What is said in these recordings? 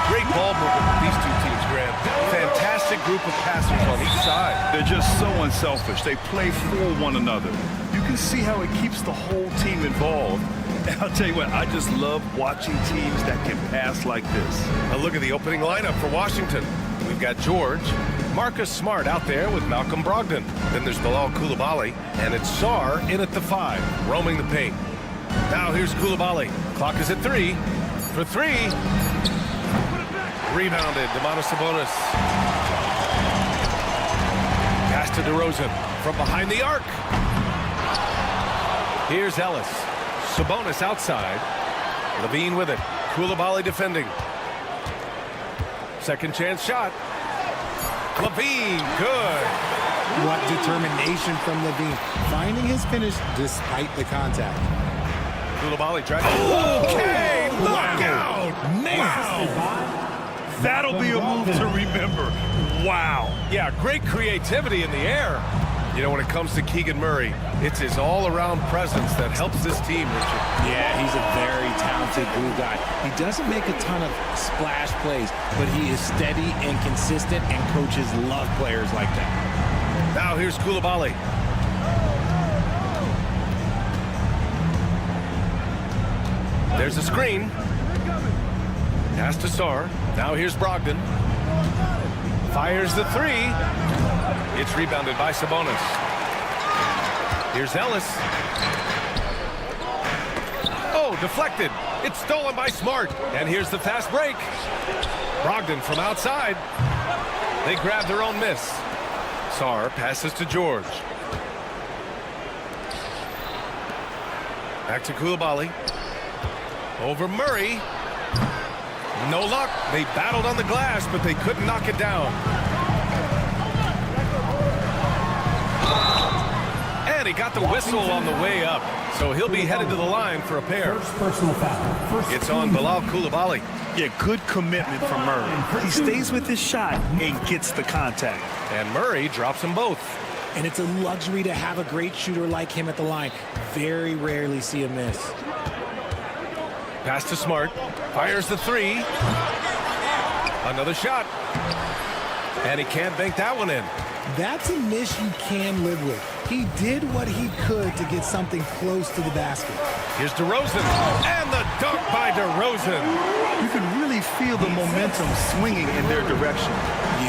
Great ball movement with these two teams, Graham. Fantastic group of passers on each side. They're just so unselfish. They play for one another. You can see how it keeps the whole team involved. And I'll tell you what, I just love watching teams that can pass like this. A look at the opening lineup for Washington. We've got George, Marcus Smart out there with Malcolm Brogdon. Then there's Bilal Coulibaly, and it's Sarr in at the 5, roaming the paint. Now here's Coulibaly. Clock is at 3. For 3. Rebounded, Domantas Sabonis. Pass to DeRozan from behind the arc. Here's Ellis. Sabonis outside. Levine with it. Coulibaly defending. Second chance shot. Levine, good. What determination from Levine, finding his finish despite the contact. Coulibaly driving. Okay, look out! Wow! That'll be a move to remember. Wow. Yeah, great creativity in the air. You know, when it comes to Keegan Murray, it's his all-around presence that helps this team, Richard. Yeah, he's a very talented glue guy. He doesn't make a ton of splash plays, but he is steady and consistent, and coaches love players like that. Now here's Coulibaly. There's a screen. Pass to Sarr. Now here's Brogdon. Fires the 3. It's rebounded by Sabonis. Here's Ellis. Oh, deflected. It's stolen by Smart. And here's the fast break. Brogdon from outside. They grab their own miss. Sarr passes to George. Back to Coulibaly. Over Murray. No luck. They battled on the glass, but they couldn't knock it down. And he got the whistle on the way up, so he'll be headed to the line for a pair. It's on Bilal Coulibaly. Yeah, good commitment from Murray. He stays with his shot and gets the contact. And Murray drops them both. And it's a luxury to have a great shooter like him at the line. Very rarely see a miss. Pass to Smart. Fires the 3. Another shot. And he can't bank that one in. That's a miss you can live with. He did what he could to get something close to the basket. Here's DeRozan. And the dunk by DeRozan. You can really feel the momentum swinging in their direction.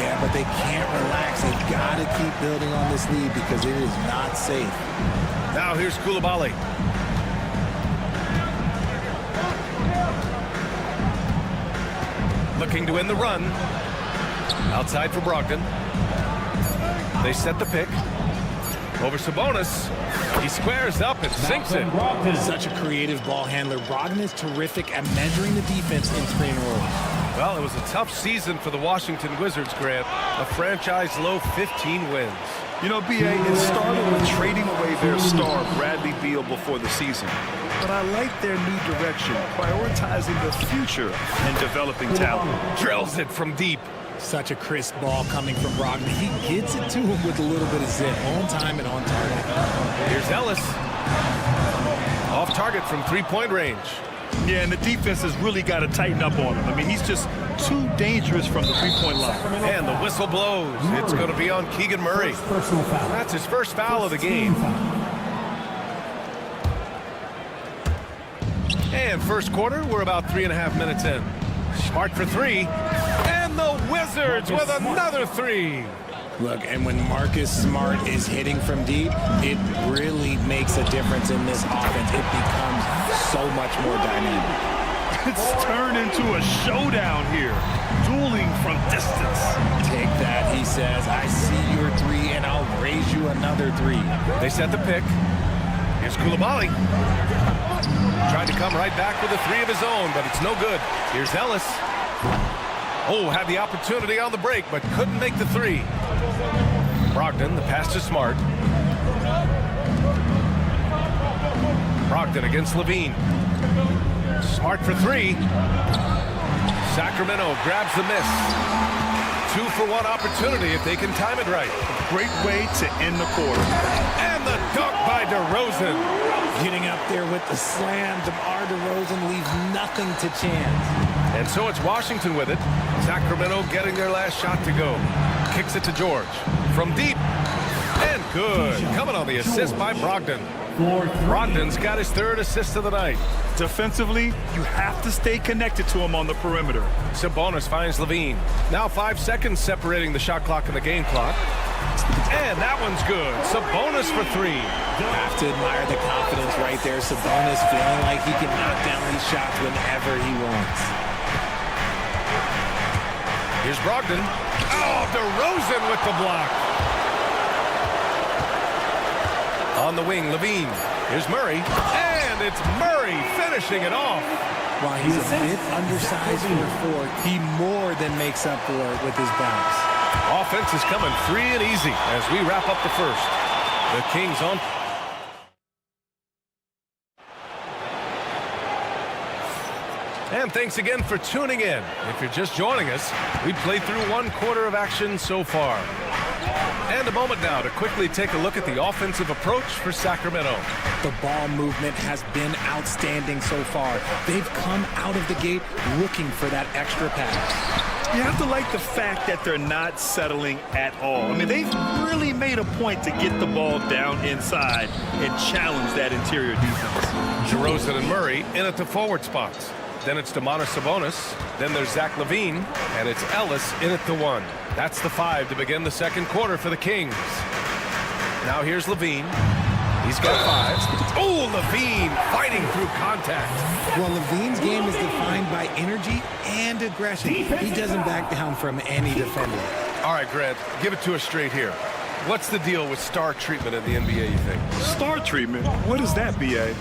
Yeah, but they can't relax. They've got to keep building on this lead because it is not safe. Now here's Coulibaly. Looking to win the run. Outside for Brogdon. They set the pick. Over Sabonis. He squares up and sinks it. Such a creative ball handler. Brogdon is terrific at measuring the defense in screen rolls. Well, it was a tough season for the Washington Wizards, Grant. A franchise-low 15 wins. You know, B.A., it started with trading away their star, Bradley Beal, before the season. But I like their new direction, prioritizing the future and developing talent. Drills it from deep. Such a crisp ball coming from Brogdon. He gets it to him with a little bit of zip, on time and on target. Here's Ellis. Off target from three-point range. Yeah, and the defense has really got to tighten up on him. I mean, he's just too dangerous from the three-point line. And the whistle blows. It's going to be on Keegan Murray. That's his first foul of the game. And first quarter, we're about 3.5 minutes in. Smart for 3. And the Wizards with another 3. Look, and when Marcus Smart is hitting from deep, it really makes a difference in this offense. It becomes so much more dynamic. It's turned into a showdown here, dueling from distance. Take that, he says. I see your 3, and I'll raise you another 3. They set the pick. Here's Coulibaly. Tried to come right back with a 3 of his own, but it's no good. Here's Ellis. Oh, had the opportunity on the break, but couldn't make the three. Brogdon, the pass to Smart. Brogdon against Levine. Smart for three. Sacramento grabs the miss. 2-for-1 opportunity if they can time it right. Great way to end the quarter. And the dunk by DeRozan. Getting up there with the slam, DeMar DeRozan leaves nothing to chance. And so it's Washington with it. Sacramento getting their last shot to go. Kicks it to George. From deep. And good. Coming on the assist by Brogdon. Brogdon's got his third assist of the night. Defensively, you have to stay connected to him on the perimeter. Sabonis finds Levine. Now 5 seconds separating the shot clock and the game clock. And that one's good. Sabonis for three. Have to admire the confidence right there. Sabonis feeling like he can knock down these shots whenever he wants. Here's Brogdon. Oh, DeRozan with the block. On the wing, Levine. Here's Murray. And it's Murray finishing it off. While he's a bit undersized for a four, he more than makes up for it with his bounce. Offense is coming free and easy as we wrap up the first. The Kings on. And thanks again for tuning in. If you're just joining us, we played through 1 quarter of action so far. And a moment now to quickly take a look at the offensive approach for Sacramento. The ball movement has been outstanding so far. They've come out of the gate looking for that extra pass. You have to like the fact that they're not settling at all. I mean, they've really made a point to get the ball down inside and challenge that interior defense. DeRozan and Murray in at the forward spots. Then it's Domantas Sabonis. Then there's Zach LaVine. And it's Ellis in at the 1. That's the 5 to begin the second quarter for the Kings. Now here's LaVine. He's got 5. Oh, LaVine fighting through contact. Well, LaVine's game is defined by energy and aggression. He doesn't back down from any defender. All right, Grant, give it to us straight here. What's the deal with star treatment in the NBA, you think? Star treatment? What is that, B.A.?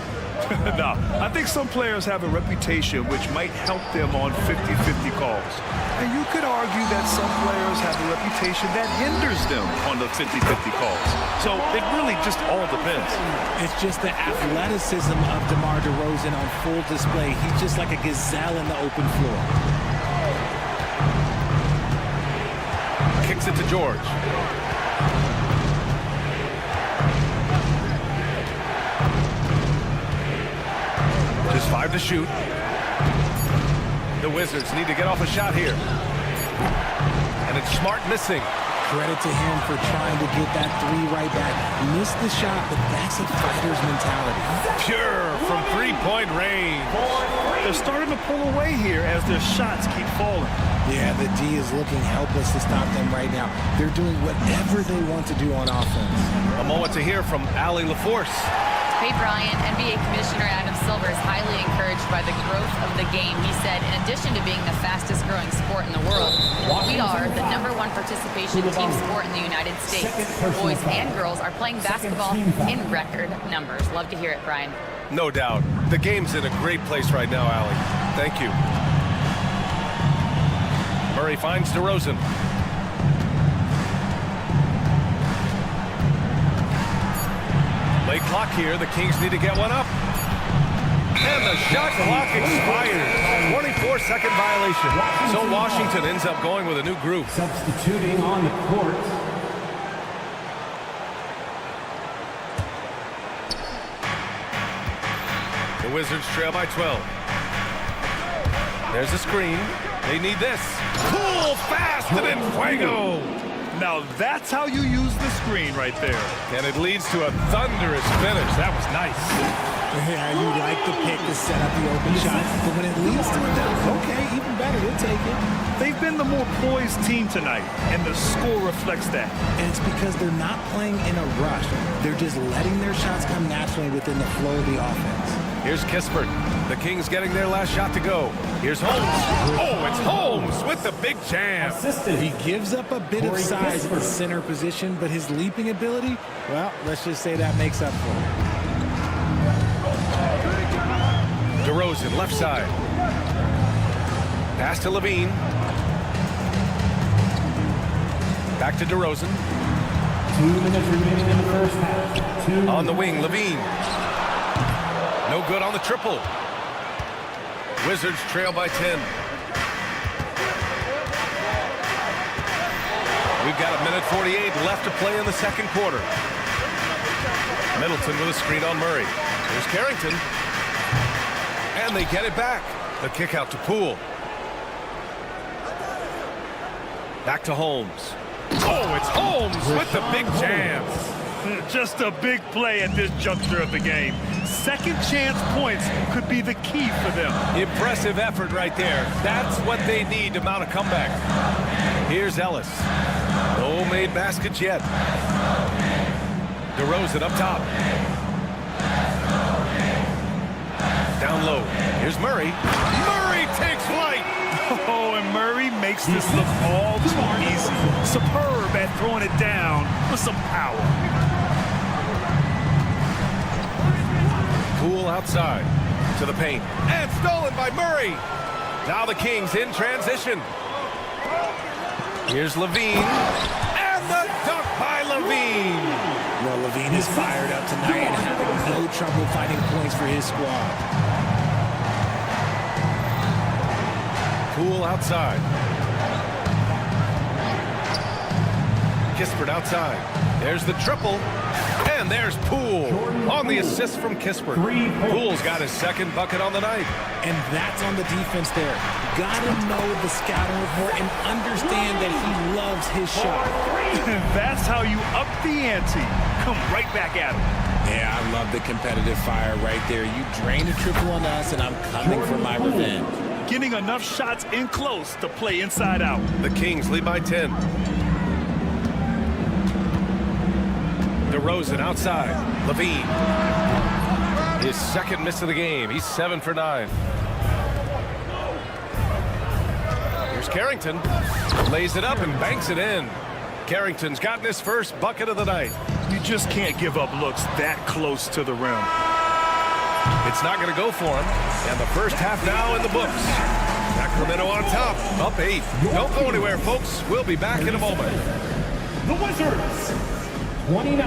No, I think some players have a reputation which might help them on 50-50 calls. And you could argue that some players have a reputation that hinders them on the 50-50 calls. So it really just all depends. It's just the athleticism of DeMar DeRozan on full display. He's just like a gazelle in the open floor. Kicks it to George. Just 5 to shoot. The Wizards need to get off a shot here. And it's Smart missing. Credit to him for trying to get that 3 right back. Missed the shot, but that's a fighter's mentality. Pure from 3-point range. They're starting to pull away here as their shots keep falling. Yeah, the D is looking helpless to stop them right now. They're doing whatever they want to do on offense. A moment to hear from Allie LaForce. Hey, Brian, NBA Commissioner Adam Silver is highly encouraged by the growth of the game. He said, in addition to being the fastest growing sport in the world, we are the #1 participation team sport in the United States. Boys and girls are playing basketball in record numbers. Love to hear it, Brian. No doubt. The game's in a great place right now, Allie. Thank you. Murray finds DeRozan. Late clock here. The Kings need to get one up. And the shot clock expires. 24-second violation. So Washington ends up going with a new group. Substituting on the court. The Wizards trail by 12. There's a screen. They need this. Cool, fast, and in fuego. Now that's how you use the screen right there. And it leads to a thunderous finish. That was nice. Yeah, you like the pick to set up the open shot, but when it leads to a dunk, okay, even better, we'll take it. They've been the more poised team tonight, and the score reflects that. And it's because they're not playing in a rush. They're just letting their shots come naturally within the flow of the offense. Here's Kispert. The Kings getting their last shot to go. Here's Holmes. Oh, it's Holmes with the big jam. He gives up a bit of size at the center position, but his leaping ability, well, let's just say that makes up for it. DeRozan, left side. Pass to Levine. Back to DeRozan. 2 minutes remaining in the first half. On the wing, Levine. No good on the triple. Wizards trail by 10. We've got 1:48 left to play in the second quarter. Middleton with a screen on Murray. Here's Carrington. And they get it back. The kick out to Poole. Back to Holmes. Oh, it's Holmes with the big jam. Just a big play at this juncture of the game. Second chance points could be the key for them. Impressive effort right there. That's what they need to mount a comeback. Here's Ellis. No made baskets yet. DeRozan up top. Down low. Here's Murray. Murray takes flight. Oh, and Murray makes this look all too easy. Superb at throwing it down with some power. Poole outside to the paint. And stolen by Murray. Now the Kings in transition. Here's Levine. And the dunk by Levine. Well, Levine is fired up tonight and having no trouble finding points for his squad. Poole outside. Kispert outside. There's the triple. And there's Poole on the assist from Kispert. Poole's got his second bucket on the night. And that's on the defense there. Gotta know the scouting report and understand that he loves his shot. That's how you up the ante. Come right back at him. Yeah, I love the competitive fire right there. You drain a triple on us, and I'm coming for my revenge. Getting enough shots in close to play inside out. The Kings lead by 10. DeRozan outside. Levine. His second miss of the game. He's 7 for 9. Here's Carrington. Lays it up and banks it in. Carrington's gotten his first bucket of the night. You just can't give up looks that close to the rim. It's not going to go for him. And the first half now in the books. Sacramento on top, up 8. Don't go anywhere, folks. We'll be back in a moment. The Wizards, 29.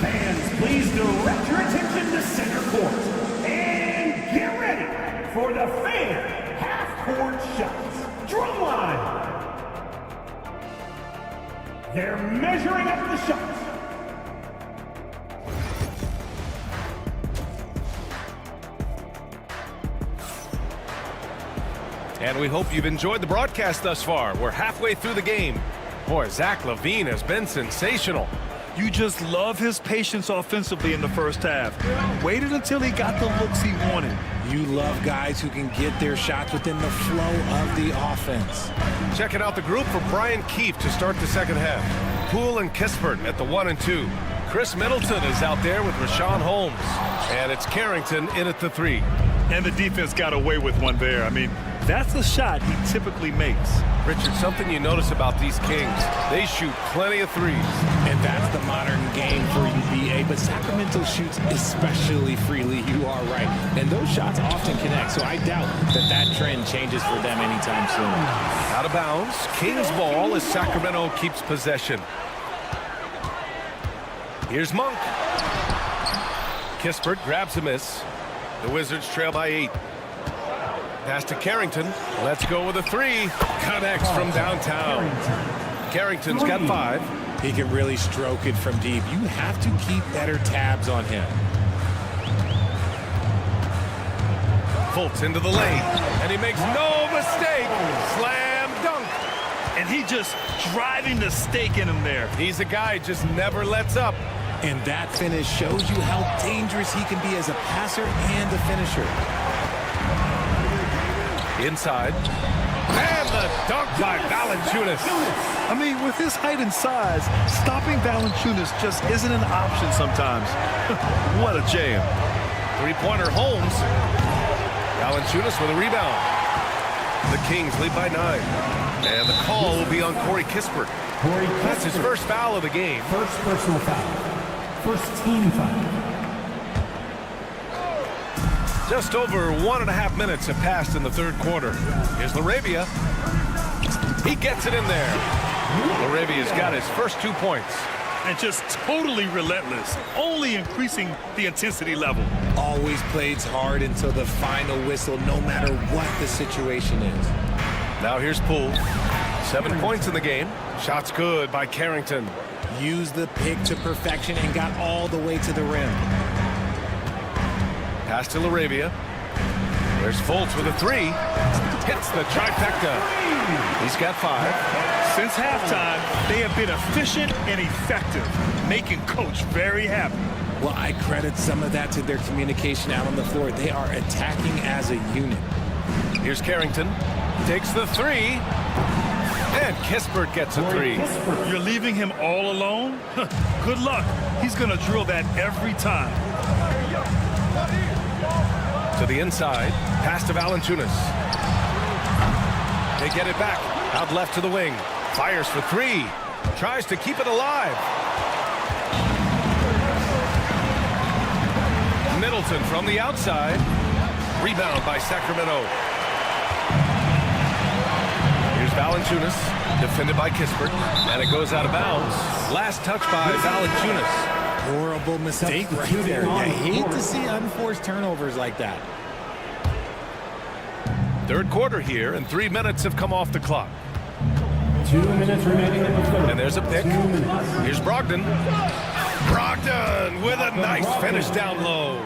Fans, please direct your attention to center court. And get ready for the fan half-court shots. Drumline. They're measuring up the shots. And we hope you've enjoyed the broadcast thus far. We're halfway through the game. Boy, Zach LaVine has been sensational. You just love his patience offensively in the first half. Waited until he got the looks he wanted. You love guys who can get their shots within the flow of the offense. Checking out the group for Brian Keefe to start the second half. Poole and Kispert at the 1 and 2. Chris Middleton is out there with Rashawn Holmes. And it's Carrington in at the 3. And the defense got away with one there. I mean, that's the shot he typically makes. Richard, something you notice about these Kings, they shoot plenty of threes. And that's the modern game for you, BA. But Sacramento shoots especially freely. You are right. And those shots often connect, so I doubt that trend changes for them anytime soon. Out of bounds. Kings ball as Sacramento keeps possession. Here's Monk. Kispert grabs a miss. The Wizards trail by 8. Pass to Carrington. Let's go with a 3. Connects from downtown. Carrington's got 5. He can really stroke it from deep. You have to keep better tabs on him. Fultz into the lane. And he makes no mistake. Slam dunk. And he just driving the stake in him there. He's a guy who just never lets up. And that finish shows you how dangerous he can be as a passer and a finisher. Inside. And the dunk by Valanciunas. I mean, with his height and size, stopping Valanciunas just isn't an option sometimes. What a jam. Three-pointer Holmes. Valanciunas with a rebound. The Kings lead by 9. And the call will be on Corey Kispert. That's his first foul of the game. First personal foul. First team foul. Just over 1.5 minutes have passed in the third quarter. Here's LaRavia. He gets it in there. Laravia's got his first 2 points. And just totally relentless, only increasing the intensity level. Always plays hard until the final whistle, no matter what the situation is. Now here's Poole. 7 points in the game. Shot's good by Carrington. Used the pick to perfection and got all the way to the rim. Pass to Laravia. There's Fultz with a 3. Hits the trifecta. He's got 5. Since halftime, they have been efficient and effective, making Coach very happy. Well, I credit some of that to their communication out on the floor. They are attacking as a unit. Here's Carrington. Takes the 3. And Kispert gets a 3. You're leaving him all alone? Good luck. He's going to drill that every time. To the inside. Pass to Valanciunas. They get it back. Out left to the wing. Fires for 3. Tries to keep it alive. Middleton from the outside. Rebound by Sacramento. Here's Valanciunas. Defended by Kispert. And it goes out of bounds. Last touch by Valanciunas. Horrible mistake right there. I hate to see unforced turnovers like that. Third quarter here, and 3 minutes have come off the clock. 2 minutes remaining in the third. And there's a pick. Here's Brogdon. Brogdon with a nice finish down low.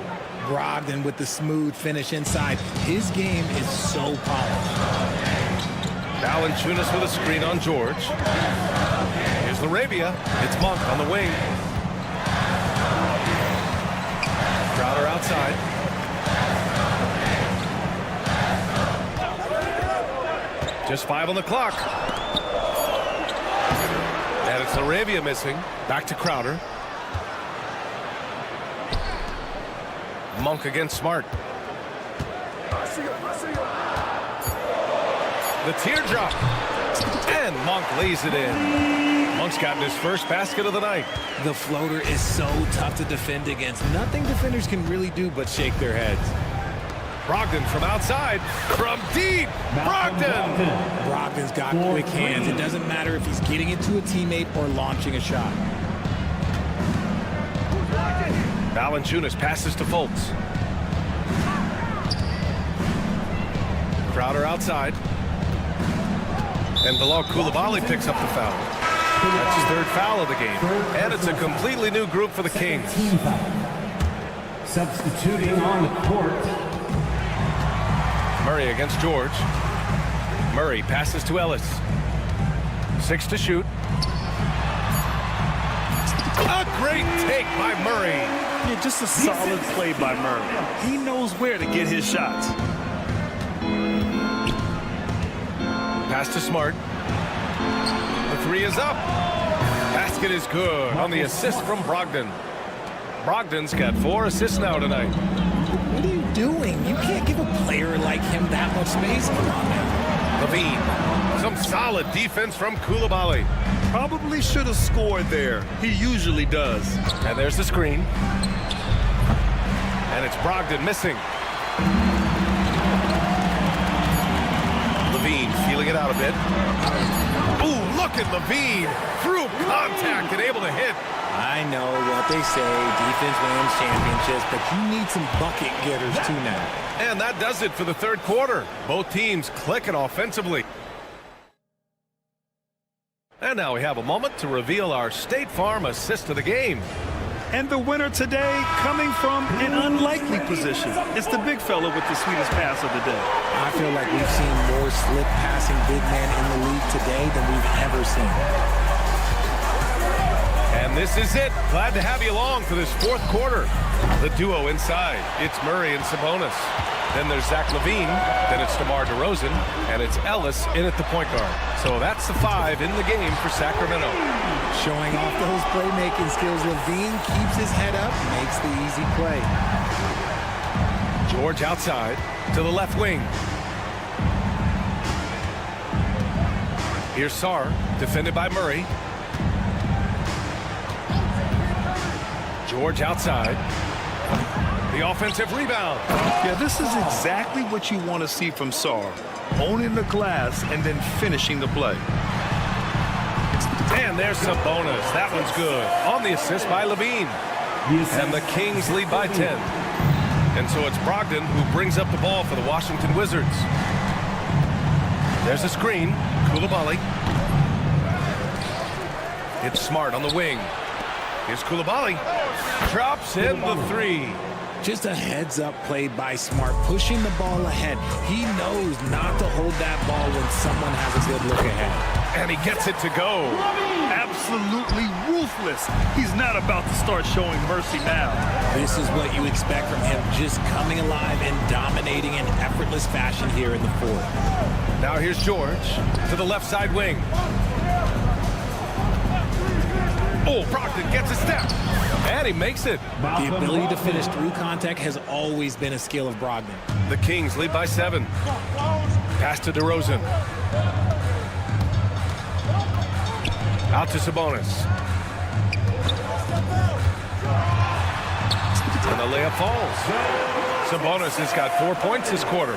Brogdon with the smooth finish inside. His game is so polished. Valanciunas with a screen on George. Here's Laravia. It's Monk on the wing. Crowder outside. Just 5 on the clock. And it's Laravia missing. Back to Crowder. Monk against Smart. The teardrop. And Monk lays it in. Monk's gotten his first basket of the night. The floater is so tough to defend against. Nothing defenders can really do but shake their heads. Brogdon from outside. From deep. Brogdon. Brogdon's got quick hands. It doesn't matter if he's getting it to a teammate or launching a shot. Valanciunas passes to Fultz. Crowder outside. And Bilal Coulibaly picks up the foul. That's his 3rd foul of the game. And it's a completely new group for the Kings. Substituting on the court. Murray against George. Murray passes to Ellis. 6 to shoot. A great take by Murray. Yeah, just a solid play by Murray. He knows where to get his shots. Pass to Smart. The 3 is up. Basket is good on the assist from Brogdon. Brogdon's got 4 assists now tonight. What are you doing? You can't give a player like him that much space. Come on now. Levine. Some solid defense from Coulibaly. Probably should have scored there. He usually does. And there's the screen. And it's Brogdon missing. Levine feeling it out a bit. Ooh, look at Levine. Through contact and able to hit. I know what they say, defense wins championships, but you need some bucket getters too now. And that does it for the 3rd quarter. Both teams clicking offensively. And now we have a moment to reveal our State Farm assist of the game. And the winner today coming from an unlikely position. It's the big fella with the sweetest pass of the day. I feel like we've seen more slip passing big men in the league today than we've ever seen. And this is it. Glad to have you along for this 4th quarter. The duo inside. It's Murray and Sabonis. Then there's Zach LaVine. Then it's DeMar DeRozan. And it's Ellis in at the point guard. So that's the 5 in the game for Sacramento. Showing off those playmaking skills, LaVine keeps his head up, makes the easy play. George outside to the left wing. Here's Sarr, defended by Murray. George outside. The offensive rebound. Yeah, this is exactly what you want to see from Sarr. Owning the glass and then finishing the play. And there's Sabonis. That one's good. On the assist by Levine. And the Kings lead by 10. And so it's Brogdon who brings up the ball for the Washington Wizards. There's a screen. Koulibaly. It's Smart on the wing. Here's Koulibaly. Drops in the three. Just a heads-up play by Smart, pushing the ball ahead. He knows not to hold that ball when someone has a good look ahead. And he gets it to go. Absolutely ruthless. He's not about to start showing mercy now. This is what you expect from him, just coming alive and dominating in effortless fashion here in the fourth. Now here's George to the left side wing. Oh, Brogdon gets a step. And he makes it. The ability to finish through contact has always been a skill of Brogdon. The Kings lead by 7. Pass to DeRozan. Out to Sabonis. And the layup falls. Sabonis has got 4 points this quarter.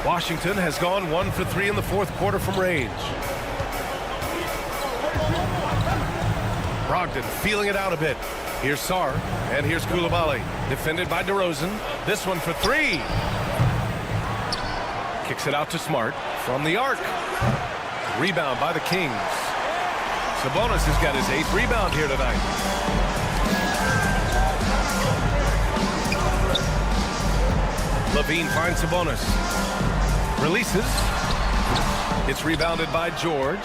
Washington has gone 1 for 3 in the fourth quarter from range. Brogdon feeling it out a bit. Here's Sarr, and here's Koulibaly. Defended by DeRozan. This one for 3. Kicks it out to Smart from the arc. Rebound by the Kings. Sabonis has got his 8th rebound here tonight. Levine finds Sabonis. Releases. It's rebounded by George.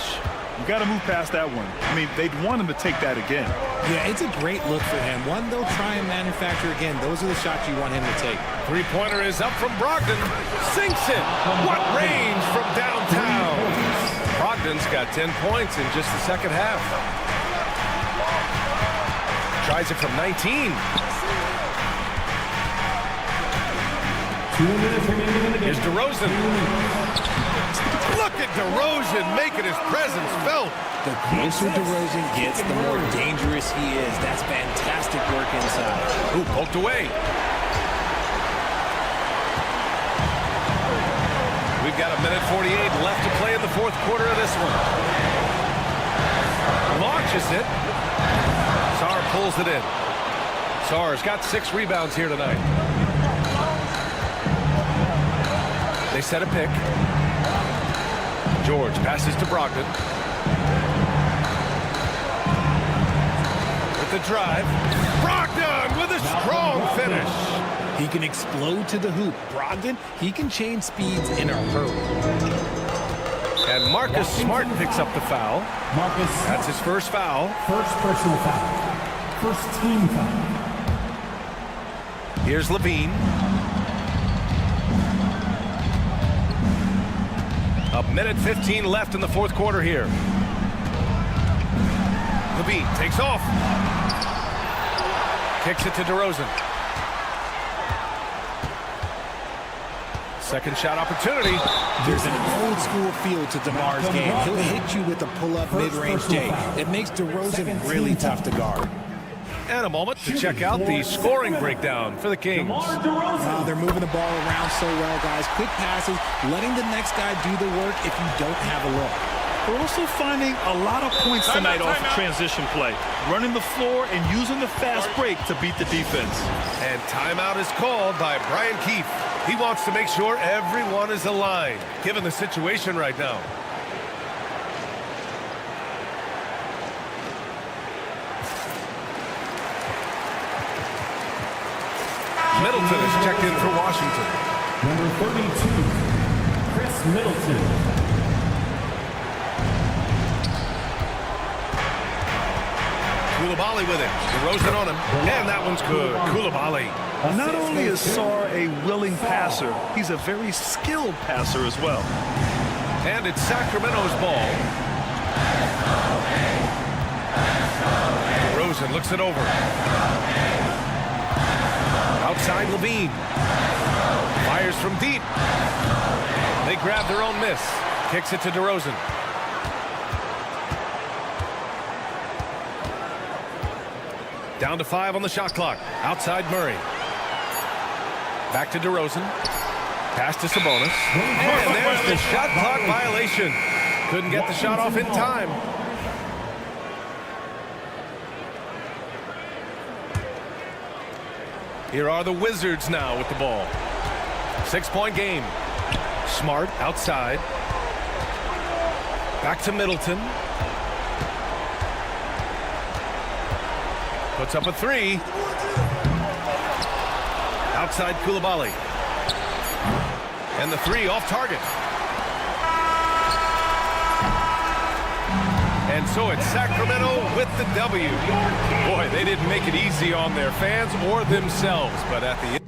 You got to move past that one. I mean, they'd want him to take that again. Yeah, it's a great look for him. One they'll try and manufacture again. Those are the shots you want him to take. Three-pointer is up from Brogdon. Sinks it. What range from downtown. Brogdon's got 10 points in just the second half. Tries it from 19. Here's DeRozan. Look at DeRozan making his presence felt. The closer DeRozan gets, the more dangerous he is. That's fantastic work inside. Ooh, poked away. We've got 1:48 left to play in the fourth quarter of this one. Launches it. Sarr pulls it in. Sarr's got 6 rebounds here tonight. They set a pick. George passes to Brogdon. With the drive. Brogdon with a strong finish. He can explode to the hoop. Brogdon, he can change speeds in a hurry. And Marcus Smart picks up the foul. That's his first foul. First personal foul. First team foul. Here's Levine. 1:15 left in the fourth quarter here. Levine takes off. Kicks it to DeRozan. Second shot opportunity. There's an old school feel to DeMar's game. He'll hit you with a pull-up mid-range J. It makes DeRozan really tough to guard. And a moment to check out the scoring breakdown for the Kings. Wow, they're moving the ball around so well, guys. Quick passes, letting the next guy do the work if you don't have a look. We're also finding a lot of points tonight off of transition play. Running the floor and using the fast break to beat the defense. And timeout is called by Brian Keefe. He wants to make sure everyone is aligned, given the situation right now. Middleton is checked in for Washington. Number 32, Chris Middleton. Koulibaly with it. DeRozan on him. And that one's good. Koulibaly. Not only is Sarr a willing passer, he's a very skilled passer as well. And it's Sacramento's ball. DeRozan looks it over. Outside Levine. Fires from deep. They grab their own miss. Kicks it to DeRozan. Down to 5 on the shot clock. Outside Murray. Back to DeRozan. Pass to Sabonis. And there's the shot clock violation. Couldn't get the shot off in time. Here are the Wizards now with the ball. 6-point game. Smart outside. Back to Middleton. Puts up a three. Outside Koulibaly. And the three off target. And so it's Sacramento with the W. Boy, they didn't make it easy on their fans or themselves, but at the end.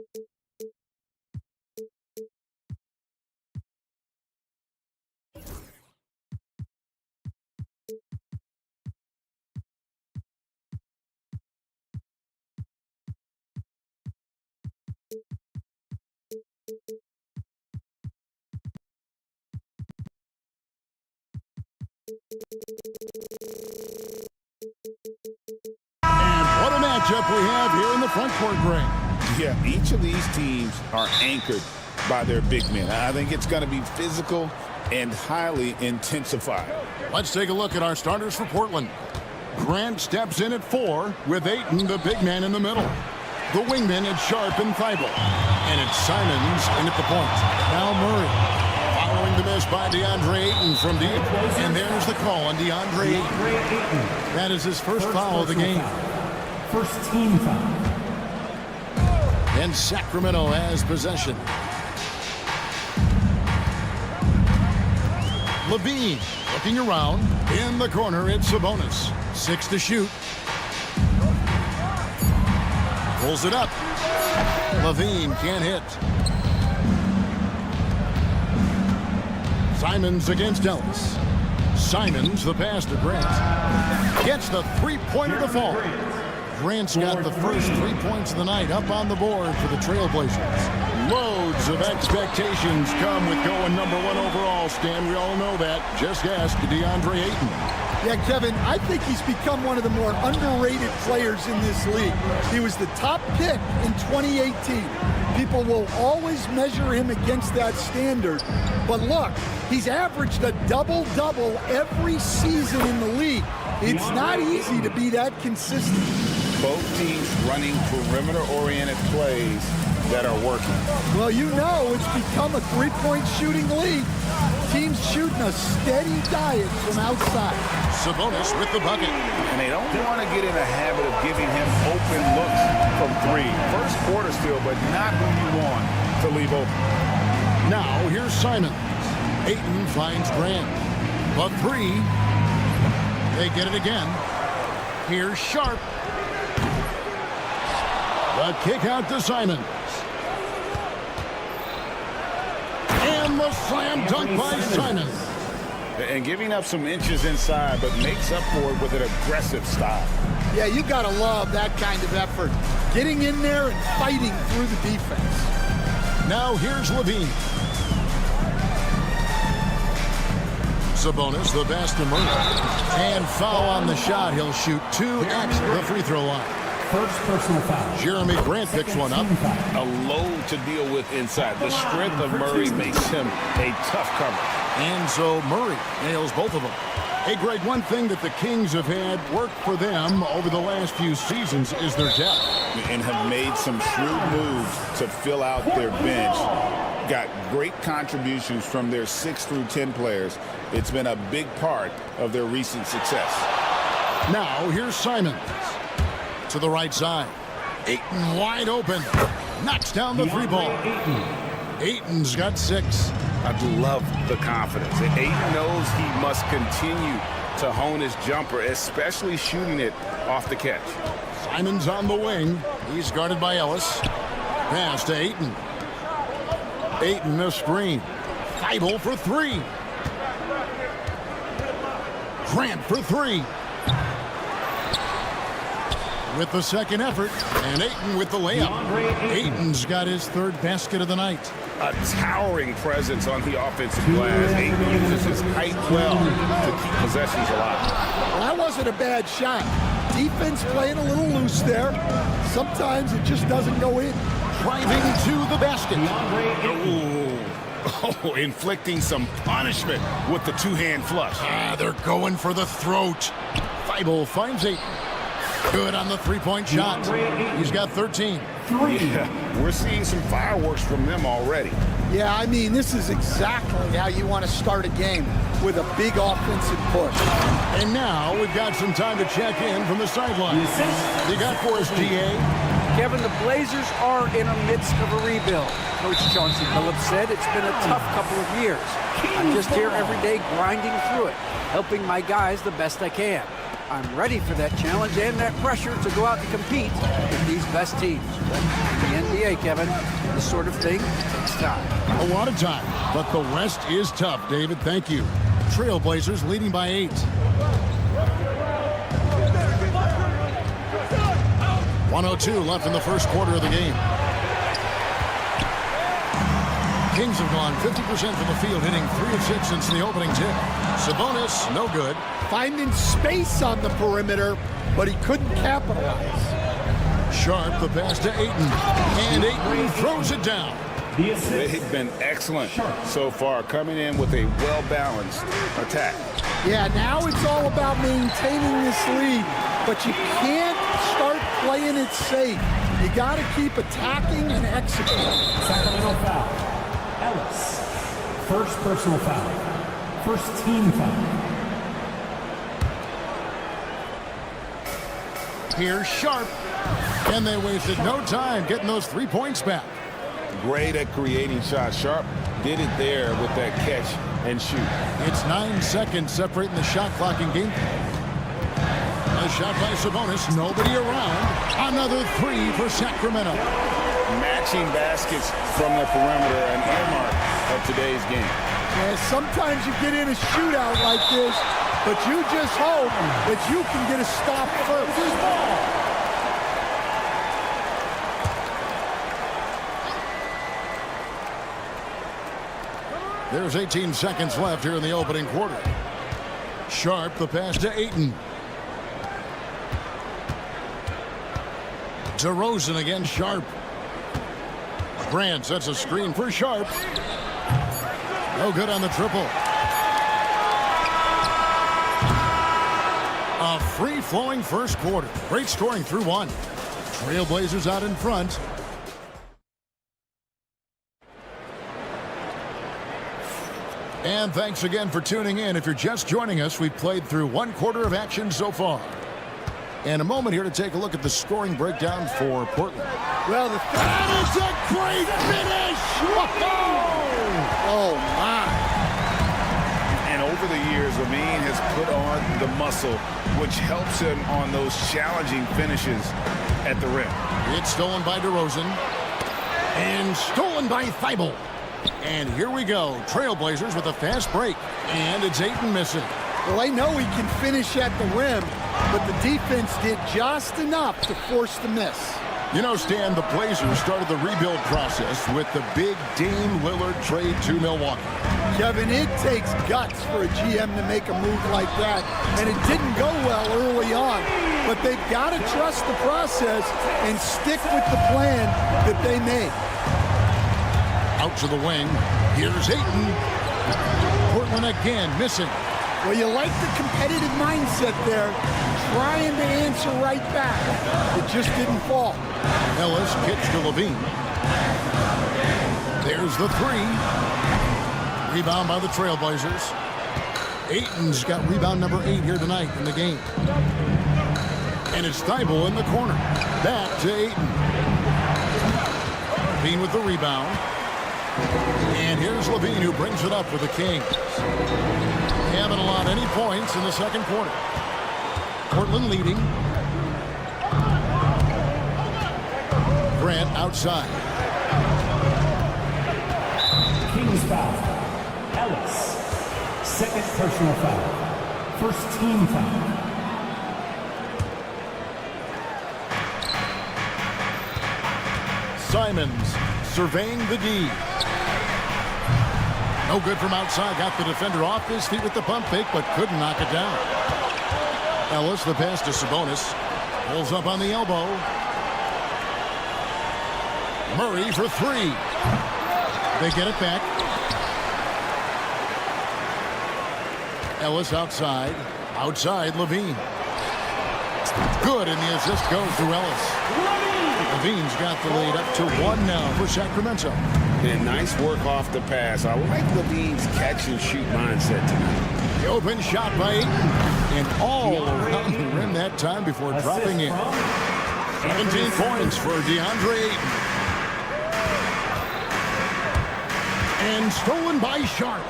What a matchup we have here in the front court, Greg. Yeah, each of these teams are anchored by their big men. I think it's going to be physical and highly intensified. Let's take a look at our starters for Portland. Grant steps in at 4 with Ayton, the big man, in the middle. The wingmen at Sharp and Thibault. And it's Simons in at the point. Now Murray. Following the miss by DeAndre Ayton from deep. And there's the call on DeAndre Ayton. That is his first foul of the game. First team foul. And Sacramento has possession. Levine looking around. In the corner, it's Sabonis. 6 to shoot. Pulls it up. Levine can't hit. Simons against Ellis. Simons, the pass to Grant. Gets the three-pointer to fall. Grant's got the first 3 points of the night up on the board for the Trailblazers. Loads of expectations come with going number 1 overall, Stan. We all know that. Just ask DeAndre Ayton. Yeah, Kevin, I think he's become one of the more underrated players in this league. He was the top pick in 2018. People will always measure him against that standard. But look, he's averaged a double-double every season in the league. It's not easy to be that consistent. Both teams running perimeter-oriented plays that are working. Well, you know it's become a three-point shooting league. Teams shooting a steady diet from outside. Sabonis with the bucket. And they don't want to get in a habit of giving him open looks from 3. First quarter still, but not who you want to leave open. Now, here's Simons. Ayton finds Grant. The 3. They get it again. Here's Sharp. The kick out to Simons. And the slam dunk by Simons. And giving up some inches inside, but makes up for it with an aggressive style. Yeah, you got to love that kind of effort. Getting in there and fighting through the defense. Now here's Levine. Sabonis, the pass to Murray. And foul on the shot. He'll shoot 2 at the free throw line. First personal foul. Jeremy Grant picks one up. A load to deal with inside. The strength of Murray makes him a tough cover. And so Murray nails both of them. Hey, Greg, one thing that the Kings have had work for them over the last few seasons is their depth. And have made some shrewd moves to fill out their bench. Got great contributions from their 6 through 10 players. It's been a big part of their recent success. Now, here's Simons. To the right side. Ayton wide open. Knocks down the 3 ball. Ayton's got 6. I love the confidence. Ayton knows he must continue to hone his jumper, especially shooting it off the catch. Simons on the wing. He's guarded by Ellis. Pass to Ayton. Ayton a screen. Thibault for 3. Grant for 3. With the second effort, and Ayton with the layup. Ayton's got his 3rd basket of the night. A towering presence on the offensive glass. Ayton uses his height well to keep possessions alive. Well, that wasn't a bad shot. Defense playing a little loose there. Sometimes it just doesn't go in. Driving to the basket. Oh, inflicting some punishment with the 2-hand flush. They're going for the throat. Thibault finds Ayton. Good on the 3-point shot. He's got 13. Yeah, we're seeing some fireworks from them already. Yeah, I mean, this is exactly how you want to start a game, with a big offensive push. And now we've got some time to check in from the sideline. You got for us, GA? Kevin, the Blazers are in the midst of a rebuild. Coach Chauncey Billups said it's been a tough couple of years. I'm just here every day grinding through it, helping my guys the best I can. I'm ready for that challenge and that pressure to go out and compete with these best teams. In the end NBA, Kevin. This sort of thing takes time. A lot of time, but the rest is tough, David. Thank you. Trailblazers leading by 8. .102 left in the first quarter of the game. Kings have gone 50% from the field, hitting 3 of 6 since the opening tip. Sabonis, no good. Finding space on the perimeter, but he couldn't capitalize. Sharp, the pass to Ayton. And Ayton throws it down. They've been excellent so far, coming in with a well-balanced attack. Yeah, now it's all about maintaining this lead, but you can't start playing it safe. You got to keep attacking and executing. Sacramento foul. Ellis. First personal foul. First team foul. Here's Sharp. And they wasted no time getting those 3 points back. Great at creating shots. Sharp did it there with that catch and shoot. It's 9 seconds separating the shot clock in game. A shot by Sabonis, nobody around. Another 3 for Sacramento. Matching baskets from the perimeter, an earmark of today's game. Yeah, sometimes you get in a shootout like this, but you just hope that you can get a stop first. There's 18 seconds left here in the opening quarter. Sharp, the pass to Ayton. DeRozan against Sharp. Grant sets a screen for Sharp. No good on the triple. A free-flowing first quarter. Great scoring through 1. Trailblazers out in front. And thanks again for tuning in. If you're just joining us, we've played through 1 quarter of action so far. And a moment here to take a look at the scoring breakdown for Portland. Well, that is a great finish! Oh, my. And over the years, Levine has put on the muscle, which helps him on those challenging finishes at the rim. It's stolen by DeRozan. And stolen by Thibault. And here we go. Trailblazers with a fast break. And it's Ayton missing. Well, I know he can finish at the rim, but the defense did just enough to force the miss. You know, Stan, the Blazers started the rebuild process with the big Dame Lillard trade to Milwaukee. Kevin, it takes guts for a GM to make a move like that, and it didn't go well early on. But they've got to trust the process and stick with the plan that they made. Out to the wing. Here's Ayton. Portland again missing. Well, you like the competitive mindset there, trying to answer right back. It just didn't fall. Ellis pitch to Levine. There's the 3. Rebound by the Trailblazers. Ayton's got rebound number 8 here tonight in the game. And it's Thibault in the corner. Back to Ayton. Levine with the rebound. And here's Levine who brings it up for the Kings. They haven't allowed any points in the second quarter. Portland leading. Grant outside. Kings foul. Ellis. Second personal foul. First team foul. Simons surveying the D. No good from outside. Got the defender off his feet with the pump fake, but couldn't knock it down. Ellis, the pass to Sabonis. Pulls up on the elbow. Murray for 3. They get it back. Ellis outside. Outside, Levine. Good, and the assist goes to Ellis. Levine's got the lead up to 1 now for Sacramento. And nice work off the pass. I like Levine's catch-and-shoot mindset tonight. The open shot by Ayton. And all around the rim that time before dropping in. 17 points for DeAndre Ayton. And stolen by Sharp.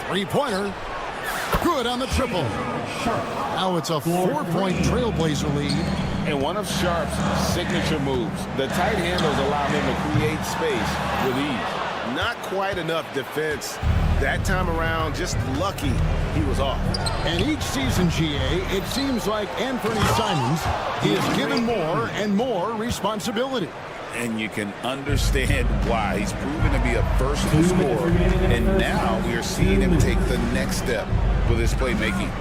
3-pointer. Good on the triple. Now it's a 4-point Trailblazer lead. And one of Sharp's signature moves, the tight handles allow him to create space with ease. Not quite enough defense that time around. Just lucky he was off. And each season, GA, it seems like Anthony Simons is given more and more responsibility. And you can understand why. He's proven to be a versatile scorer, and now we are seeing him take the next step with his playmaking.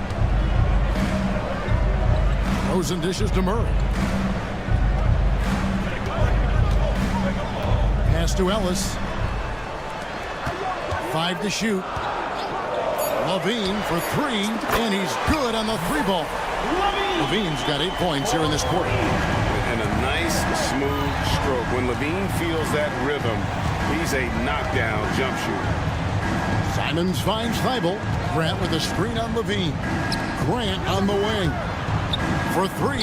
Rosen dishes to Murray. Pass to Ellis. 5 to shoot. Levine for 3, and he's good on the 3-ball. Levine's got 8 points here in this quarter. And a nice, smooth stroke. When Levine feels that rhythm, he's a knockdown jump shooter. Simons finds Thibault. Grant with a screen on Levine. Grant on the wing. For 3.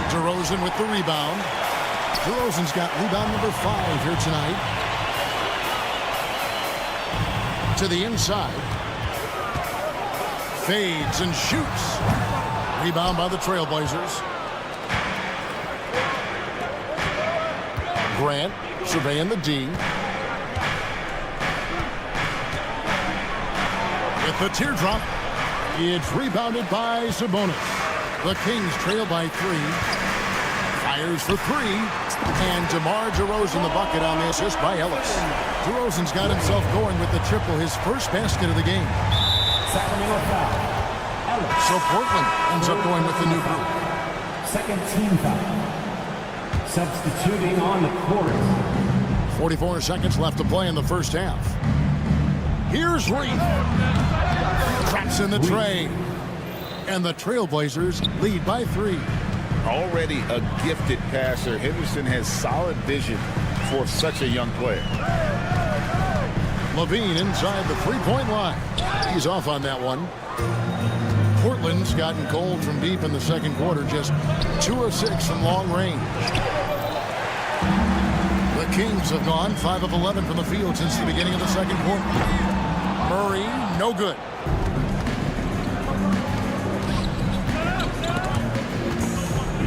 DeRozan with the rebound. DeRozan's got rebound number 5 here tonight. To the inside. Fades and shoots. Rebound by the Trailblazers. Grant surveying the D. With the teardrop. It's rebounded by Sabonis. The Kings trail by 3. Fires for 3. And DeMar DeRozan the bucket on the assist by Ellis. DeRozan's got himself going with the triple, his first basket of the game. Sacramento foul. Ellis. So Portland ends up going with the new group. Second team foul. Substituting on the court. 44 seconds left to play in the first half. Here's Reed. Traps in the tray. And the Trailblazers lead by 3. Already a gifted passer, Henderson has solid vision for such a young player. Levine inside the 3-point line. He's off on that one. Portland's gotten cold from deep in the second quarter, just 2 of 6 from long range. The Kings have gone 5 of 11 from the field since the beginning of the second quarter. Murray, no good.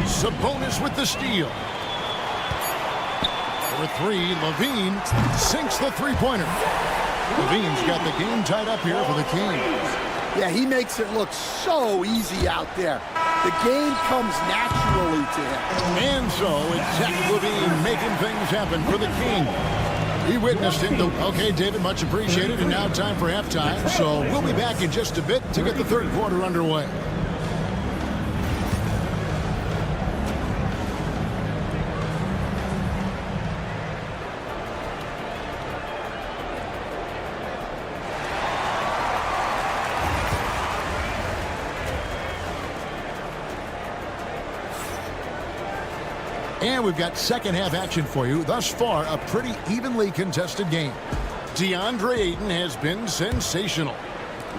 Sabonis with the steal. For 3, Levine sinks the 3-pointer. Levine's got the game tied up here for the Kings. Yeah, he makes it look so easy out there. The game comes naturally to him. And so it's Zach Levine making things happen for the Kings. He witnessed it. Okay, David, much appreciated. And now time for halftime. So we'll be back in just a bit to get the third quarter underway. And we've got second half action for you. Thus far, a pretty evenly contested game. DeAndre Ayton has been sensational.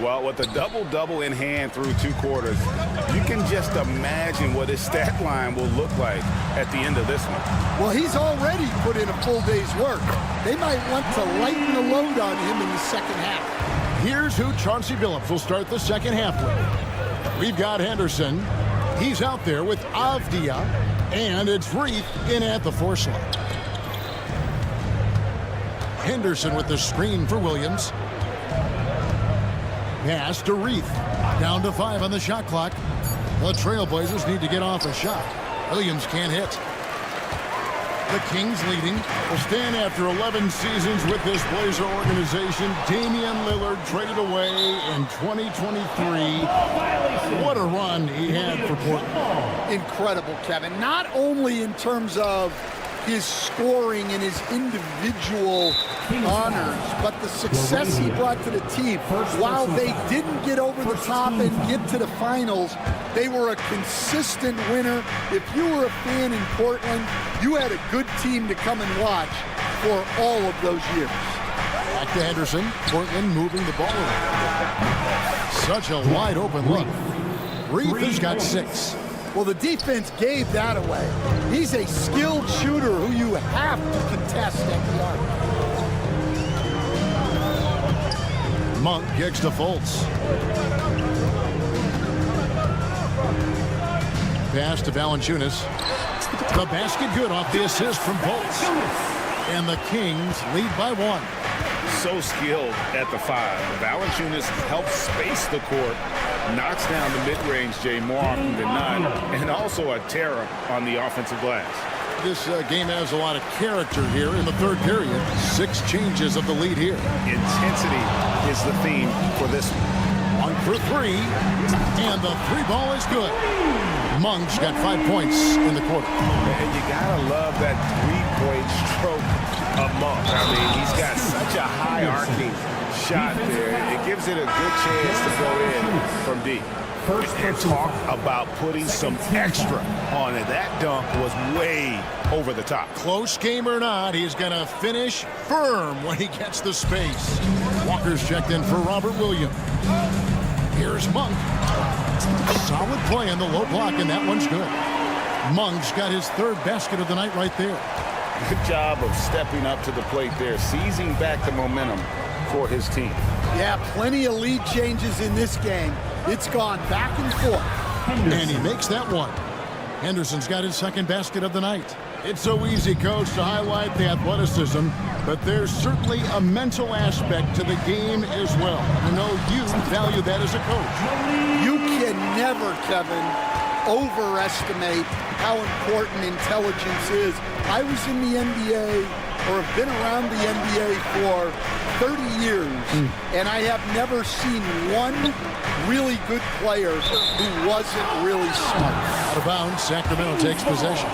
Well, with a double-double in hand through 2 quarters, you can just imagine what his stat line will look like at the end of this one. Well, he's already put in a full day's work. They might want to lighten the load on him in the second half. Here's who Chauncey Billups will start the second half with. We've got Henderson. He's out there with Avdia. And it's Reed in at the 4 slot. Henderson with the screen for Williams. Pass to Reed. Down to 5 on the shot clock. The Trailblazers need to get off a shot. Williams can't hit. The Kings leading will stand after 11 seasons with this Blazer organization. Damian Lillard traded away in 2023. What a run he had for Portland. Incredible, Kevin. Not only in terms of his scoring and his individual honors, but the success he brought to the team. While they didn't get over the top and get to the finals, they were a consistent winner. If you were a fan in Portland, you had a good team to come and watch for all of those years. Back to Henderson. Portland moving the ball around. Such a wide open look. Reed has got 6. Well, the defense gave that away. He's a skilled shooter who you have to contest at the arc. Monk kicks to Fultz. pass to Valanciunas. The basket good off the assist from Bolts. And the Kings lead by 1. So skilled at the 5. Valanciunas helps space the court, knocks down the mid-range Jay more often than not, and also a terror on the offensive glass. This game has a lot of character here in the third period. 6 changes of the lead here. Intensity is the theme for this one. 1 for 3, and the 3 ball is good. Monk's got 5 points in the quarter. And you gotta love that 3-point stroke of Monk. I mean, he's got such a high arcing shot there. It gives it a good chance to go in from deep. And talk about putting some extra on it. That dunk was way over the top. Close game or not, he's going to finish firm when he gets the space. Walker's checked in for Robert Williams. Here's Monk. Solid play on the low block, and that one's good. Monk's got his 3rd basket of the night right there. Good job of stepping up to the plate there, seizing back the momentum for his team. Yeah, plenty of lead changes in this game. It's gone back and forth. And he makes that one. Henderson's got his 2nd basket of the night. It's so easy, Coach, to highlight the athleticism, but there's certainly a mental aspect to the game as well. I know you value that as a coach. You can never, Kevin, overestimate how important intelligence is. I was in the NBA, or have been around the NBA for 30 years, and I have never seen one really good player who wasn't really smart. Out of bounds, Sacramento takes possession.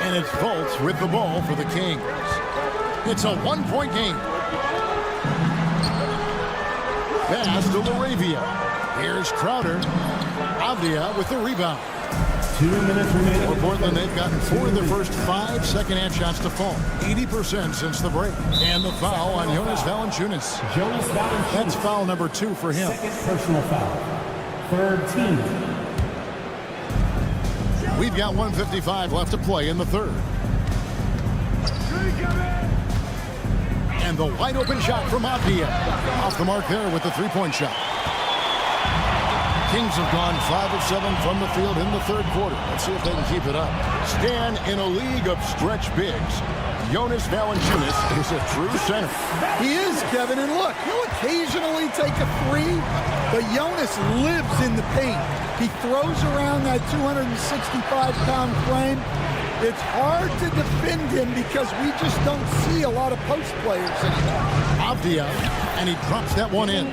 And it's Fultz with the ball for the Kings. It's a 1-point game. Pass to Laravia. Here's Crowder. Avdia with the rebound. 2 minutes remaining. For Portland, they've gotten 4 of their first 5 second-half shots to fall. 80% since the break. And the foul on Jonas Valanciunas. That's foul number 2 for him. 2nd personal foul. 3rd team. We've got 1:55 left to play in the 3rd. And the wide-open shot from Avdia. Off the mark there with the 3-point shot. Kings have gone 5 of 7 from the field in the 3rd quarter. Let's see if they can keep it up. Stan, in a league of stretch bigs, Jonas Valanciunas is a true center. He is, Kevin, and look, he'll occasionally take a 3, but Jonas lives in the paint. He throws around that 265-pound frame. It's hard to defend him because we just don't see a lot of post players anymore. Avdia, and he drops that one in.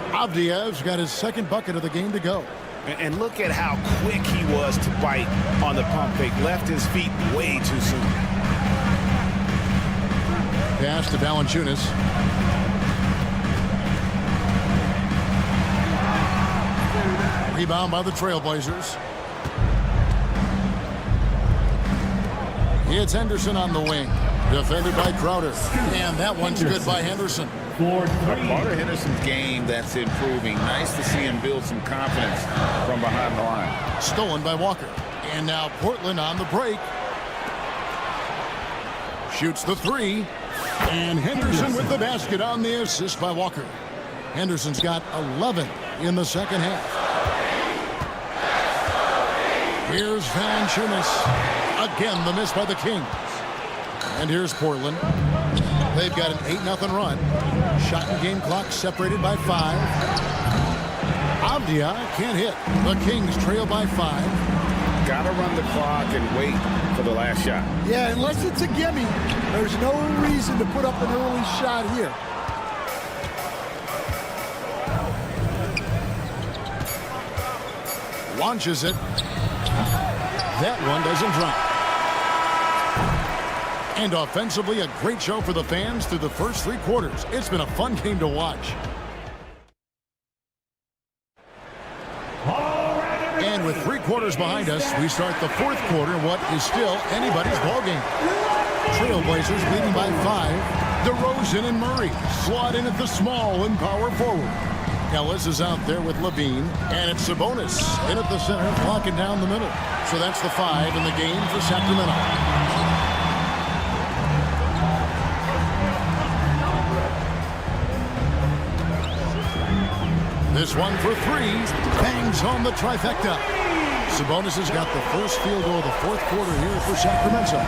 Avdia's got his 2nd bucket of the game to go. And look at how quick he was to bite on the pump fake. Left his feet way too soon. Pass to Valanciunas. Rebound by the Trailblazers. It's Henderson on the wing. Defended by Crowder. And that one's good by Henderson. Part of Henderson's game that's improving. Nice to see him build some confidence from behind the line. Stolen by Walker. And now Portland on the break. Shoots the 3. And Henderson with the basket on the assist by Walker. Henderson's got 11 in the 2nd half. Here's Valanciunas. Again, the miss by the Kings. And here's Portland. They've got an 8-0 run. Shot and game clock separated by 5. Avdia can't hit. The Kings trail by 5. Gotta run the clock and wait for the last shot. Yeah, unless it's a gimme, there's no reason to put up an early shot here. Launches it. That one doesn't drop. And offensively, a great show for the fans through the first 3 quarters. It's been a fun game to watch. And with 3 quarters behind us, we start the 4th quarter in what is still anybody's ballgame. Trailblazers leading by 5. DeRozan and Murray slot in at the small and power forward. Ellis is out there with Levine, and it's Sabonis in at the center, blocking down the middle. So that's the 5 in the game for Sacramento. This one for three. Bangs home the trifecta. Sabonis has got the first field goal of the fourth quarter here for Sacramento.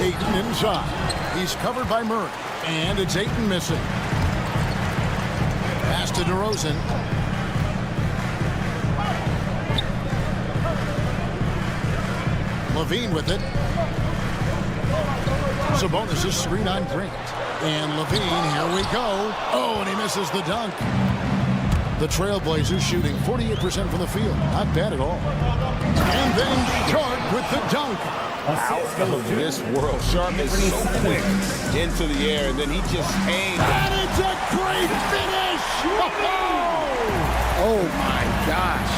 Ayton inside. He's covered by Murray. And it's Ayton missing. Pass to DeRozan. Levine with it. Sabonis' screen on Grant. And Levine, here we go. Oh, and he misses the dunk. The Trailblazers shooting 48% from the field. Not bad at all. And then Sharp with the dunk. Out of this world. Sharp is so quick into the air, and then he just hangs. And it's a great finish! Oh, my gosh.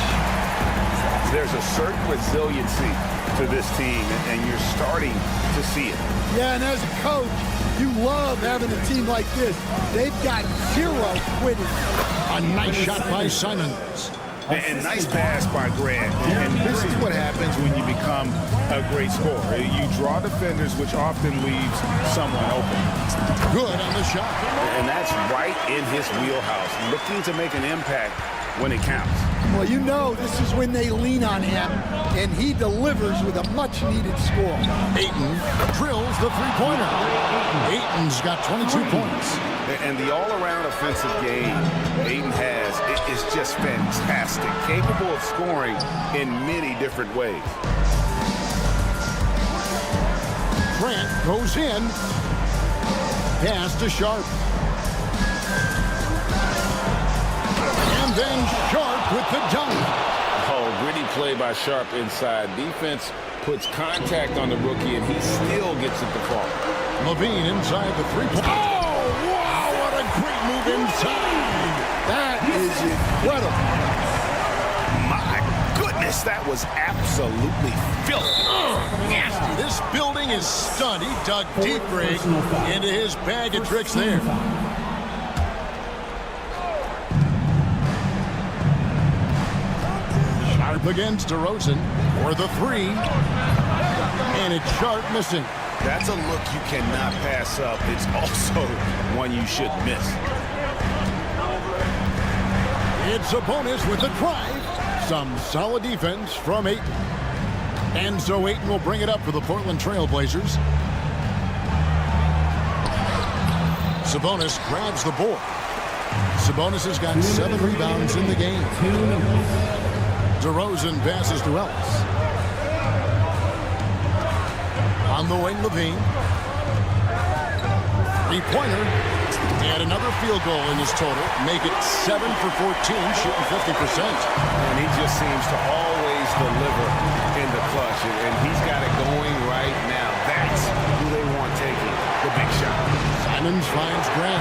There's a certain resiliency to this team, and you're starting to see it. Yeah, and as a coach, you love having a team like this. They've got zero quitting. A nice shot by Simons. And nice pass by Grant. And this is what happens when you become a great scorer. You draw defenders, which often leaves someone open. Good on the shot. And that's right in his wheelhouse, looking to make an impact when it counts. Well, you know this is when they lean on him, and he delivers with a much-needed score. Ayton drills the three-pointer. Ayton's got 22 points. And the all-around offensive game Ayton has is just fantastic, capable of scoring in many different ways. Grant goes in. Pass to Sharp. And then Sharp with the dunk. Oh, gritty play by Sharp inside. Defense puts contact on the rookie, and he still gets it to fall. Levine inside the three-point. Oh, wow, what a great move inside. That is incredible. My goodness, that was absolutely filthy. Nasty. This building is stunned. He dug deep, Greg, into his bag of tricks there. Sharp against DeRozan for the three. And it's Sharp missing. That's a look you cannot pass up. It's also one you should miss. It's a bonus with a drive. Some solid defense from Ayton. And so Ayton will bring it up for the Portland Trailblazers. Sabonis grabs the board. Sabonis has got 7 rebounds in the game. DeRozan passes to Ellis. On the wing, Levine. Three-pointer. And another field goal in his total. Make it 7 for 14, shooting 50%. And he just seems to always deliver in the clutch. And he's got it going right now. That's who they want taking the big shot. Simons finds Grant.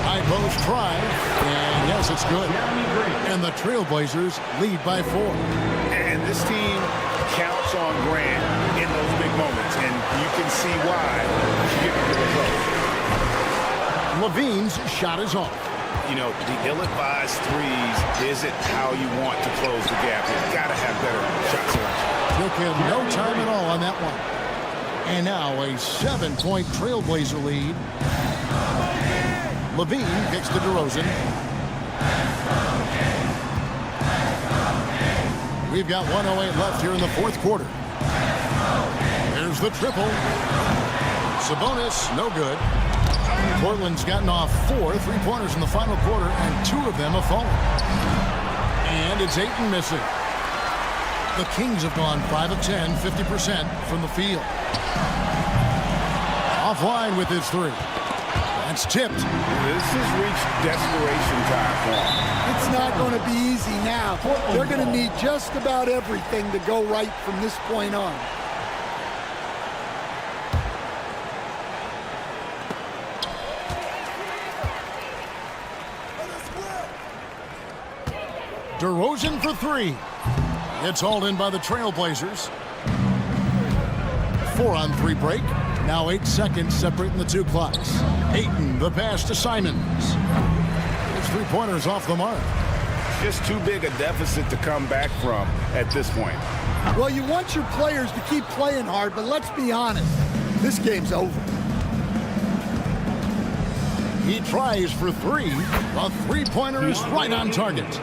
High post try. And yes, it's good. And the Trailblazers lead by 4. And this team counts on Grant in those big moments, and you can see why you get the result. Levine's shot is off. You know, the ill-advised threes isn't how you want to close the gap. You've got to have better shot selection. Took him no time at all on that one. And now a 7-point Trailblazer lead. Levine kicks to DeRozan. We've got 1:08 left here in the fourth quarter. There's the triple. Sabonis, no good. Portland's gotten off 4 3-pointers in the final quarter, and 2 of them have fallen. And it's Ayton missing. The Kings have gone 5 of 10, 50% from the field. Offline with his 3. That's tipped. This has reached desperation time for them. It's not going to be easy now. They're going to need just about everything to go right from this point on. DeRozan for 3. It's hauled in by the Trailblazers. 4-on-3 break. Now 8 seconds separating the 2 clocks. Ayton, the pass to Simons. His 3-pointer's off the mark. Just too big a deficit to come back from at this point. Well, you want your players to keep playing hard, but let's be honest. This game's over. He tries for three. The three-pointer is right on target.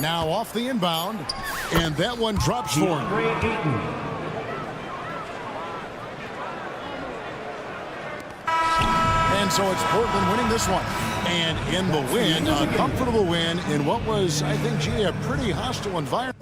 Now off the inbound, and that one drops for him. And so it's Portland winning this one. And in the win, a comfortable win in what was, I think, gee, a pretty hostile environment.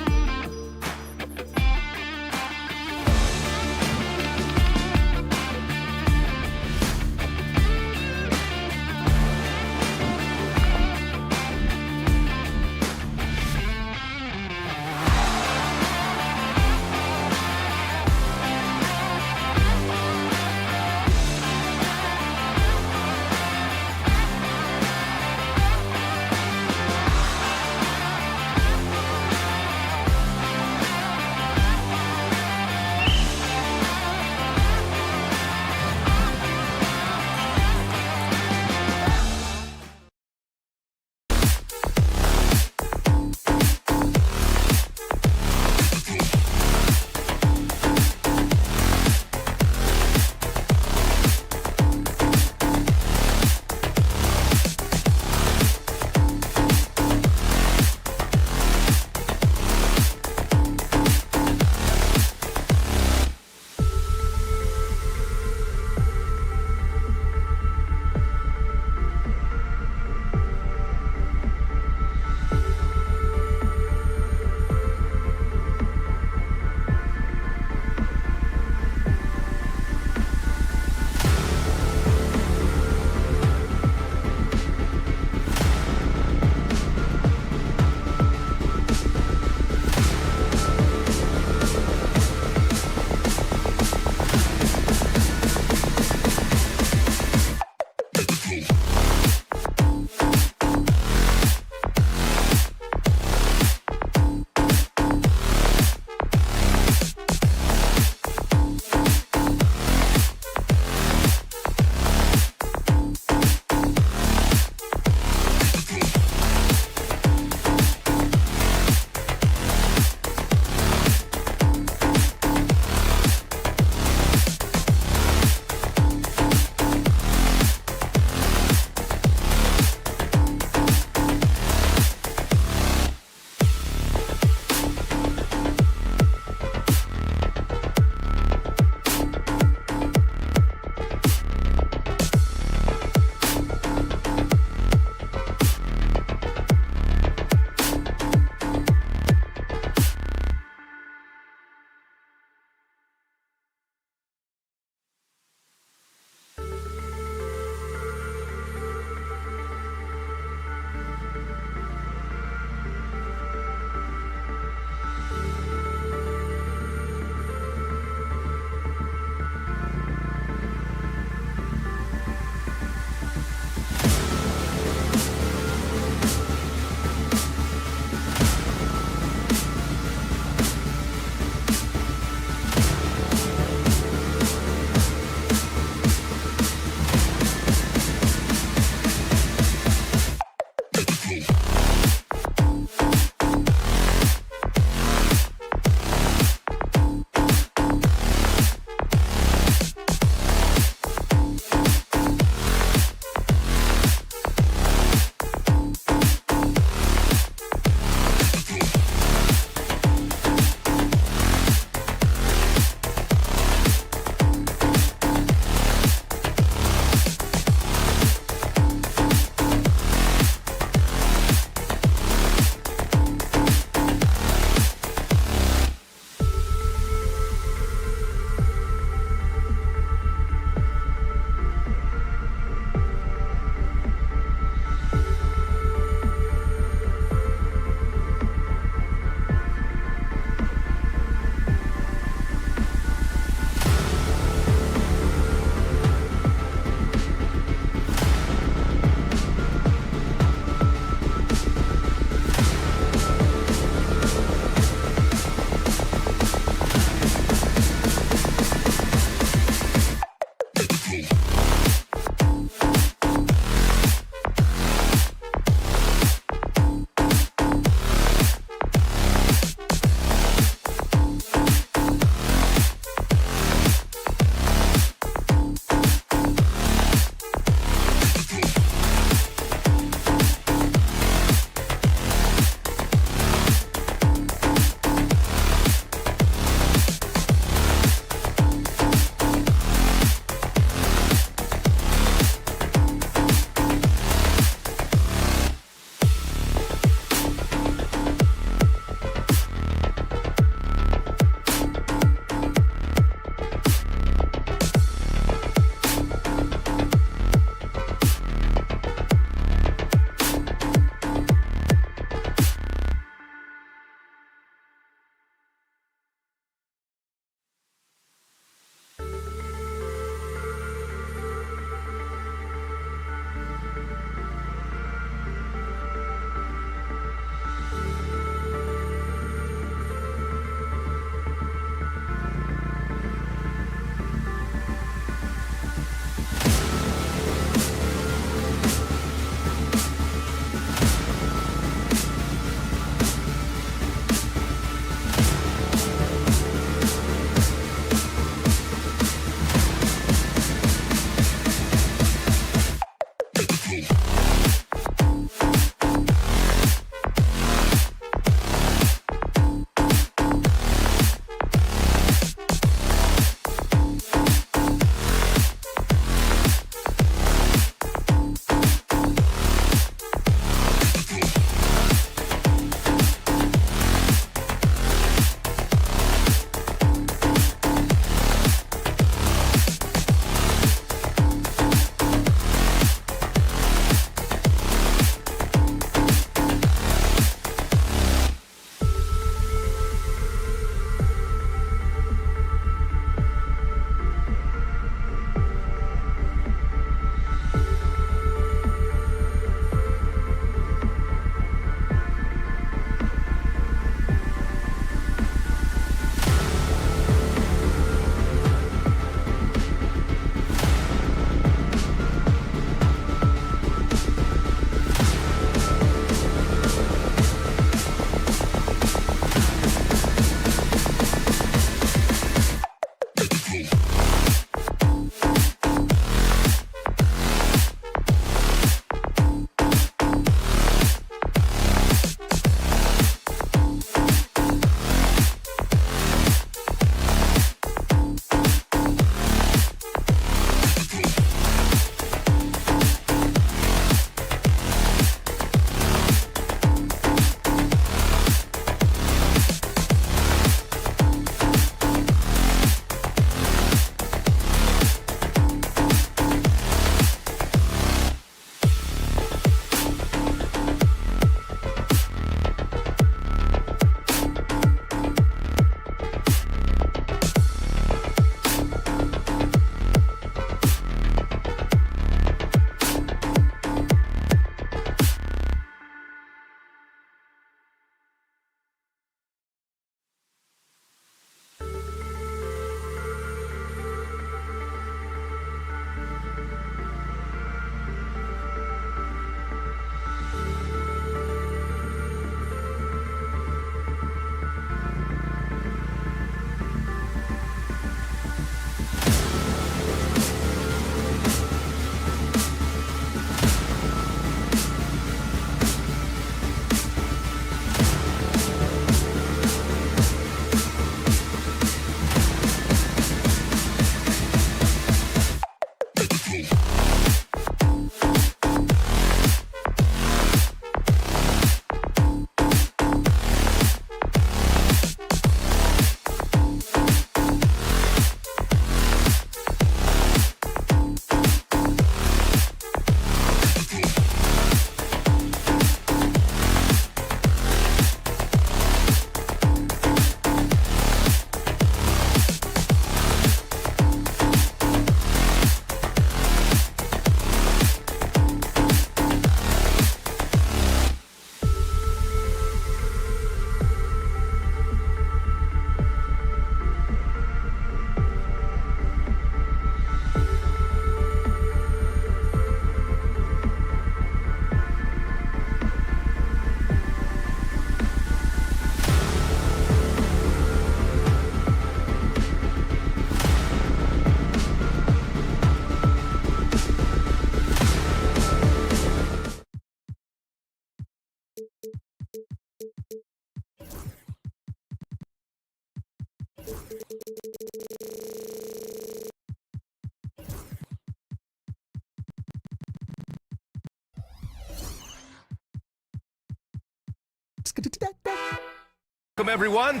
Welcome, everyone.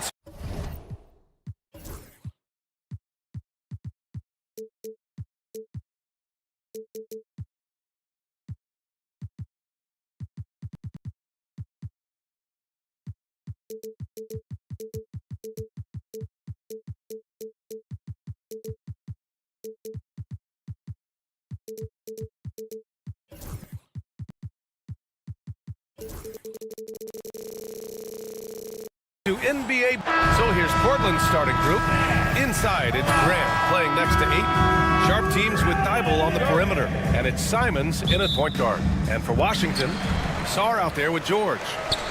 To NBA. So here's Portland's starting group. Inside, it's Grant playing next to Ayton. Sharp teams with Thibault on the perimeter. And it's Simons in at point guard. And for Washington, Sarr out there with George.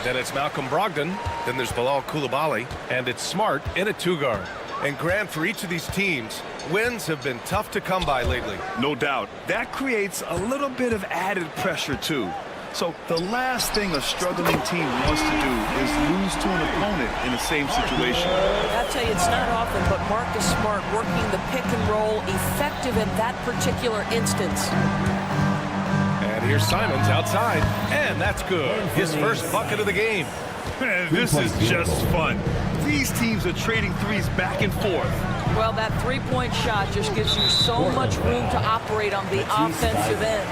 Then it's Malcolm Brogdon. Then there's Bilal Coulibaly. And it's Smart in at two guard. And Grant, for each of these teams, wins have been tough to come by lately. No doubt. That creates a little bit of added pressure, too. So the last thing a struggling team wants to do is lose to an opponent in the same situation. I'll tell you, it's not often, but Marcus Smart working the pick and roll, effective in that particular instance. And here's Simons outside, and that's good. His first bucket of the game. Man, this is just fun. These teams are trading threes back and forth. Well, that three-point shot just gives you so much room to operate on the offensive end.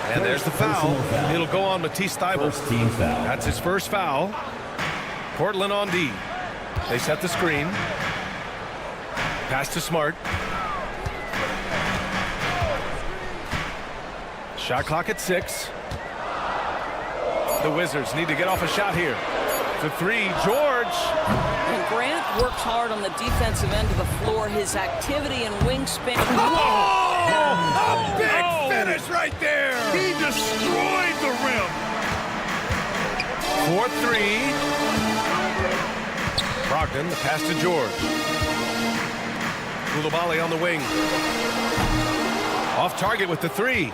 And there's the foul. It'll go on Matisse Thybulle. That's his first foul. Portland on D. They set the screen. Pass to Smart. Shot clock at 6. The Wizards need to get off a shot here. To 3, George. And Grant works hard on the defensive end of the floor. His activity and wingspan. Oh! A big finish right there. He destroyed the rim. 4-3. Brogdon, the pass to George. Coulibaly on the wing. Off target with the 3.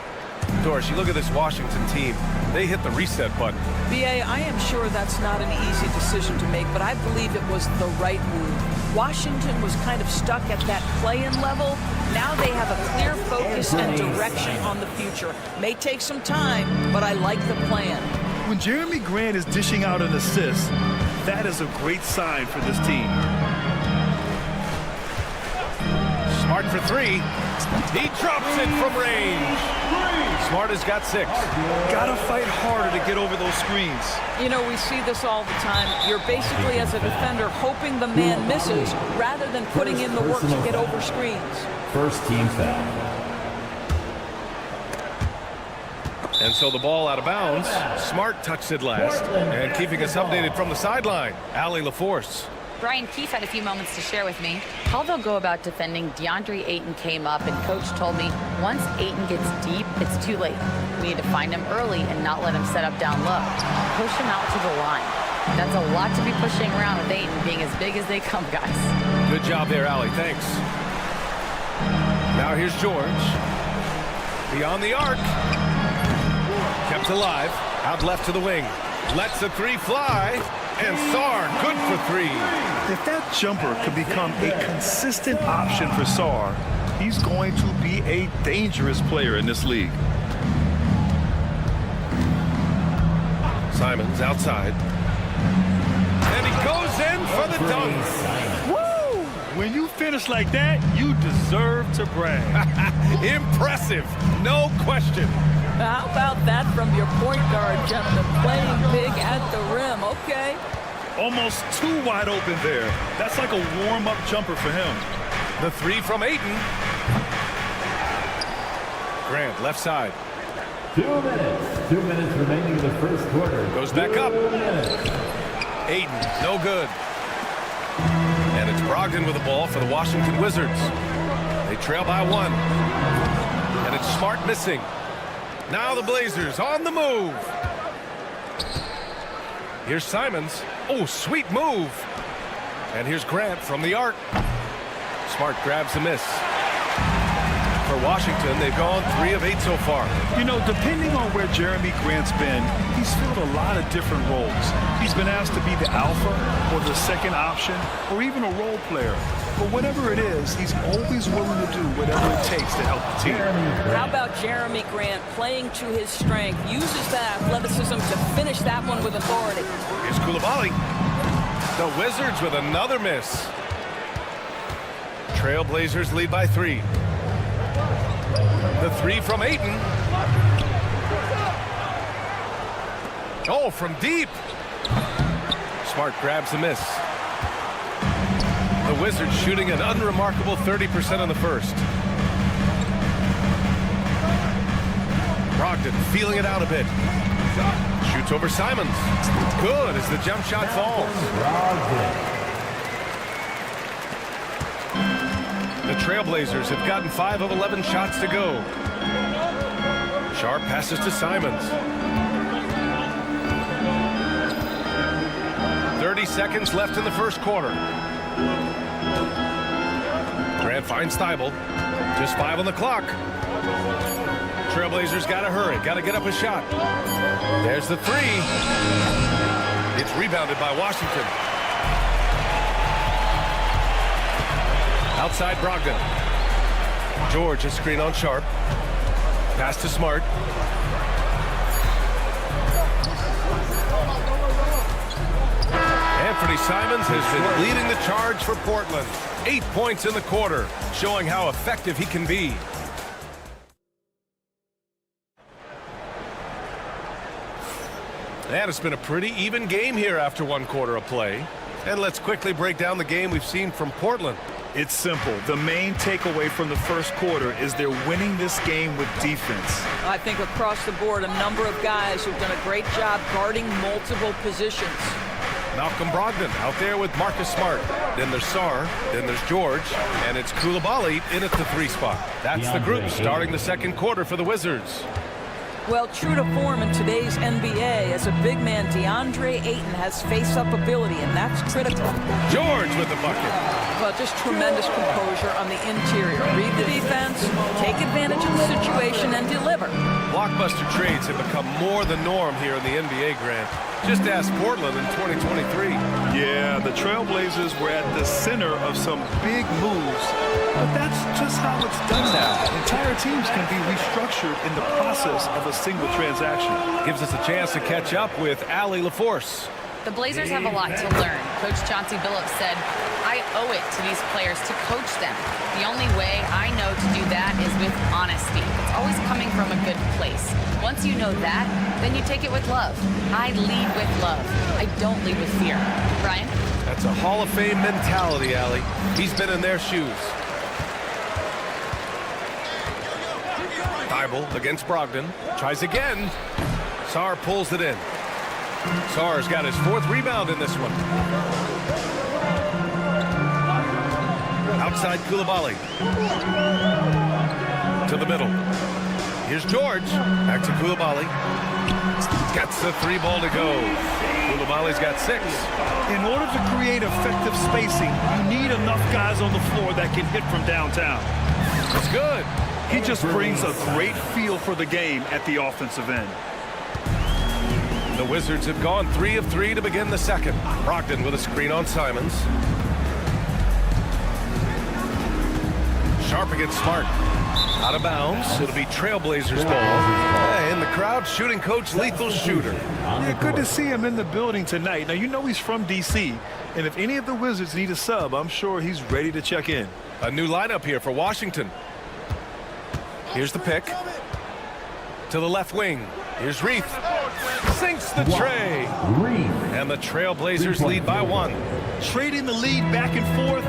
Doris, you look at this Washington team. They hit the reset button. B.A., I am sure that's not an easy decision to make, but I believe it was the right move. Washington was kind of stuck at that play-in level. Now they have a clear focus and direction on the future. May take some time, but I like the plan. When Jeremy Grant is dishing out an assist, that is a great sign for this team. Smart for 3. He drops it from range. Smart has got 6. Gotta fight harder to get over those screens. You know, we see this all the time. You're basically, as a defender, hoping the man misses rather than putting in the work to get over screens. First team foul. And so the ball out of bounds. Smart touched it last. And keeping us updated from the sideline, Allie LaForce. Brian Keefe had a few moments to share with me how they'll go about defending. DeAndre Ayton came up, and Coach told me once Ayton gets deep, it's too late. We need to find him early and not let him set up down low. Push him out to the line. That's a lot to be pushing around with Ayton being as big as they come, guys. Good job there, Allie. Thanks. Now here's George. Beyond the arc. Kept alive. Out left to the wing. Lets the 3 fly. And Sarr, good for 3. If that jumper could become a consistent option for Sarr, he's going to be a dangerous player in this league. Simons outside. And he goes in for the dunk. Woo! When you finish like that, you deserve to brag. Impressive, no question. How about that from your point guard, gentlemen? Playing big at the rim. Okay. Almost too wide open there. That's like a warm-up jumper for him. The 3 from Ayton. Grant, left side. 2 minutes. 2 minutes remaining in the first quarter. Goes back up. Ayton, no good. And it's Brogdon with the ball for the Washington Wizards. They trail by 1. And it's Smart missing. Now the Blazers on the move. Here's Simons. Oh, sweet move. And here's Grant from the arc. Smart grabs the miss. For Washington, they've gone 3 of 8 so far. You know, depending on where Jeremy Grant's been, he's filled a lot of different roles. He's been asked to be the alpha or the second option or even a role player. But whatever it is, he's always willing to do whatever it takes to help the team. How about Jeremy Grant playing to his strength, uses that athleticism to finish that one with authority. Here's Koulibaly. The Wizards with another miss. Trailblazers lead by 3. The 3 from Ayton. Oh, from deep. Smart grabs the miss. The Wizards shooting an unremarkable 30% in the first. Brogdon feeling it out a bit. Shoots over Simons. Good as the jump shot falls. The Trailblazers have gotten 5 of 11 shots to go. Sharp passes to Simons. 30 seconds left in the first quarter. Grant finds Thibault. Just 5 on the clock. Trailblazers got to hurry. Got to get up a shot. There's the 3. It's rebounded by Washington. Outside Brogdon. George, a screen on Sharp. Pass to Smart. Anthony Simons has been leading the charge for Portland. 8 points in the quarter, showing how effective he can be. And it's been a pretty even game here after 1 quarter of play. And let's quickly break down the game we've seen from Portland. It's simple. The main takeaway from the first quarter is they're winning this game with defense. I think across the board, a number of guys who've done a great job guarding multiple positions. Malcolm Brogdon out there with Marcus Smart. Then there's Sarr. Then there's George. And it's Koulibaly in at the 3 spot. That's the group starting the second quarter for the Wizards. Well, true to form in today's NBA, as a big man, DeAndre Ayton has face-up ability, and that's critical. George with the bucket. Well, just tremendous composure on the interior. Read the defense, take advantage of the situation, and deliver. Blockbuster trades have become more the norm here in the NBA, Grant. Just ask Portland in 2023. Yeah, the Trailblazers were at the center of some big moves, but that's just how it's done now. Entire teams can be restructured in the process of a single transaction. Gives us a chance to catch up with Allie LaForce. The Blazers have a lot to learn. Coach Chauncey Billups said, I owe it to these players to coach them. The only way I know to do that is with honesty. It's always coming from a good place. Once you know that, then you take it with love. I lead with love. I don't lead with fear. Brian? That's a Hall of Fame mentality, Allie. He's been in their shoes. Thibault against Brogdon. Tries again. Sarr pulls it in. Sarr's got his 4th rebound in this one. Outside Koulibaly. To the middle. Here's George. Back to Koulibaly. Gets the 3 ball to go. Koulibaly's got 6. In order to create effective spacing, you need enough guys on the floor that can hit from downtown. That's good. He just brings a great feel for the game at the offensive end. The Wizards have gone 3 of 3 to begin the second. Brogdon with a screen on Simons. Sharp against Smart. Out of bounds. It'll be Trailblazers ball. In the crowd, shooting coach Lethal Shooter. Yeah, good to see him in the building tonight. Now, you know he's from D.C., and if any of the Wizards need a sub, I'm sure he's ready to check in. A new lineup here for Washington. Here's the pick. To the left wing. Here's Reith. Sinks the tray. And the Trailblazers lead by 1. Trading the lead back and forth,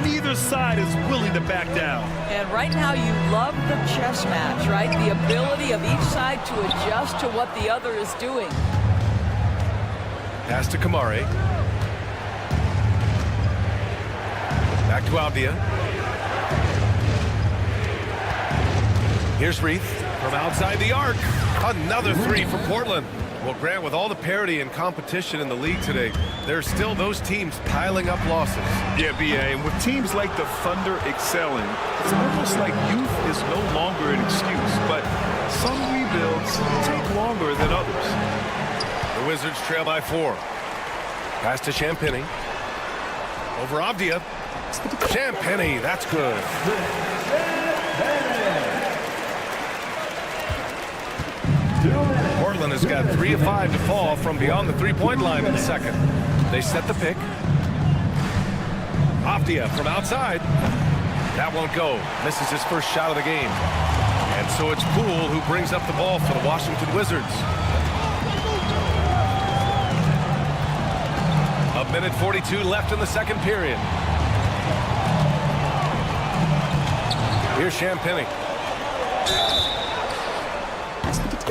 neither side is willing to back down. And right now you love the chess match, right? The ability of each side to adjust to what the other is doing. Pass to Kamari. Back to Avdia. Here's Reith from outside the arc. Another 3 for Portland. Well, Grant, with all the parity and competition in the league today, there's still those teams piling up losses. Yeah, BA, and with teams like the Thunder excelling, it's almost like youth is no longer an excuse, but some rebuilds take longer than others. The Wizards trail by 4. Pass to Champagny. Over Avdia. Champagny, that's good. Portland has got 3 of 5 to fall from beyond the three-point line in the second. They set the pick. Avdia from outside. That won't go. Misses his first shot of the game. And so it's Poole who brings up the ball for the Washington Wizards. A minute 42 left in the second period. Here's Champagny.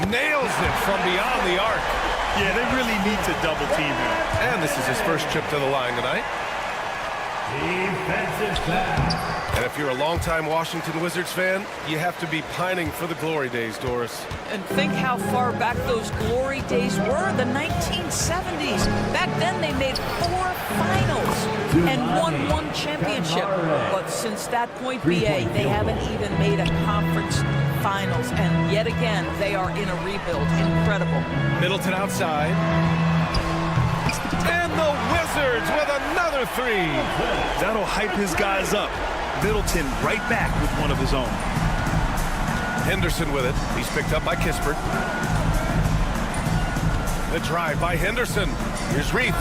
Nails it from beyond the arc. Yeah, they really need to double team him. And this is his first trip to the line tonight. Defensive foul. And if you're a longtime Washington Wizards fan, you have to be pining for the glory days, Doris. And think how far back those glory days were, the 1970s. Back then they made 4 finals and won 1 championship. But since that point, BA, they haven't even made a conference finals. And yet again, they are in a rebuild. Incredible. Middleton outside. And the Wizards with another 3. That'll hype his guys up. Middleton right back with one of his own. Henderson with it. He's picked up by Kispert. The drive by Henderson. Here's Reif.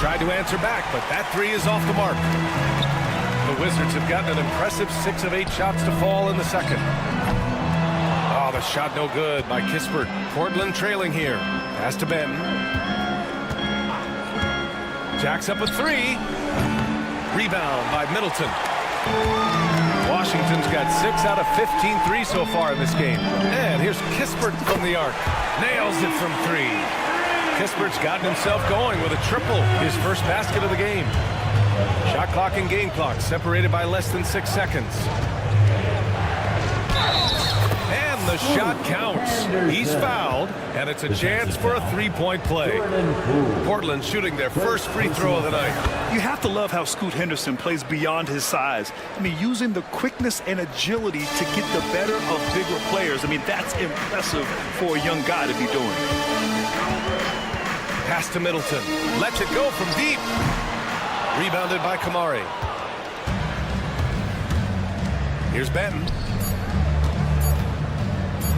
Tried to answer back, but that 3 is off the mark. The Wizards have gotten an impressive 6 of 8 shots to fall in the second. Oh, the shot no good by Kispert. Portland trailing here. Pass to Benton. Jacks up a 3. Rebound by Middleton. Washington's got 6 out of 15 threes so far in this game. And here's Kispert from the arc. Nails it from 3. Kispert's gotten himself going with a triple, his first basket of the game. Shot clock and game clock separated by less than 6 seconds. And the shot counts. He's fouled, and it's a chance for a 3-point play. Portland shooting their first free throw of the night. You have to love how Scoot Henderson plays beyond his size. I mean, using the quickness and agility to get the better of bigger players. I mean, that's impressive for a young guy to be doing. Pass to Middleton. Lets it go from deep. Rebounded by Kamari. Here's Benton.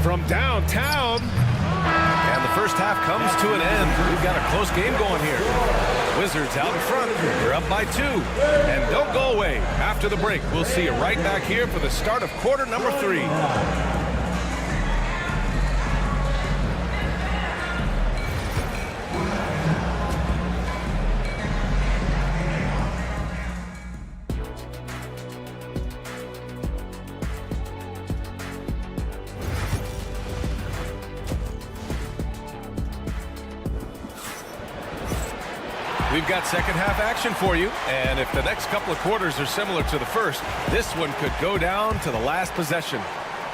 From downtown. And the first half comes to an end. We've got a close game going here. Wizards out in front. They're up by 2. And don't go away. After the break, we'll see you right back here for the start of quarter number 3. We've got second half action for you, and if the next couple of quarters are similar to the first, this one could go down to the last possession.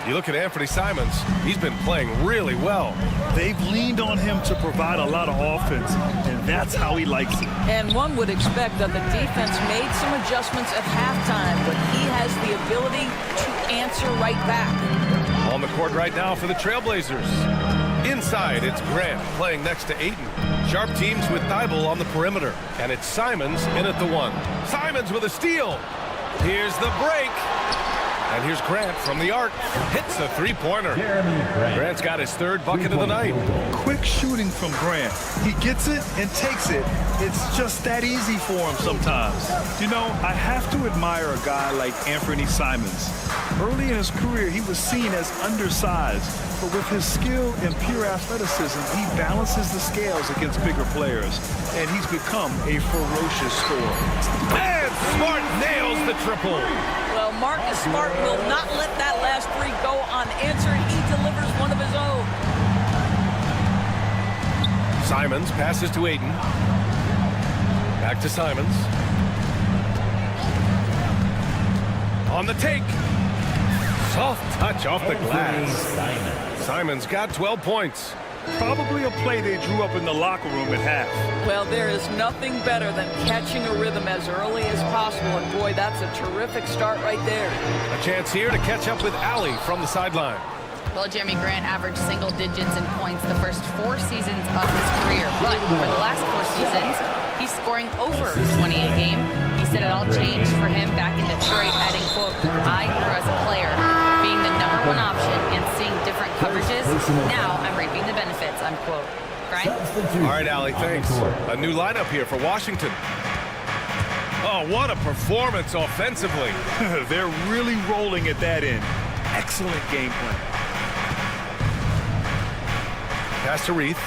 You look at Anthony Simons, he's been playing really well. They've leaned on him to provide a lot of offense, and that's how he likes it. And one would expect that the defense made some adjustments at halftime, but he has the ability to answer right back. On the court right now for the Trailblazers. Inside, it's Grant playing next to Ayton. Sharp teams with Thibault on the perimeter. And it's Simons in at the 1. Simons with a steal. Here's the break. And here's Grant from the arc. Hits a 3-pointer. Grant's got his 3rd bucket of the night. Quick shooting from Grant. He gets it and takes it. It's just that easy for him sometimes. You know, I have to admire a guy like Anthony Simons. Early in his career, he was seen as undersized. But with his skill and pure athleticism, he balances the scales against bigger players. And he's become a ferocious scorer. And Smart nails the triple. Well, Marcus Smart will not let that last 3 go unanswered. He delivers one of his own. Simons passes to Ayton. Back to Simons. On the take. Soft touch off the glass. Simons got 12 points. Probably a play they drew up in the locker room at half. Well, there is nothing better than catching a rhythm as early as possible, and boy, that's a terrific start right there. A chance here to catch up with Allie from the sideline. Well, Jeremy Grant averaged single digits in points the first 4 seasons of his career, but for the last 4 seasons, he's scoring over 20 a game. He said it all changed for him back in Detroit, adding, quote, "I grew as a player, being the #1 option and seeing different coverages. Now I'm reaping the benefits," unquote. Brian? All right, Allie, thanks. A new lineup here for Washington. Oh, what a performance offensively. They're really rolling at that end. Excellent game plan. Pass to Reith.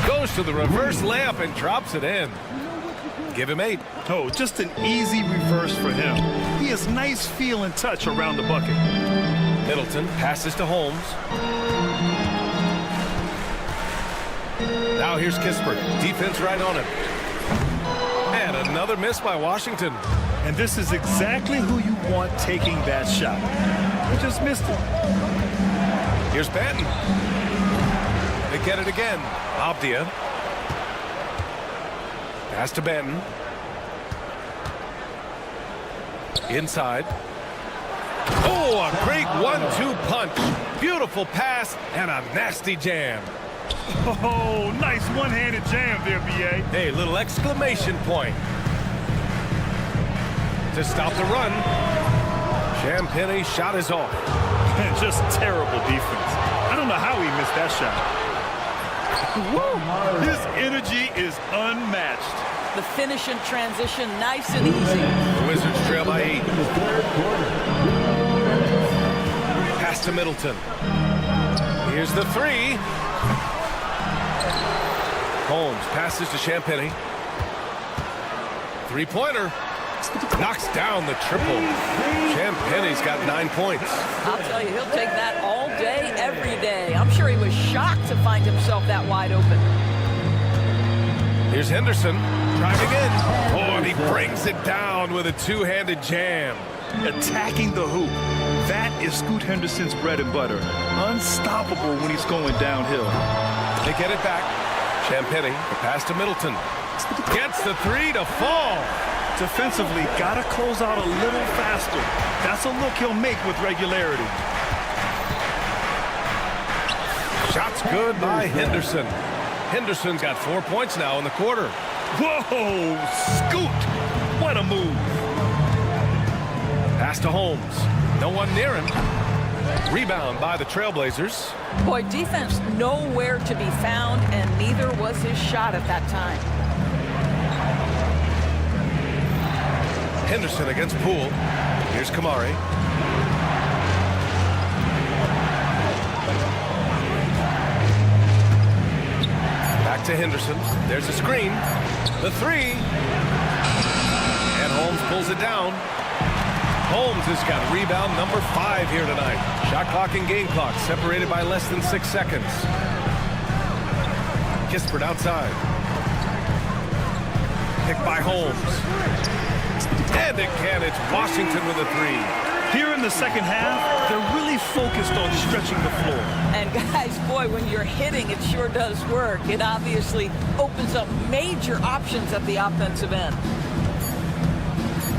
Goes to the reverse layup and drops it in. Give him 8. Oh, just an easy reverse for him. He has nice feel and touch around the bucket. Middleton passes to Holmes. Now here's Kispert. Defense right on him. And another miss by Washington. And this is exactly who you want taking that shot. He just missed it. Here's Banton. They get it again. Abdia. Pass to Banton. Inside. Oh, a great 1-2 punch. Beautiful pass and a nasty jam. Oh, nice one-handed jam there, B.A. Hey, little exclamation point. To stop the run. Champagne's shot is off. Just terrible defense. I don't know how he missed that shot. His energy is unmatched. The finish and transition, nice and easy. The Wizards trail by 8. Pass to Middleton. Here's the 3. Holmes passes to Champagnie. 3-pointer. Knocks down the triple. Champagnie's got 9 points. I'll tell you, he'll take that all day, every day. I'm sure he was shocked to find himself that wide open. Here's Henderson. Trying again. Oh, and he brings it down with a 2-handed jam. Attacking the hoop. That is Scoot Henderson's bread and butter. Unstoppable when he's going downhill. They get it back. Champagnie, the pass to Middleton. Gets the 3 to fall. Defensively, gotta close out a little faster. That's a look he'll make with regularity. Shot's good by Henderson. Henderson's got 4 points now in the quarter. Whoa, Scoot! What a move. Pass to Holmes. No one near him. Rebound by the Trailblazers. Boy, defense nowhere to be found, and neither was his shot at that time. Henderson against Poole. Here's Kamari. Back to Henderson. There's a screen. The 3. And Holmes pulls it down. Holmes has got rebound number 5 here tonight. Shot clock and game clock separated by less than 6 seconds. Kispert outside. Picked by Holmes. And again, it's Washington with a 3. Here in the second half, they're really focused on stretching the floor. And guys, boy, when you're hitting, it sure does work. It obviously opens up major options at the offensive end.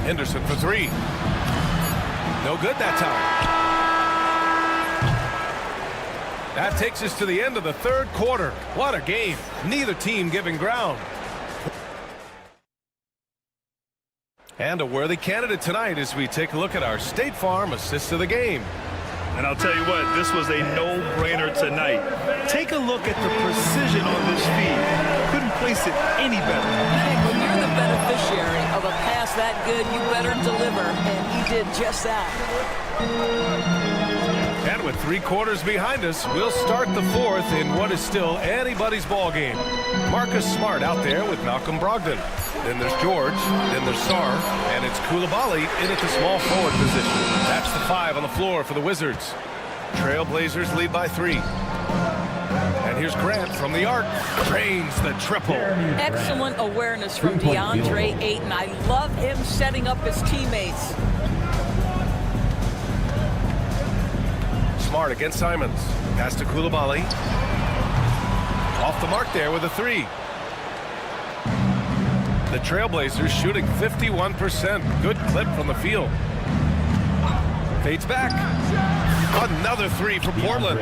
Henderson for 3. No good that time. That takes us to the end of the third quarter. What a game. Neither team giving ground. And a worthy candidate tonight as we take a look at our State Farm assist of the game. And I'll tell you what, this was a no-brainer tonight. Take a look at the precision on this feed. Couldn't place it any better. When you're the beneficiary of a pass that good, you better deliver, and he did just that. And with 3 quarters behind us, we'll start the 4th in what is still anybody's ball game. Marcus Smart out there with Malcolm Brogdon. Then there's George, then there's Sarr, and it's Koulibaly in at the small forward position. That's the 5 on the floor for the Wizards. Trailblazers lead by 3. And here's Grant from the arc. Drains the triple. Excellent awareness from DeAndre Ayton. I love him setting up his teammates. Smart against Simons. Pass to Koulibaly. Off the mark there with a three. The Trailblazers shooting 51%. Good clip from the field. Fades back. Another three for Portland.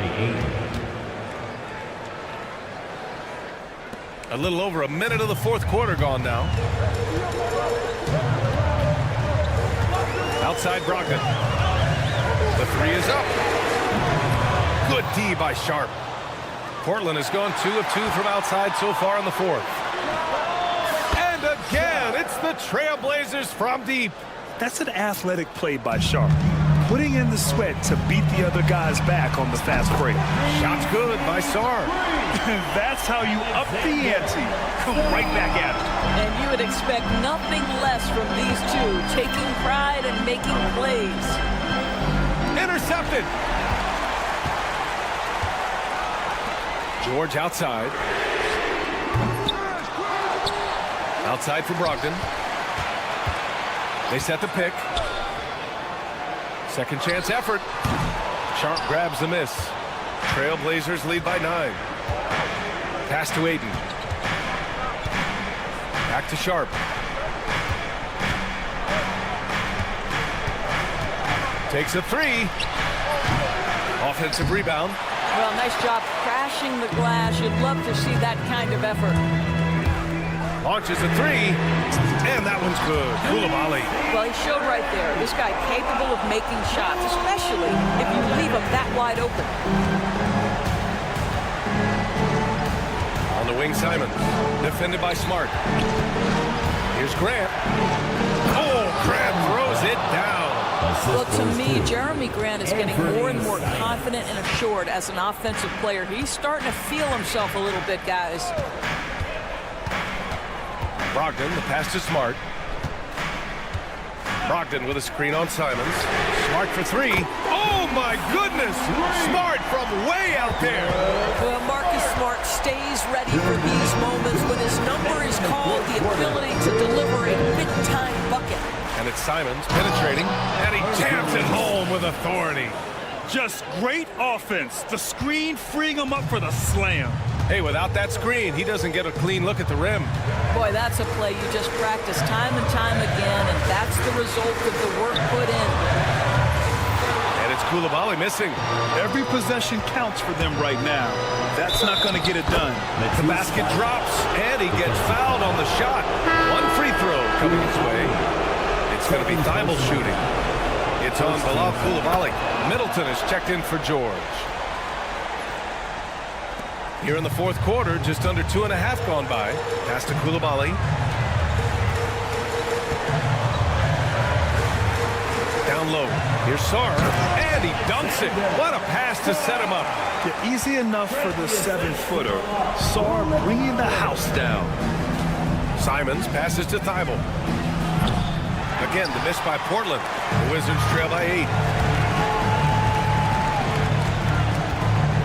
A little over a minute of the fourth quarter gone now. Outside Brogdon. The three is up. Good D by Sharp. Portland has gone 2 of 2 from outside so far in the fourth. And again, it's the Trailblazers from deep. That's an athletic play by Sharp, putting in the sweat to beat the other guys back on the fast break. Shot's good by Sarr. That's how you up the ante. Come right back at it. And you would expect nothing less from these two, taking pride and making plays. Intercepted. George outside. Outside for Brogdon. They set the pick. Second chance effort. Sharp grabs the miss. Trailblazers lead by 9. Pass to Aiden. Back to Sharp. Takes a three. Offensive rebound. Well, nice job crashing the glass. You'd love to see that kind of effort. Launches a three, and that one's good. Koulibaly. Well, he showed right there. This guy capable of making shots, especially if you leave him that wide open. On the wing, Simons. Defended by Smart. Here's Grant. Oh, Grant throws it down. Well, to me, Jeremy Grant is getting more and more confident and assured as an offensive player. He's starting to feel himself a little bit, guys. Brogdon, the pass to Smart. Brogdon with a screen on Simons. Smart for three. Oh, my goodness! Smart from way out there. Well, Marcus Smart stays ready for these moments when his number is called, the ability to deliver a big-time bucket. And it's Simons penetrating, and he jams it home with authority. Just great offense. The screen freeing him up for the slam. Hey, without that screen, he doesn't get a clean look at the rim. Boy, that's a play you just practice time and time again, and that's the result of the work put in. And it's Koulibaly missing. Every possession counts for them right now. That's not going to get it done. The basket drops, and he gets fouled on the shot. One free throw coming his way. It's going to be Thibault shooting. It's on Bilal Koulibaly. Middleton is checked in for George. Here in the fourth quarter, just under 2.5 gone by. Pass to Koulibaly. Down low. Here's Sarr, and he dunks it. What a pass to set him up. Yeah, easy enough for the 7-footer. Sarr bringing the house down. Simons passes to Thibault. Again, the miss by Portland. The Wizards trail by 8.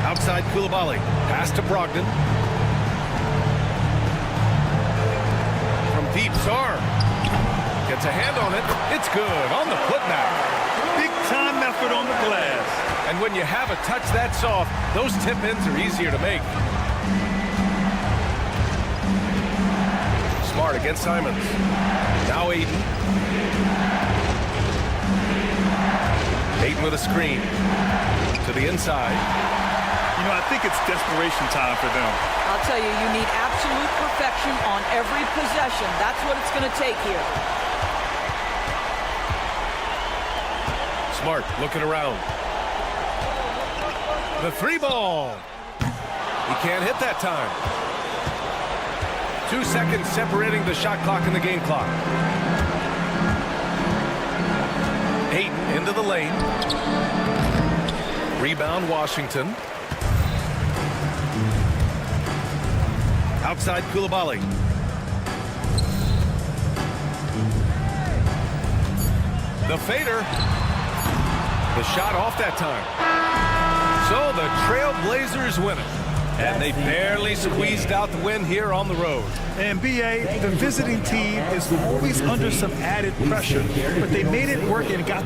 Outside Koulibaly. Pass to Brogdon. From deep, Sarr. Gets a hand on it. It's good. On the putback. Big time effort on the glass. And when you have a touch that soft, those tip-ins are easier to make. Smart against Simons. Now Aiden. Aiden with a screen. To the inside. You know, I think it's desperation time for them. I'll tell you, you need absolute perfection on every possession. That's what it's going to take here. Smart looking around. The three ball. He can't hit that time. 2 seconds separating the shot clock and the game clock. Aiden into the lane. Rebound Washington. Outside Koulibaly. The fader. The shot off that time. So the Trailblazers win it. And they barely squeezed out the win here on the road. And BA, the visiting team is always under some added pressure, but they made it work and got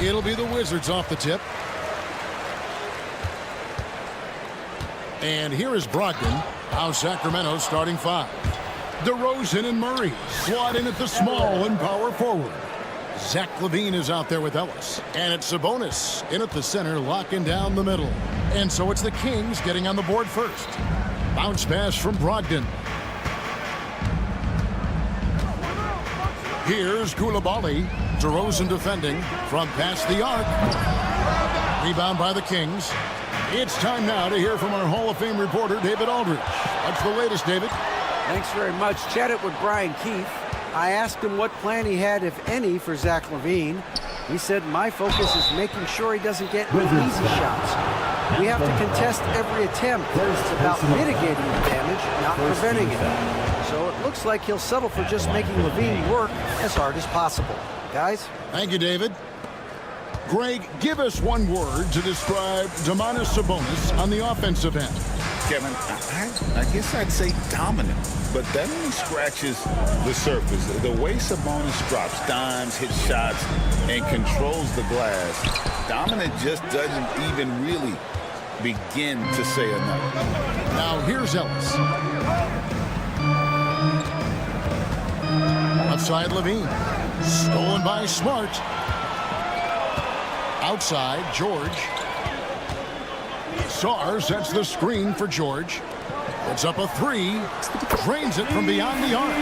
It'll be the Wizards off the tip. And here is Brogdon. Now Sacramento's starting 5. DeRozan and Murray slot in at the small and power forward. Zach LaVine is out there with Ellis. And it's Sabonis in at the center, locking down the middle. And so it's the Kings getting on the board first. Bounce pass from Brogdon. Here's Koulibaly. DeRozan defending from past the arc. Rebound by the Kings. It's time now to hear from our Hall of Fame reporter, David Aldridge. What's the latest, David? Thanks very much. Chatted with Brian Keefe. I asked him what plan he had, if any, for Zach LaVine. He said, my focus is making sure he doesn't get any easy shots. We have to contest every attempt. It's about mitigating the damage, not preventing it. So it looks like he'll settle for just making LaVine work as hard as possible. Guys? Thank you, David. Greg, give us one word to describe Domantas Sabonis on the offensive end. Kevin, I guess I'd say dominant, but that only scratches the surface. The way Sabonis drops dimes, hits shots, and controls the glass, dominant just doesn't even really begin to say enough. Now here's Ellis. Outside LaVine. Stolen by Smart. Outside, George. Sarr sets the screen for George. Puts up a 3. Drains it from beyond the arc.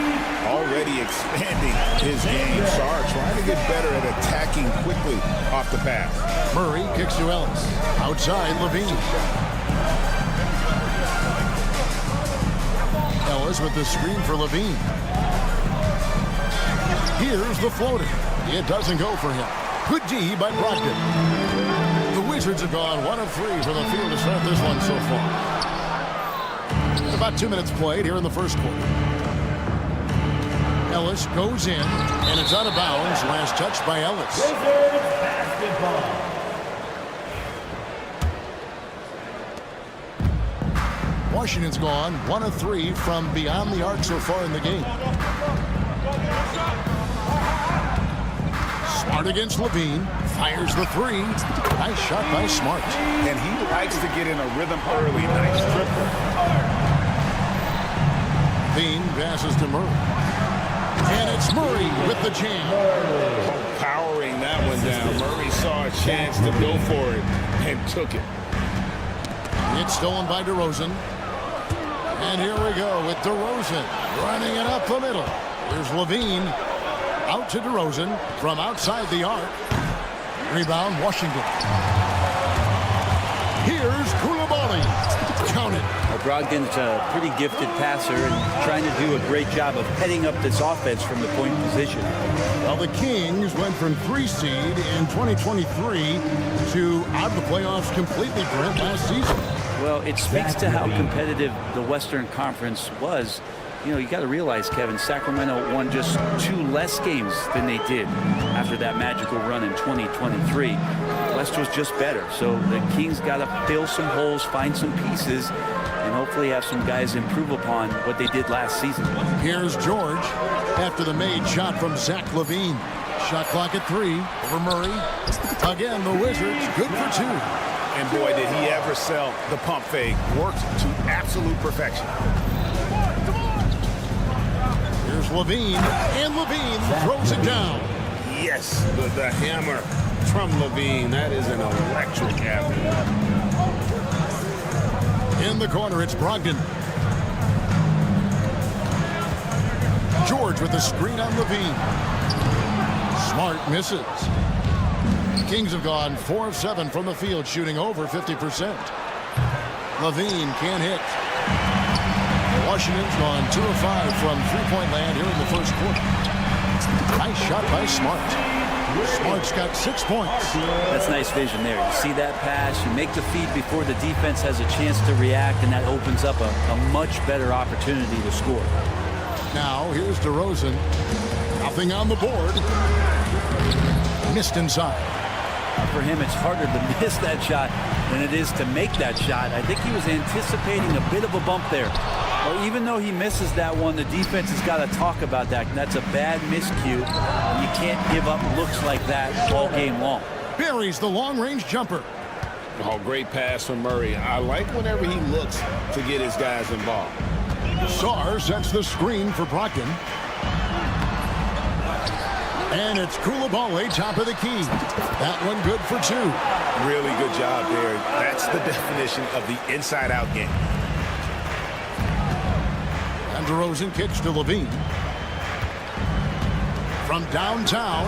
Already expanding his game. Sarr trying to get better at attacking quickly off the pass. Murray kicks to Ellis. Outside, LaVine. Ellis with the screen for LaVine. Here's the floater. It doesn't go for him. Good D by Brogdon. The Wizards have gone 1 of 3 from the field to start this one so far. About 2 minutes played here in the first quarter. Ellis goes in, and it's out of bounds. Last touch by Ellis. Washington's gone 1 of 3 from beyond the arc so far in the game. Smart against LaVine. Fires the 3. Nice shot by Smart. And he likes to get in a rhythm early. Nice triple. LaVine passes to Murray. And it's Murray with the jam. Powering that one down. Murray saw a chance to go for it and took it. It's stolen by DeRozan. And here we go with DeRozan running it up the middle. Here's LaVine. Out to DeRozan from outside the arc. Rebound, Washington. Here's Koulibaly. Count it. Brogdon's a pretty gifted passer and trying to do a great job of heading up this offense from the point position. Well, the Kings went from 3 seed in 2023 to out of the playoffs completely, Brent, last season. Well, it speaks to how competitive the Western Conference was. You know, you got to realize, Kevin, Sacramento won just 2 less games than they did after that magical run in 2023. The West was just better. So the Kings got to fill some holes, find some pieces, and hopefully have some guys improve upon what they did last season. Here's George after the made shot from Zach LaVine. Shot clock at 3 over Murray. Again, the Wizards good for 2. And boy, did he ever sell the pump fake. Worked to absolute perfection. Here's LaVine, and LaVine throws it down. Yes, the hammer from LaVine. That is an electric effort. In the corner, it's Brogdon. George with the screen on LaVine. Smart misses. Kings have gone 4 of 7 from the field, shooting over 50%. LaVine can't hit. Washington's gone 2 of 5 from three-point land here in the first quarter. Nice shot by Smart. Smart's got 6 points. That's nice vision there. You see that pass, you make the feed before the defense has a chance to react, and that opens up a much better opportunity to score. Now, here's DeRozan. Nothing on the board. Missed inside. For him, it's harder to miss that shot than it is to make that shot. I think he was anticipating a bit of a bump there. Well, even though he misses that one, the defense has got to talk about that. That's a bad miscue. You can't give up looks like that all game long. buries the long-range jumper. Oh, great pass from Murray. I like whenever he looks to get his guys involved. Sarr sets the screen for Brogdon. And it's Koulibaly, top of the key. That one good for 2. Really good job there. That's the definition of the inside-out game. And DeRozan kicks to Levine. From downtown.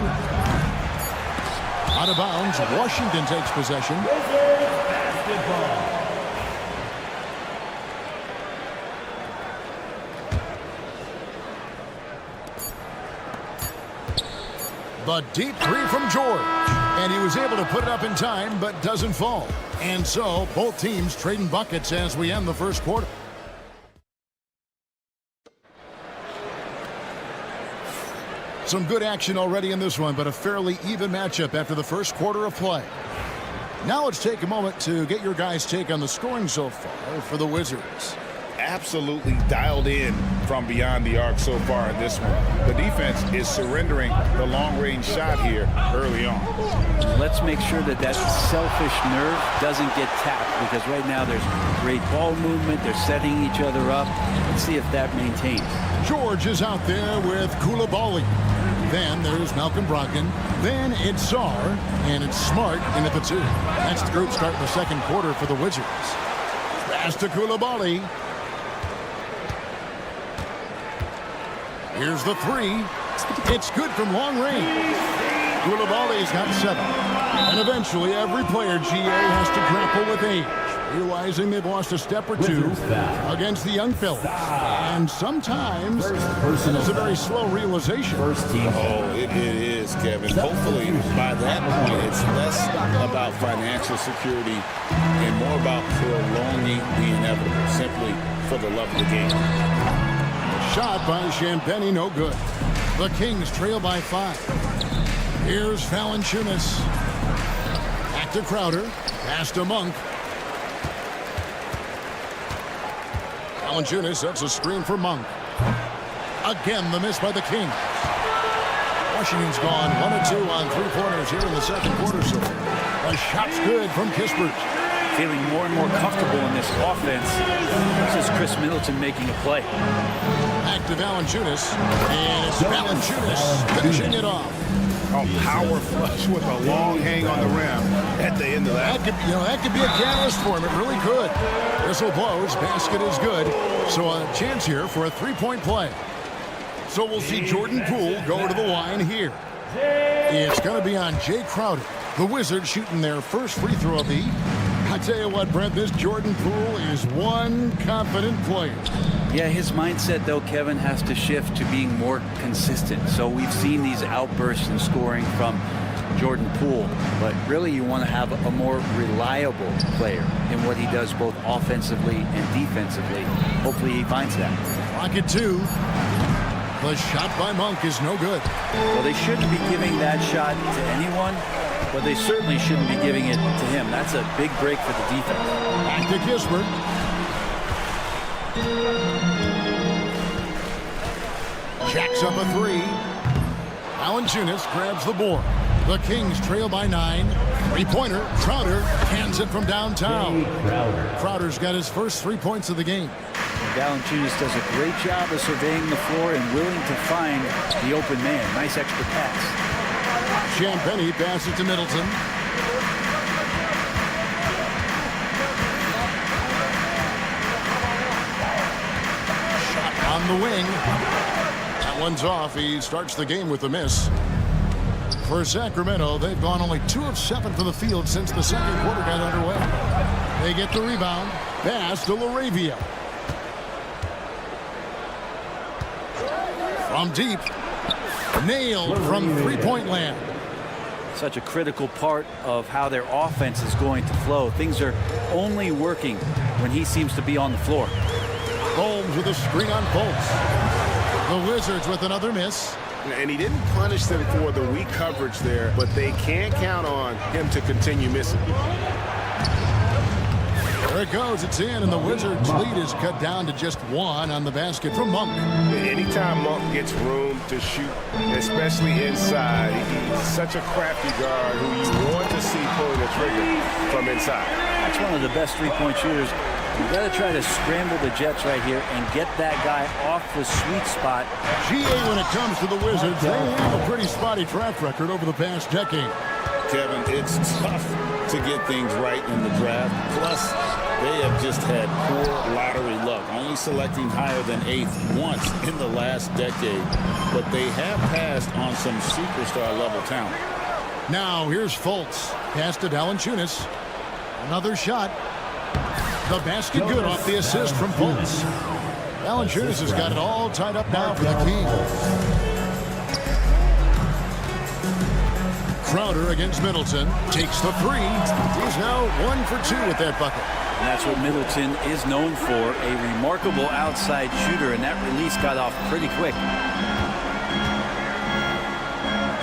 Out of bounds, Washington takes possession. The deep three from George. And he was able to put it up in time, but doesn't fall. And so, both teams trading buckets as we end the first quarter. Some good action already in this one, but a fairly even matchup after the first quarter of play. Now let's take a moment to get your guys' take on the scoring so far for the Wizards. Absolutely dialed in from beyond the arc so far in this one. The defense is surrendering the long-range shot here early on. Let's make sure that that selfish nerve doesn't get tapped, because right now there's great ball movement. They're setting each other up. Let's see if that maintains. George is out there with Koulibaly. Then there's Malcolm Brogdon. Then it's Sarr, and it's Smart in at the 2. That's the group starting the second quarter for the Wizards. Pass to Koulibaly. Here's the 3. It's good from long range. Koulibaly's got 7. And eventually every player GA has to grapple with age, realizing they've lost a step or 2 against the young fellas. And sometimes it's a very slow realization. Oh, it is, Kevin. Hopefully by that point it's less about financial security and more about prolonging the inevitable, simply for the love of the game. Shot by Champagny, no good. The Kings trail by 5. Here's Valanciunas. Back to Crowder. Pass to Monk. Valanciunas sets a screen for Monk. Again, the miss by the Kings. Washington's gone 1 of 2 on 3-pointers here in the second quarter. So the shot's good from Kispert. Feeling more and more comfortable in this offense. This is Chris Middleton making a play. Back to Valanciunas, and it's Valanciunas finishing it off. Oh, power flush with a long hang on the rim at the end of that. That could be a catalyst for him. It really could. Whistle blows. Basket is good. So a chance here for a 3-point play. So we'll see Jordan Poole go to the line here. It's going to be on Jay Crowder. The Wizards shooting their first free throw of the. I tell you what, Brent, this Jordan Poole is one confident player. Yeah, his mindset, though, Kevin, has to shift to being more consistent. So we've seen these outbursts in scoring from Jordan Poole, but really you want to have a more reliable player in what he does both offensively and defensively. Hopefully he finds that. Rocket 2. The shot by Monk is no good. Well, they shouldn't be giving that shot to anyone, but they certainly shouldn't be giving it to him. That's a big break for the defense. Back to Kispert. Jacks up a 3. Valanciunas grabs the board. The Kings trail by 9. 3-pointer. Crowder hands it from downtown. Crowder's got his first 3 points of the game. Valanciunas does a great job of surveying the floor and willing to find the open man. Nice extra pass. Champagny passes to Middleton. Shot on the wing. That one's off. He starts the game with a miss. For Sacramento, they've gone only 2 of 7 from the field since the second quarter got underway. They get the rebound. Pass to LaRavia. From deep. Nailed from three-point land. Such a critical part of how their offense is going to flow. Things are only working when he seems to be on the floor. Holmes with a screen on Fultz. The Wizards with another miss. And he didn't punish them for the weak coverage there, but they can't count on him to continue missing. There it goes. It's in, and the Wizards' lead is cut down to just 1 on the basket from Monk. Anytime Monk gets room to shoot, especially inside, he's such a crafty guard who you want to see pulling the trigger from inside. That's one of the best three-point shooters. You got to try to scramble the Jets right here and get that guy off the sweet spot. GA, when it comes to the Wizards, they have a pretty spotty track record over the past decade. Kevin, it's tough to get things right in the draft. Plus, they have just had poor lottery luck, only selecting higher than 8th once in the last decade. But they have passed on some superstar-level talent. Now, here's Fultz. Pass to Valanciunas. Another shot. The basket good off the assist from Fultz. Valanciunas has got it all tied up now for the Kings. Crowder against Middleton. Takes the three. He's now 1 for 2 with that bucket. And that's what Middleton is known for, a remarkable outside shooter, and that release got off pretty quick.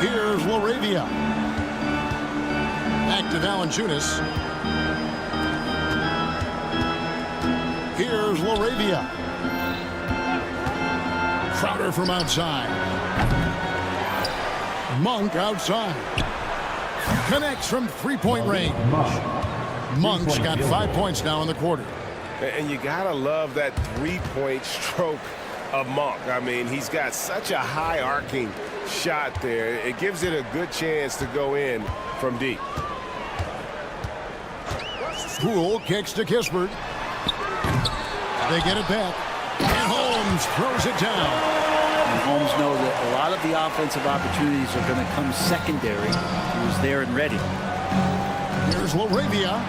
Here's Laravia. Back to Valanciunas. Here's Laravia. Crowder from outside. Monk outside. Connects from three-point range. Monk's got 5 points now in the quarter. And you gotta love that three-point stroke of Monk. I mean, he's got such a high arcing shot there. It gives it a good chance to go in from deep. Poole kicks to Kispert. They get it back. And Holmes throws it down. And Holmes knows that a lot of the offensive opportunities are going to come secondary. He was there and ready. Here's Laravia.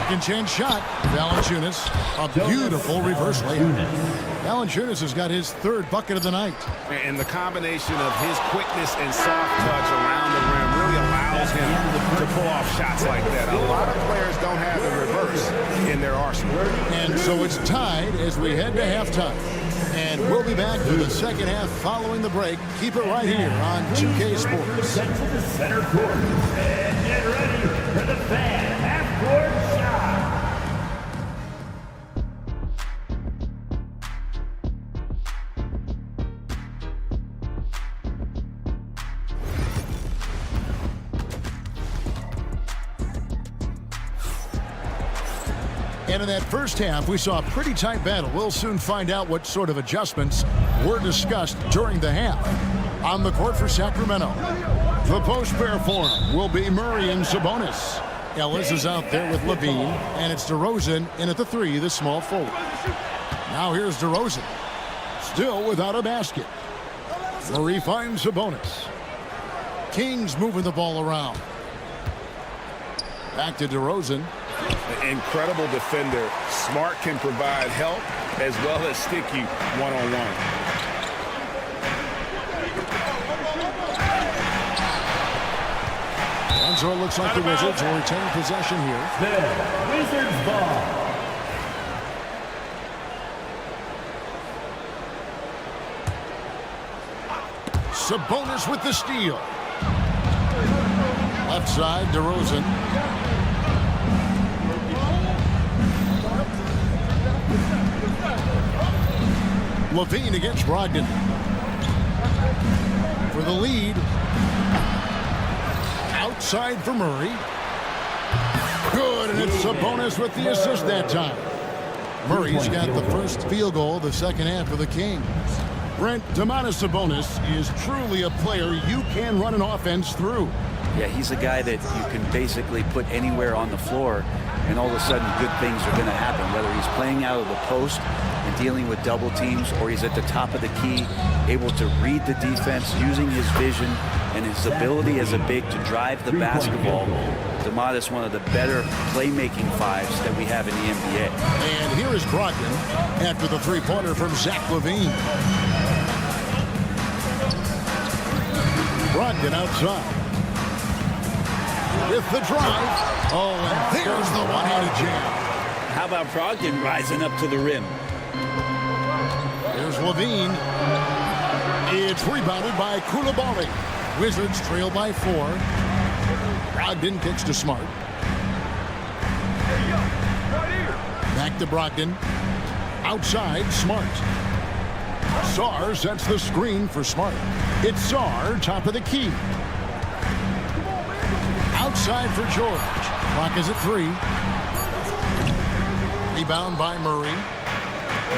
Second chance shot. Valanciunas. A beautiful reverse layup. Valanciunas has got his 3rd bucket of the night. And the combination of his quickness and soft touch around the rim really allows him to pull off shots like that. A lot of players don't have the reverse in their arsenal. And so it's tied as we head to halftime. And we'll be back for the second half following the break. Keep it right here on 2K Sports. Sent to the center court. And get ready for the fan half-court shot. And in that first half, we saw a pretty tight battle. We'll soon find out what sort of adjustments were discussed during the half. On the court for Sacramento, the post pair for him will be Murray and Sabonis. Ellis is out there with Levine, and it's DeRozan in at the 3, the small forward. Now here's DeRozan, still without a basket. Murray finds Sabonis. Kings moving the ball around. Back to DeRozan. Incredible defender. Smart can provide help as well as stick you one-on-one. And so it looks like the Wizards will retain possession here. The Wizards ball. Sabonis with the steal. Left side, DeRozan. Levine against Brogdon. For the lead. Outside for Murray. Good, and it's Sabonis with the assist that time. Murray's got the first field goal of the second half of the Kings. Brent, Domantas Sabonis is truly a player you can run an offense through. Yeah, he's a guy that you can basically put anywhere on the floor, and all of a sudden good things are going to happen, whether he's playing out of the post and dealing with double teams, or he's at the top of the key, able to read the defense, using his vision and his ability as a big to drive the basketball. Domantas, one of the better playmaking fives that we have in the NBA. And here is Brogdon after the three-pointer from Zach LaVine. Brogdon outside. With the drive. Oh, and there's the one-handed jam. How about Brogdon rising up to the rim? There's LaVine. It's rebounded by Koulibaly. Wizards trail by 4. Brogdon kicks to Smart. Back to Brogdon. Outside, Smart. Sarr sets the screen for Smart. It's Sarr, top of the key. Outside for George. Clock is at 3. Rebound by Murray.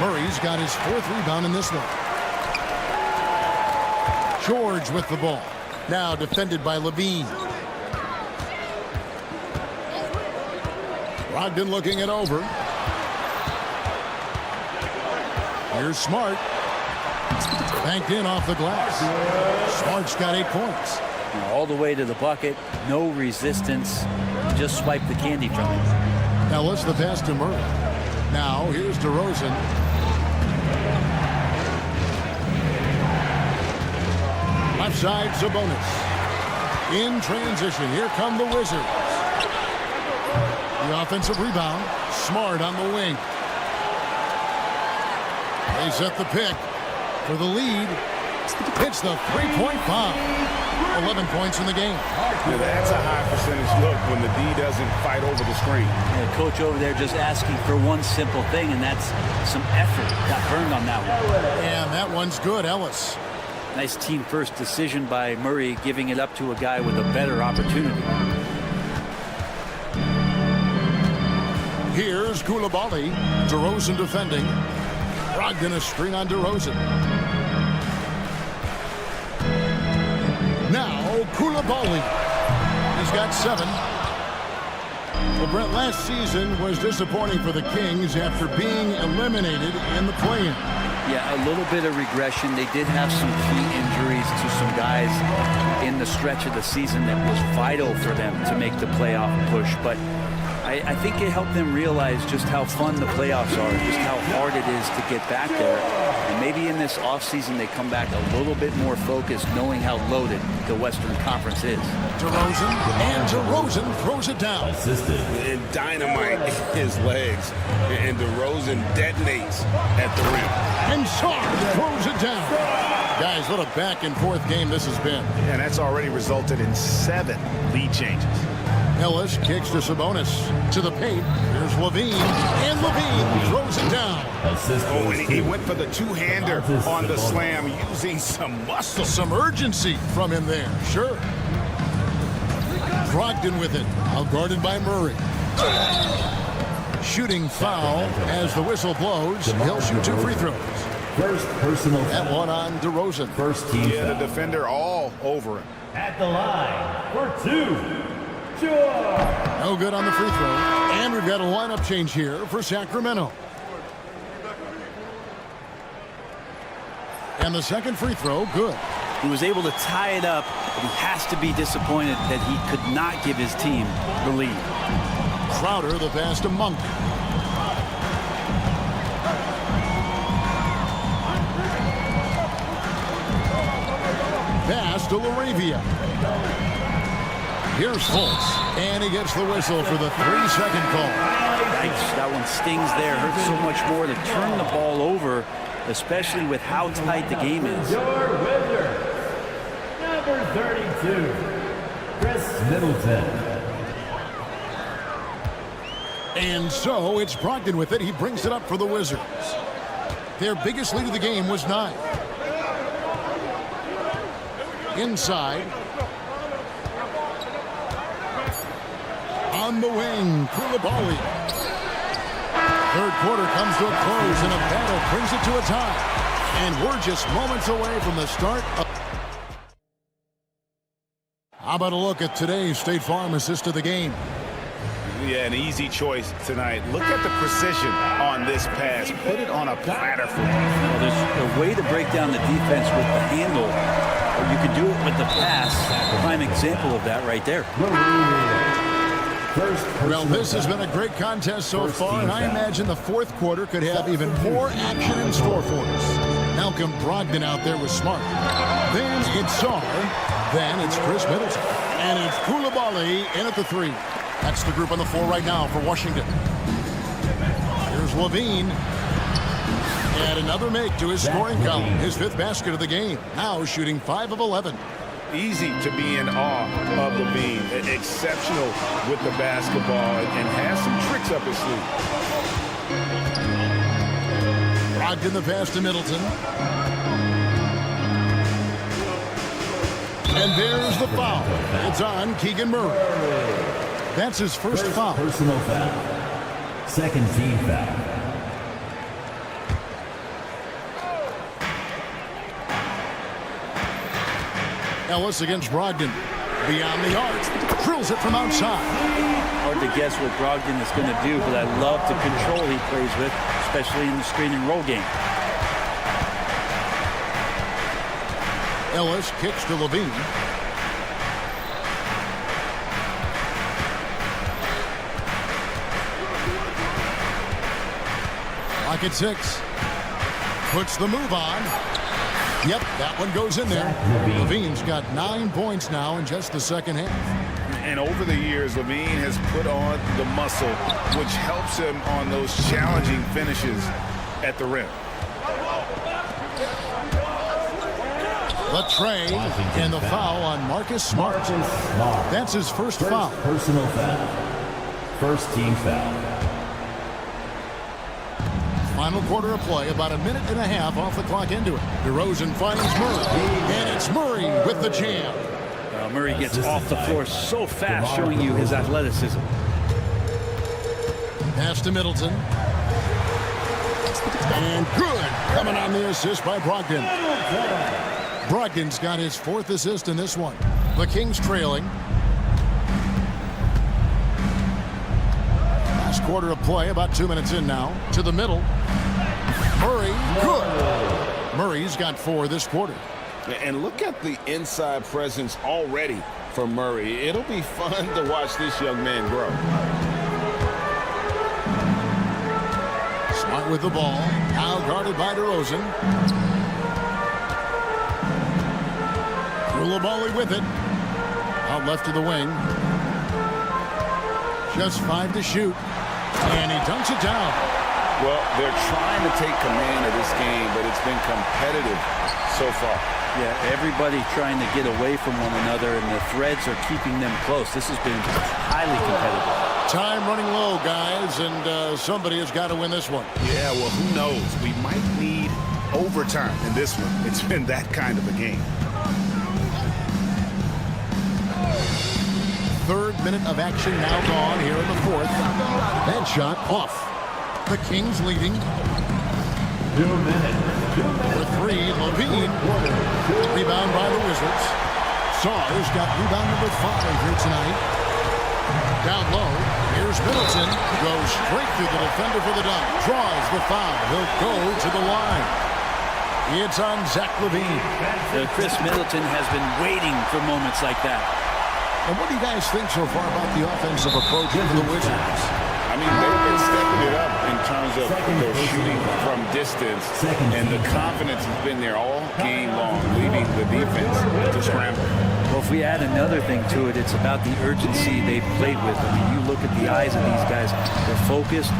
Murray's got his 4th rebound in this one. George with the ball. Now defended by Levine. Brogdon looking it over. Here's Smart. Banked in off the glass. Smart's got 8 points. All the way to the bucket. No resistance. Just swipe the candy from him. Ellis the pass to Murray. Now here's DeRozan. Left side, Sabonis. In transition, here come the Wizards. The offensive rebound. Smart on the wing. They set the pick for the lead. Hits the three-point bomb. 11 points in the game. Yeah, that's a high percentage look when the D doesn't fight over the screen. Yeah, coach over there just asking for one simple thing, and that's some effort. Got burned on that one. And that one's good, Ellis. Nice team first decision by Murray, giving it up to a guy with a better opportunity. Here's Koulibaly. DeRozan defending. Brogdon a screen on DeRozan. Now Koulibaly. He's got 7. Well, Brent, last season was disappointing for the Kings after being eliminated in the play-in. Yeah, a little bit of regression. They did have some key injuries to some guys in the stretch of the season that was vital for them to make the playoff push. But I think it helped them realize just how fun the playoffs are, just how hard it is to get back there. And maybe in this offseason they come back a little bit more focused, knowing how loaded the Western Conference is. DeRozan, and DeRozan throws it down. And dynamite his legs. And DeRozan detonates at the rim. And Sarr throws it down. Guys, what a back-and-forth game this has been. And that's already resulted in 7 lead changes. Ellis kicks to Sabonis. To the paint. Here's Levine. And Levine throws it down. Oh, and he went for the two-hander on the slam, using some muscle. Some urgency from him there. Sure. Brogdon with it. Out guarded by Murray. Shooting foul as the whistle blows. He'll shoot 2 free throws. First personal That foul. one on DeRozan. First team Yeah, the foul. defender all over him. At the line for 2. George. No good on the free throw. And we've got a lineup change here for Sacramento. And the second free throw, good. He was able to tie it up, but he has to be disappointed that he could not give his team the lead. Crowder the pass to Monk. Pass to LaRavia. Here's Fultz, and he gets the whistle for the 3-second call. Yikes, that one stings there. Hurts so much more to turn the ball over, especially with how tight the game is. Your winner, number 32, Chris Middleton. And so it's Brogdon with it. He brings it up for the Wizards. Their biggest lead of the game was 9. Inside. On the wing, Koulibaly. Third quarter comes to a close, and a battle brings it to a tie. And we're just moments away from the start of... How about a look at today's State Farm assist of the game? Yeah, an easy choice tonight. Look at the precision on this pass. Put it on a platter for him. Well, there's a way to break down the defense with the handle, or you can do it with the pass. Prime example of that right there. Well, this has been a great contest so far, and I imagine the fourth quarter could have even more action in store for us. Malcolm Brogdon out there with Smart. Then it's Sarr. Then it's Chris Middleton. And it's Koulibaly in at the 3. That's the group on the floor right now for Washington. Here's Levine. And another make to his scoring column. His 5th basket of the game. Now shooting 5 of 11. Easy to be in awe of Levine. Exceptional with the basketball and has some tricks up his sleeve. Brogdon the pass to Middleton. And there's the foul. It's on Keegan Murray. That's his first foul. Personal foul. Second team foul. Ellis against Brogdon. Beyond the arc. Drills it from outside. Hard to guess what Brogdon is going to do, but I love the control he plays with, especially in the screen and roll game. Ellis kicks to Levine. Lock at 6. Puts the move on. Yep, that one goes in there. Levine's got 9 points now in just the second half. And over the years, Levine has put on the muscle, which helps him on those challenging finishes at the rim. The tray and the foul on Marcus Smart. That's his first foul. Personal foul. First team foul. Final quarter of play, about a minute and a half off the clock into it. DeRozan finds Murray, and it's Murray with the jam. Murray gets off the floor so fast, showing you his athleticism. Pass to Middleton. And good, coming on the assist by Brogdon. Brogdon's got his 4th assist in this one. The Kings trailing. Last quarter of play, about 2 minutes in now. To the middle. Murray, good. Murray's got 4 this quarter. And look at the inside presence already for Murray. It'll be fun to watch this young man grow. Smart with the ball. Now guarded by DeRozan. Koulibaly with it. Out left to the wing. Just 5 to shoot. And he dunks it down. Well, they're trying to take command of this game, but it's been competitive so far. Yeah, everybody trying to get away from one another, and the threads are keeping them close. This has been highly competitive. Time running low, guys, and somebody has got to win this one. Yeah, well, who knows? We might need overtime in this one. It's been that kind of a game. 3rd minute of action now gone here in the 4th. That shot off. The Kings leading. 2 minutes. For 3, Levine. Rebound by the Wizards. Sarr's got rebound number 5 here tonight. Down low. Here's Middleton. Goes straight through the defender for the dunk. Draws the foul. He'll go to the line. It's on Zach LaVine. Chris Middleton has been waiting for moments like that. And what do you guys think so far about the offensive approach for the Wizards? I mean, they've been stepping it up in terms of their shooting from distance, and the confidence has been there all game long, leaving the defense to scramble. Well, if we add another thing to it, it's about the urgency they've played with. I mean, you look at the eyes of these guys. They're focused,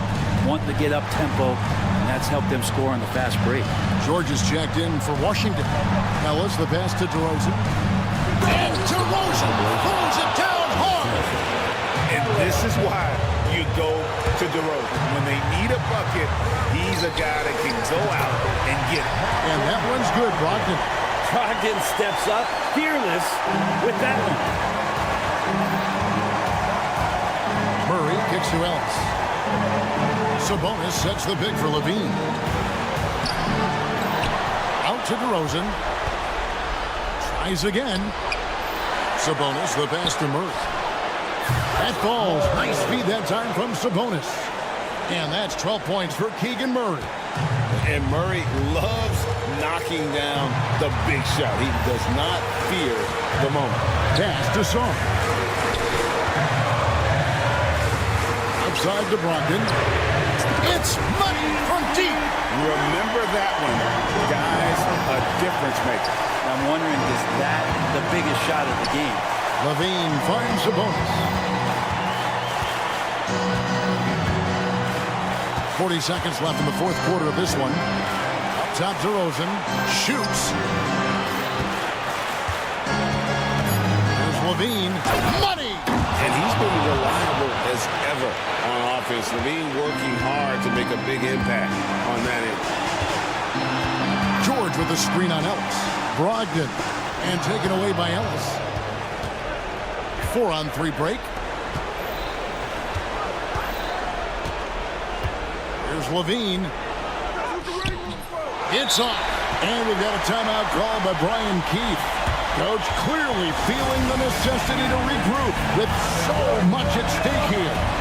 wanting to get up tempo, and that's helped them score on the fast break. George is checked in for Washington. Ellis, the pass to DeRozan. And DeRozan pulls it down hard. And this is why you go to DeRozan. When they need a bucket, he's a guy that can go out and get it. And that one's good, Brogdon. Brogdon steps up, fearless with that one. Murray kicks to Ellis. Sabonis sets the big for Levine. Out to DeRozan. Tries again. Sabonis, the pass to Murray. That falls. Nice feed that time from Sabonis. And that's 12 points for Keegan Murray. And Murray loves knocking down the big shot. He does not fear the moment. Pass to Sarr. Outside to Brogdon. It's money from deep. Remember that one. Guys, a difference maker. I'm wondering, is that the biggest shot of the game? Levine finds Sabonis. 40 seconds left in the 4th quarter of this one. Up top, DeRozan shoots. There's Levine. Money! And he's been reliable as ever on offense. Levine working hard to make a big impact on that end. with a screen on Ellis. Brogdon, and taken away by Ellis. 4-on-3 break. Here's Levine. It's off. And we've got a timeout called by Brian Keith. Coach clearly feeling the necessity to regroup with so much at stake here.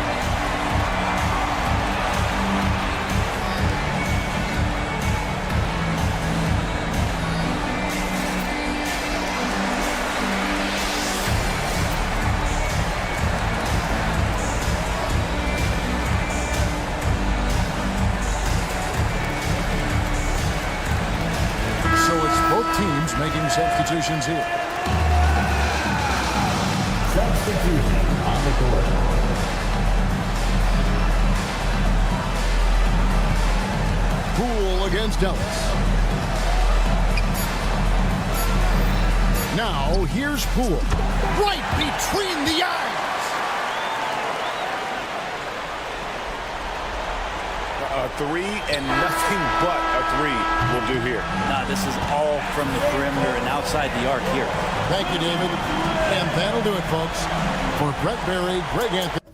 Teams making substitutions here. Substitution on the court. Poole against Ellis. Now here's Poole. Right between the eyes. A three and nothing but a three will do here. Nah, this is all from the perimeter and outside the arc here. Thank you, David. And that'll do it, folks. For Brett Berry, Greg Anthony.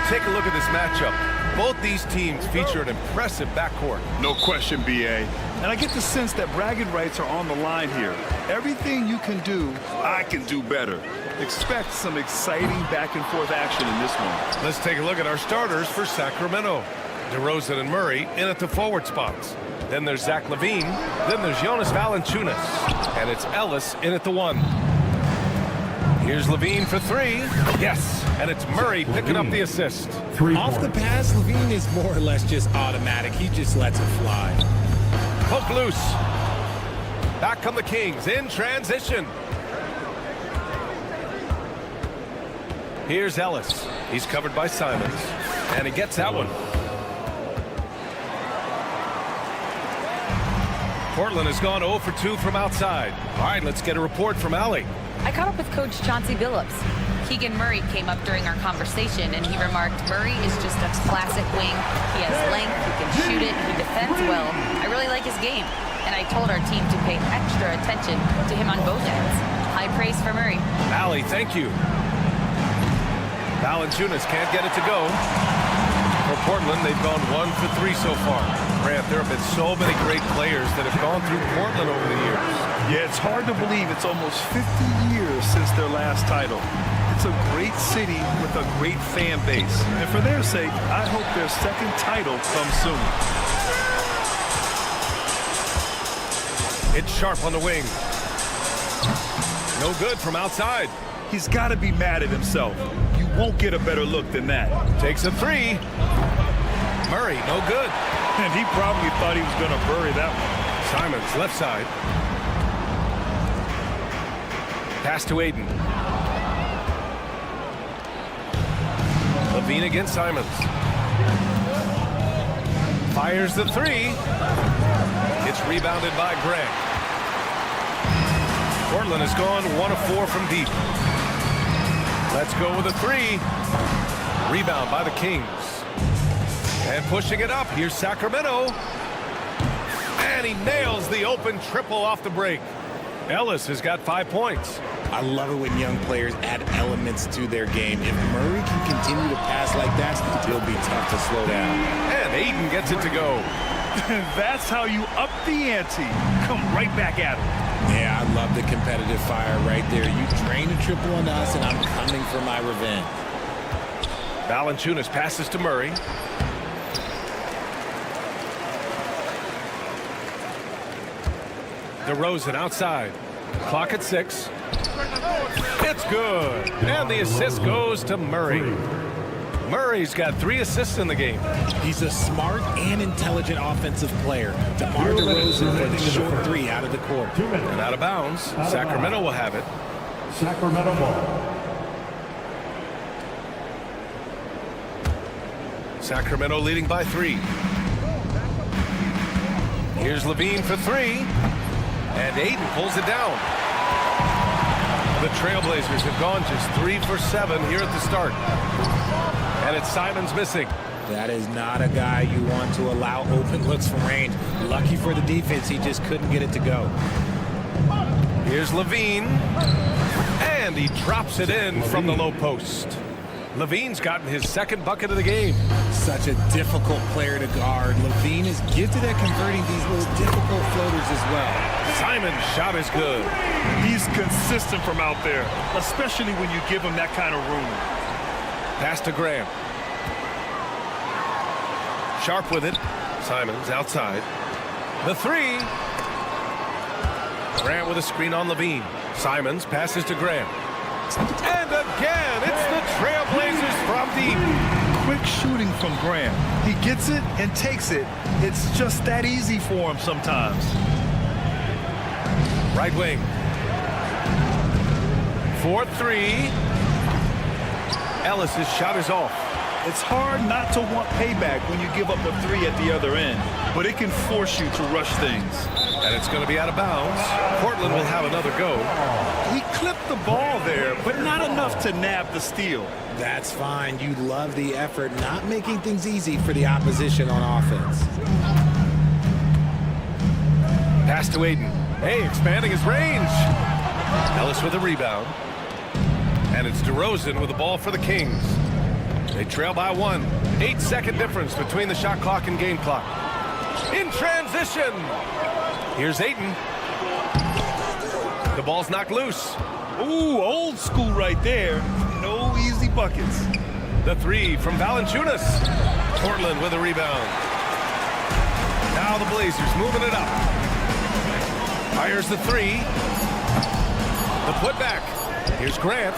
take a look at this matchup. Both these teams feature an impressive backcourt. No question, BA. And I get the sense that bragging rights are on the line here. Everything you can do, I can do better. Expect some exciting back-and-forth action in this one. Let's take a look at our starters for Sacramento. DeRozan and Murray in at the forward spots. Then there's Zach LaVine. Then there's Jonas Valanciunas. And it's Ellis in at the 1. Here's LaVine for 3. Yes, and it's Murray picking up the assist. Off the pass, LaVine is more or less just automatic. He just lets it fly. Poke loose. Back come the Kings in transition. Here's Ellis. He's covered by Simons. And he gets that one. Portland has gone 0 for 2 from outside. All right, let's get a report from Allie. I caught up with Coach Chauncey Billups. Keegan Murray came up during our conversation, and he remarked, Murray is just a classic wing. He has length, he can shoot it, he defends well. I really like his game, and I told our team to pay extra attention to him on both ends. High praise for Murray. Allie, thank you. Valanciunas can't get it to go. For Portland, they've gone 1 for 3 so far. Grant, there have been so many great players that have gone through Portland over the years. Yeah, it's hard to believe it's almost 50 years since their last title. It's a great city with a great fan base. And for their sake, I hope their second title comes soon. It's Sharp on the wing. No good from outside. He's got to be mad at himself. You won't get a better look than that. Takes a 3. Murray, no good. And he probably thought he was going to bury that one. Simons, left side. Pass to Aiden. LaVine against Simons. Fires the 3. It's rebounded by Grant. Portland has gone 1 of 4 from deep. Let's go with a 3. Rebound by the Kings. And pushing it up, here's Sacramento. And he nails the open triple off the break. Ellis has got 5 points. I love it when young players add elements to their game. If Murray can continue to pass like that, it'll be tough to slow down. And Aiden gets it to go. That's how you up the ante. Come right back at him. Yeah, I love the competitive fire right there. You drain a triple on us, and I'm coming for my revenge. Valanciunas passes to Murray. DeRozan outside. Clock at 6. It's good. And the assist goes to Murray. Murray's got 3 assists in the game. He's a smart and intelligent offensive player. DeMar DeRozan for the short 3 out of the court. And out of bounds. Sacramento will have it. Sacramento ball. Sacramento leading by 3. Here's LaVine for 3. And Aiden pulls it down. The Trailblazers have gone just 3 for 7 here at the start. And it's Simons missing. That is not a guy you want to allow open looks from range. Lucky for the defense, he just couldn't get it to go. Here's LaVine. And he drops it in from the low post. LaVine's gotten his 2nd bucket of the game. Such a difficult player to guard. LaVine is gifted at converting these little difficult floaters as well. Simon's shot is good. He's consistent from out there, especially when you give him that kind of room. Pass to Graham. Sharp with it. Simons outside. The 3. Grant with a screen on LaVine. Simons passes to Graham. And again, it's the Trailblazers from deep. Quick shooting from Graham. He gets it and takes it. It's just that easy for him sometimes. Right wing. 4-3. Ellis's shot is off. It's hard not to want payback when you give up a 3 at the other end, but it can force you to rush things. And it's going to be out of bounds. Portland will have another go. He clipped the ball there, but not enough to nab the steal. That's fine. You love the effort, not making things easy for the opposition on offense. Pass to Aiden. Hey, expanding his range. Ellis with a rebound. And it's DeRozan with the ball for the Kings. They trail by 1. 8-second difference between the shot clock and game clock. In transition. Here's Ayton. The ball's knocked loose. Ooh, old school right there. No easy buckets. The 3 from Valanciunas. Portland with a rebound. Now the Blazers moving it up. Fires the 3. The putback. Here's Grant.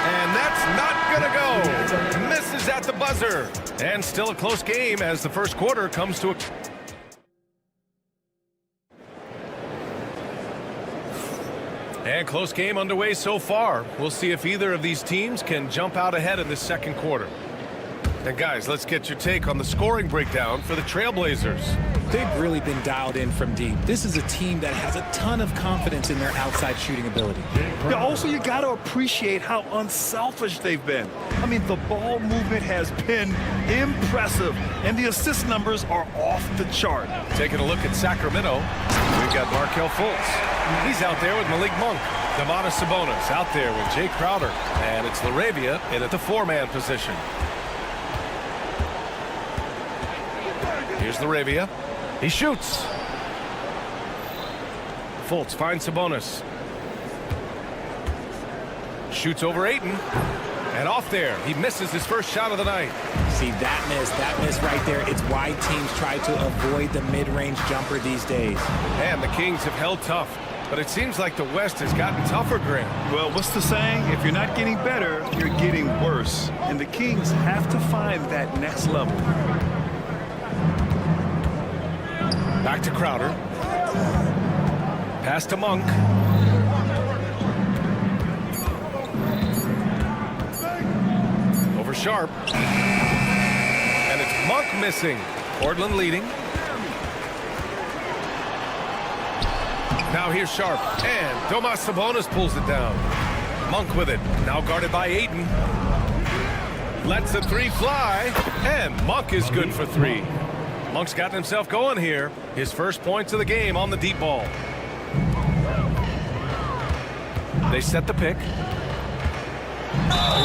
And that's not going to go. Misses at the buzzer. And still a close game as the first quarter comes to a... And close game underway so far. We'll see if either of these teams can jump out ahead in this second quarter. And guys, let's get your take on the scoring breakdown for the Trailblazers. They've really been dialed in from deep. This is a team that has a ton of confidence in their outside shooting ability. Yeah, also, you got to appreciate how unselfish they've been. I mean, the ball movement has been impressive, and the assist numbers are off the chart. Taking a look at Sacramento, we've got Markelle Fultz. He's out there with Malik Monk. Domantas Sabonis out there with Jay Crowder. And it's LaRavia in at the 4-man position. Here's LaRavia. He shoots. Fultz finds Sabonis. Shoots over Ayton. And off there. He misses his first shot of the night. See, that miss right there. It's why teams try to avoid the mid-range jumper these days. And the Kings have held tough. But it seems like the West has gotten tougher, Grant. Well, what's the saying? If you're not getting better, you're getting worse. And the Kings have to find that next level. Back to Crowder. Pass to Monk. Over Sharp. And it's Monk missing. Portland leading. Now here's Sharp. And Domantas Sabonis pulls it down. Monk with it. Now guarded by Ayton. Lets the 3 fly. And Monk is good for 3. Monk's gotten himself going here. His first points of the game on the deep ball. They set the pick.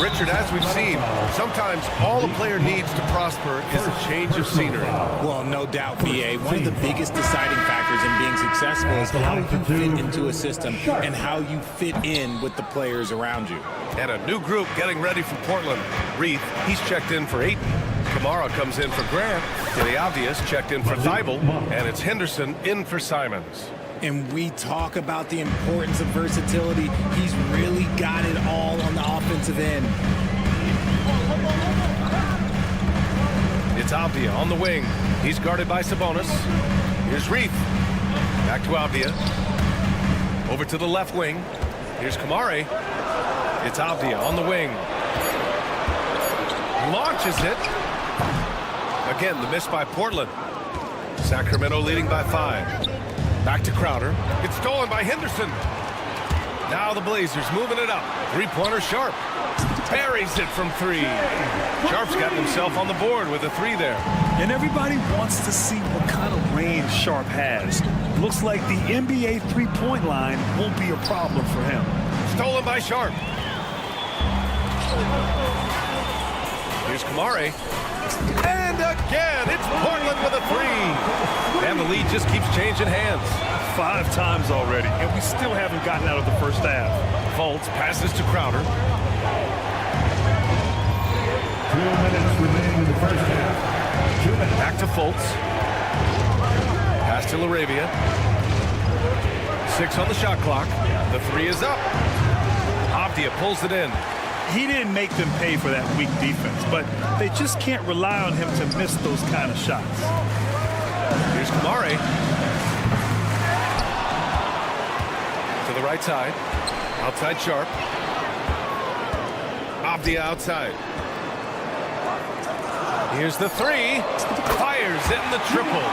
Richard, as we've seen, sometimes all a player needs to prosper is a change of scenery. Well, no doubt, BA. One of the biggest deciding factors in being successful is how you fit into a system and how you fit in with the players around you. And a new group getting ready for Portland. Reith, he's checked in for Ayton. Kamara comes in for Grant. Iliavius checked in for Thibault. And it's Henderson in for Simons. And we talk about the importance of versatility. He's really got it all on the offensive end. It's Avdia on the wing. He's guarded by Sabonis. Here's Reith. Back to Avdia. Over to the left wing. Here's Kamari. It's Avdia on the wing. Launches it. Again, the miss by Portland. Sacramento leading by 5. Back to Crowder. It's stolen by Henderson. Now the Blazers moving it up. Three-pointer Sharp. Buries it from 3. Sharp's got himself on the board with a 3 there. And everybody wants to see what kind of range Sharp has. Looks like the NBA three-point line won't be a problem for him. Stolen by Sharp. Here's Kamari. And again, it's Portland with a 3. And the lead just keeps changing hands. 5 times already, and we still haven't gotten out of the first half. Fultz passes to Crowder. 2 minutes remaining in the first half. 2 minutes. Back to Fultz. Pass to LaRavia. 6 on the shot clock. The 3 is up. Avdia pulls it in. He didn't make them pay for that weak defense, but they just can't rely on him to miss those kind of shots. Here's Kamari. To the right side. Outside Sharp. Avdia outside. Here's the 3. Fires it in the triple.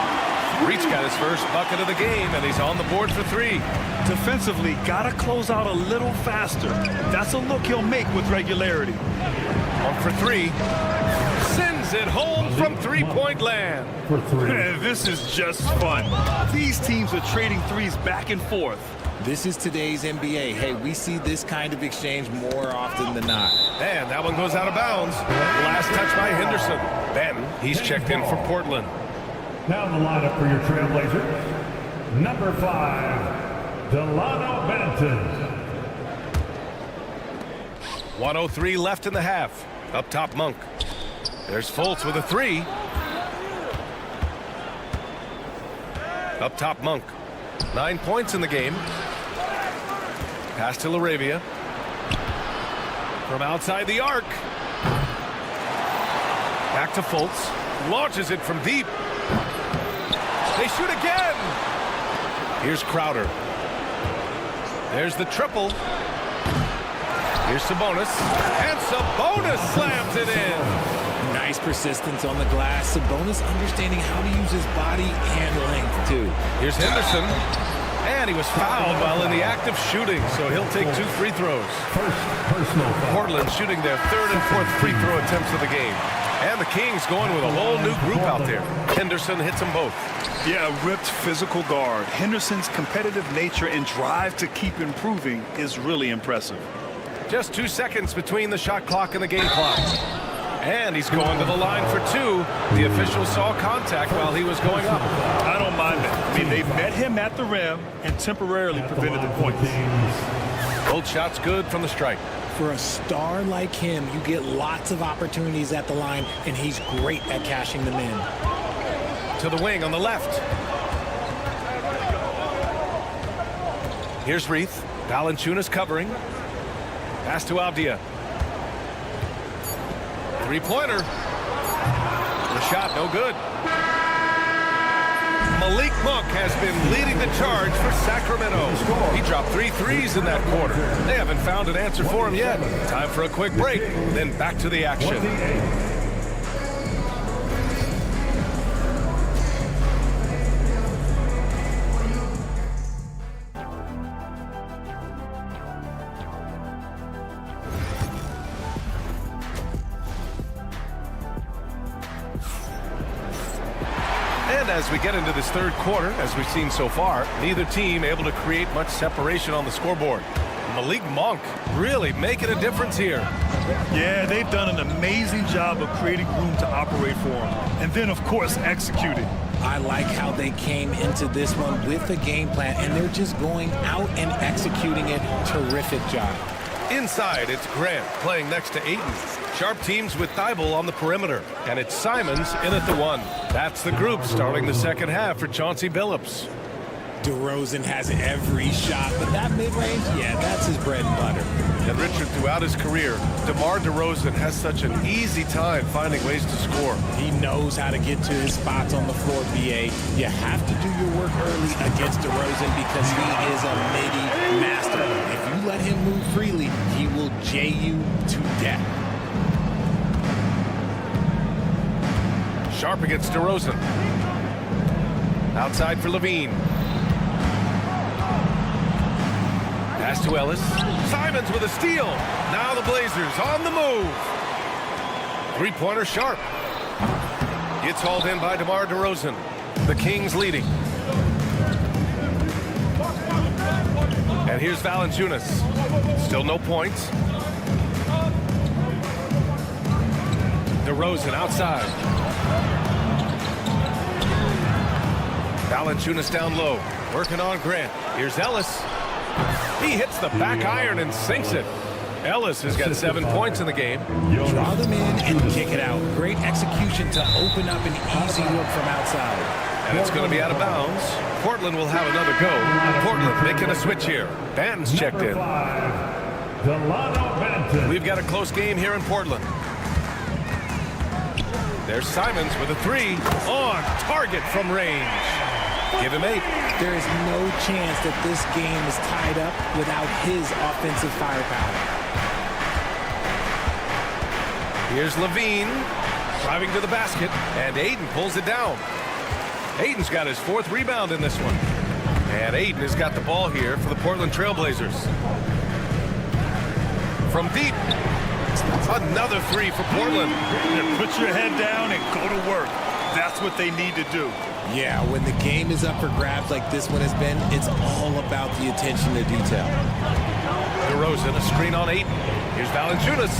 Reach got his first bucket of the game, and he's on the board for 3. Defensively, gotta close out a little faster. That's a look he'll make with regularity. 1 for 3. Sends it home from three-point land. This is just fun. These teams are trading threes back and forth. This is today's NBA. Hey, we see this kind of exchange more often than not. And that one goes out of bounds. Last touch by Henderson. Benton, he's checked in for Portland. Now the lineup for your Trailblazers. Number 5, Delano Banton. 1:03 left in the half. Up top, Monk. There's Fultz with a 3. Up top, Monk. 9 points in the game. Pass to LaRavia. From outside the arc. Back to Fultz. Launches it from deep. They shoot again. Here's Crowder. There's the triple. Here's Sabonis. And Sabonis slams it in. Nice persistence on the glass. Sabonis understanding how to use his body and length, too. Here's Henderson. And he was fouled while in the act of shooting, so he'll take 2 free throws. Portland shooting their 3rd and 4th free throw attempts of the game. And the Kings going with a whole new group out there. Henderson hits them both. Yeah, a ripped physical guard. Henderson's competitive nature and drive to keep improving is really impressive. Just 2 seconds between the shot clock and the game clock. And he's going to the line for 2. The official saw contact while he was going up. I don't mind it. I mean, they met him at the rim and temporarily prevented the points. Both shots good from the stripe. For a star like him, you get lots of opportunities at the line, and he's great at cashing them in. To the wing on the left. Here's Reith. Valanciunas covering. Pass to Avdia. 3-pointer. The shot no good. Malik Monk has been leading the charge for Sacramento. He dropped 3 threes in that quarter. They haven't found an answer for him yet. Time for a quick break, then back to the action. And as we get into this 3rd quarter, as we've seen so far, neither team able to create much separation on the scoreboard. Malik Monk really making a difference here. Yeah, they've done an amazing job of creating room to operate for him. And then, of course, executing. I like how they came into this one with a game plan, and they're just going out and executing it. Terrific job. Inside, it's Grant playing next to Ayton. Sharp teams with Thibault on the perimeter. And it's Simons in at the 1. That's the group starting the 2nd half for Chauncey Billups. DeRozan has every shot, but that mid-range, yeah, that's his bread and butter. And Richard, throughout his career, DeMar DeRozan has such an easy time finding ways to score. He knows how to get to his spots on the floor, BA. You have to do your work early against DeRozan because he is a midi master. If you let him move freely, he will J you to death. Sharp against DeRozan. Outside for Levine. Pass to Ellis. Simons with a steal. Now the Blazers on the move. 3-pointer Sharp. Gets hauled in by DeMar DeRozan. The Kings leading. And here's Valanciunas. Still no points. DeRozan outside. Valanciunas down low. Working on Grant. Here's Ellis. He hits the back iron and sinks it. Ellis has got 7 points in the game. Draw them in and kick it out. Great execution to open up an easy look from outside. And it's going to be out of bounds. Portland will have another go. Portland making a switch here. Banton's checked in. We've got a close game here in Portland. There's Simons with a 3 on target from range. Give him 8. There is no chance that this game is tied up without his offensive firepower. Here's Levine driving to the basket, and Ayton pulls it down. Ayton's got his 4th rebound in this one. And Ayton has got the ball here for the Portland Trailblazers. From deep, another 3 for Portland. Put your head down and go to work. That's what they need to do. Yeah, when the game is up for grabs like this one has been, it's all about the attention to detail. DeRozan, a screen on Ayton. Here's Valanciunas.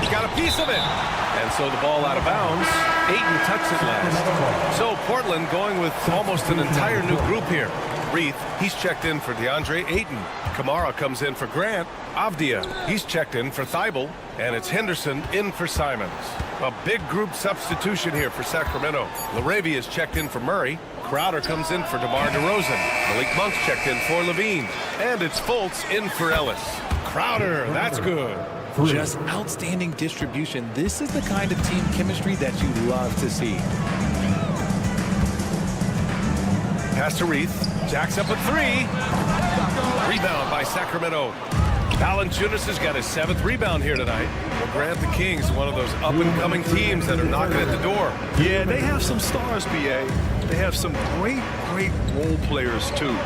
He got a piece of it. And so the ball out of bounds. Ayton touched it last. So Portland going with almost an entire new group here. Reith, he's checked in for DeAndre Ayton. Kamara comes in for Grant. Avdia, he's checked in for Thibault. And it's Henderson in for Simons. A big group substitution here for Sacramento. LaRavia is checked in for Murray. Crowder comes in for DeMar DeRozan. Malik Monk's checked in for Levine. And it's Fultz in for Ellis. Crowder, that's good. Just outstanding distribution. This is the kind of team chemistry that you love to see. Pass to Reith. Jacks up a three. Rebound by Sacramento. Valanciunas has got his 7th rebound here tonight. We'll grant the Kings one of those up-and-coming teams that are knocking at the door. Yeah, they have some stars, BA. They have some great role players, too.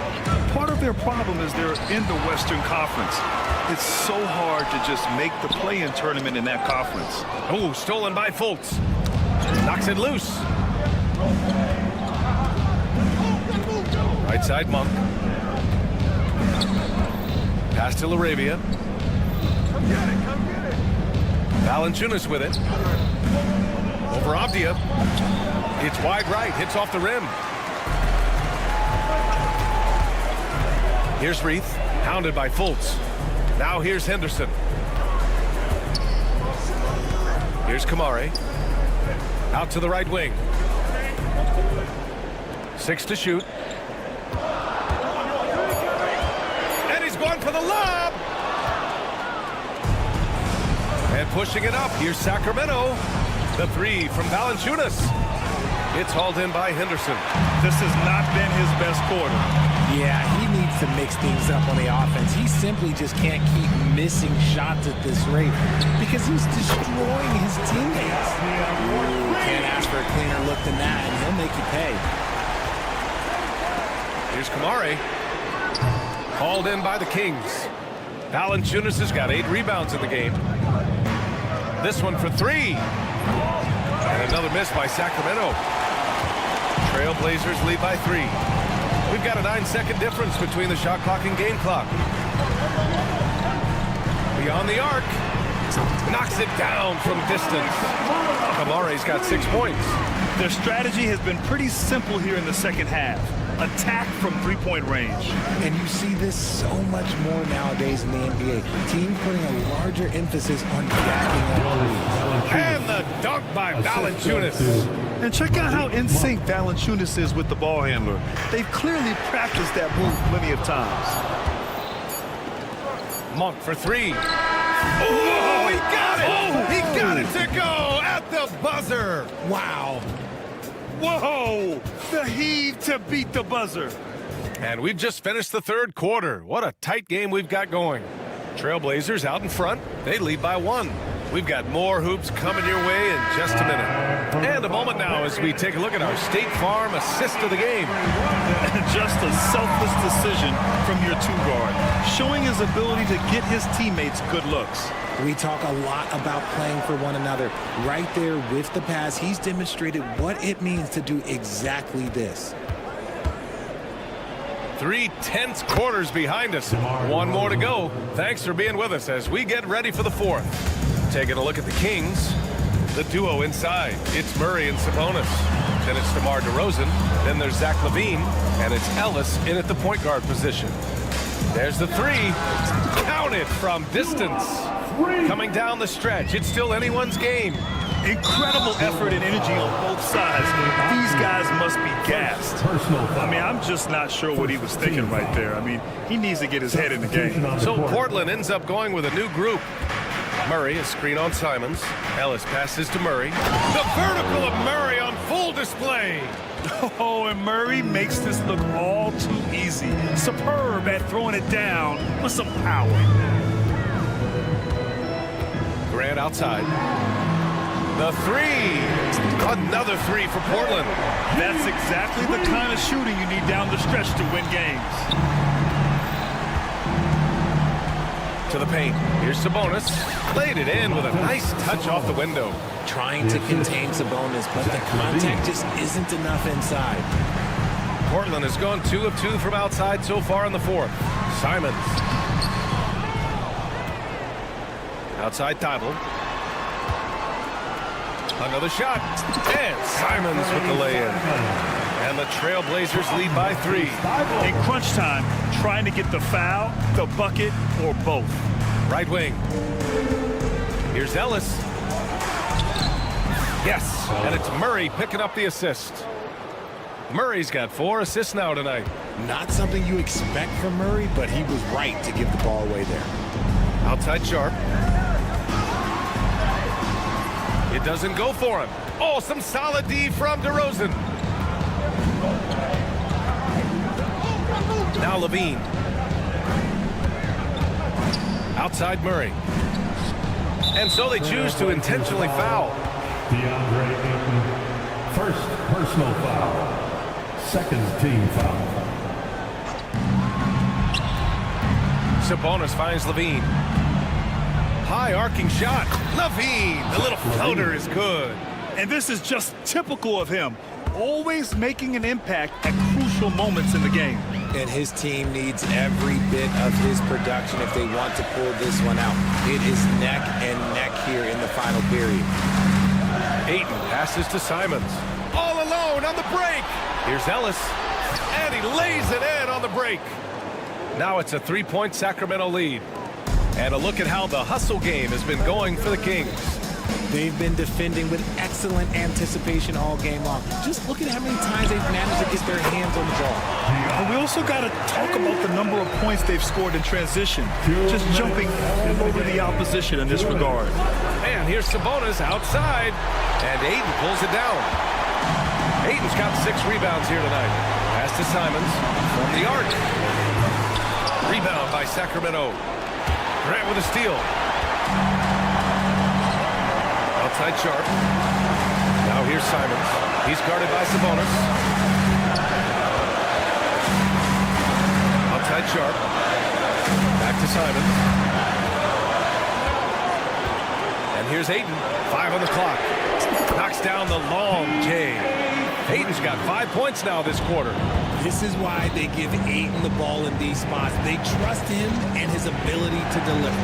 Part of their problem is they're in the Western Conference. It's so hard to just make the play-in tournament in that conference. Oh, stolen by Fultz. Knocks it loose. Right side, Monk. Pass to LaRavia. Valanciunas with it. Over Avdia. It's wide right. Hits off the rim. Here's Reith. Hounded by Fultz. Now here's Henderson. Here's Kamari. Out to the right wing. 6 to shoot. And he's going for the lob. And pushing it up. Here's Sacramento. The 3 from Valanciunas. It's hauled in by Henderson. This has not been his best quarter. Yeah, he needs to mix things up on the offense. He simply just can't keep missing shots at this rate because he's destroying his teammates. Ooh, can't ask for a cleaner look than that, and he'll make you pay. Here's Kamari. Hauled in by the Kings. Valanciunas has got 8 rebounds in the game. This one for 3. And another miss by Sacramento. Trailblazers lead by 3. We've got a 9-second difference between the shot clock and game clock. Beyond the arc. Knocks it down from distance. Kamari's got 6 points. Their strategy has been pretty simple here in the second half. Attack from three-point range. And you see this so much more nowadays in the NBA. Teams putting a larger emphasis on jacking up threes. And the dunk by Valanciunas. And check out how in sync Valanciunas is with the ball handler. They've clearly practiced that move plenty of times. Monk for 3. Oh, he got it! Oh, he got it to go at the buzzer. Wow. Whoa! The heave to beat the buzzer. And we've just finished the 3rd quarter. What a tight game we've got going. Trailblazers out in front. They lead by 1. We've got more hoops coming your way in just a minute. And a moment now as we take a look at our State Farm assist of the game. Just a selfless decision from your 2-guard, showing his ability to get his teammates good looks. We talk a lot about playing for one another. Right there with the pass, he's demonstrated what it means to do exactly this. 3 tense quarters behind us. 1 more to go. Thanks for being with us as we get ready for the 4th. Taking a look at the Kings. The duo inside. It's Murray and Sabonis. Then it's DeMar DeRozan. Then there's Zach LaVine. And it's Ellis in at the point guard position. There's the 3. Count it from distance. Coming down the stretch. It's still anyone's game. Incredible effort and energy on both sides. These guys must be gassed. I mean, I'm just not sure what he was thinking right there. I mean, he needs to get his head in the game. So Portland ends up going with a new group. Murray, a screen on Simons. Ellis passes to Murray. The vertical of Murray on full display. Oh, and Murray makes this look all too easy. Superb at throwing it down with some power. Grant outside. The 3. Another 3 for Portland. That's exactly the kind of shooting you need down the stretch to win games. To the paint. Here's Sabonis. Played it in with a nice touch off the window. Trying to contain Sabonis, but the contact just isn't enough inside. Portland has gone 2 of 2 from outside so far in the fourth. Simons. Outside Thibault. Another shot. And Simons with the lay-in. And the Trailblazers lead by 3. In crunch time, trying to get the foul, the bucket, or both. Right wing. Here's Ellis. Yes, and it's Murray picking up the assist. Murray's got 4 assists now tonight. Not something you expect from Murray, but he was right to give the ball away there. Outside Sharp. It doesn't go for him. Oh, some solid D from DeRozan. Now Levine. Outside Murray. And so they choose to intentionally foul. DeAndre Ayton, first personal foul. Second team foul. Sabonis finds Levine. High arcing shot. Levine. The little floater is good. And this is just typical of him. Always making an impact at crucial moments in the game. And his team needs every bit of his production if they want to pull this one out. It is neck and neck here in the final period. Ayton passes to Simons. All alone on the break. Here's Ellis. And he lays it in on the break. Now it's a 3-point Sacramento lead. And a look at how the hustle game has been going for the Kings. They've been defending with excellent anticipation all game long. Just look at how many times they've managed to get their hands on the ball. But we also got to talk about the number of points they've scored in transition. Just jumping all over the opposition in this regard. And here's Sabonis outside. And Ayton pulls it down. Ayton's got 6 rebounds here tonight. Pass to Simons from the arc. Rebound by Sacramento. Grant with a steal. Outside Sharp. Now here's Simons. He's guarded by Sabonis. Outside Sharp. Back to Simons. And here's Ayton. 5 on the clock. Knocks down the long J. Ayton's got 5 points now this quarter. This is why they give Ayton the ball in these spots. They trust him and his ability to deliver.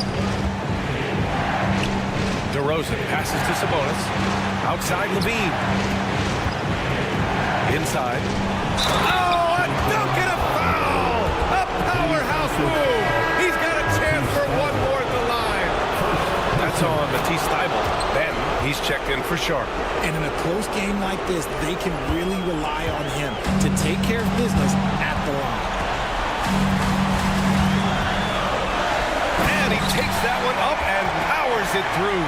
DeRozan passes to Sabonis. Outside Levine. Inside. Oh, a dunk and a foul! A powerhouse move! He's got a chance for one more at the line. That's on Matisse Thybulle. Then he's checked in for Sharp. And in a close game like this, they can really rely on him to take care of business at the line. And he takes that one up and powers it through.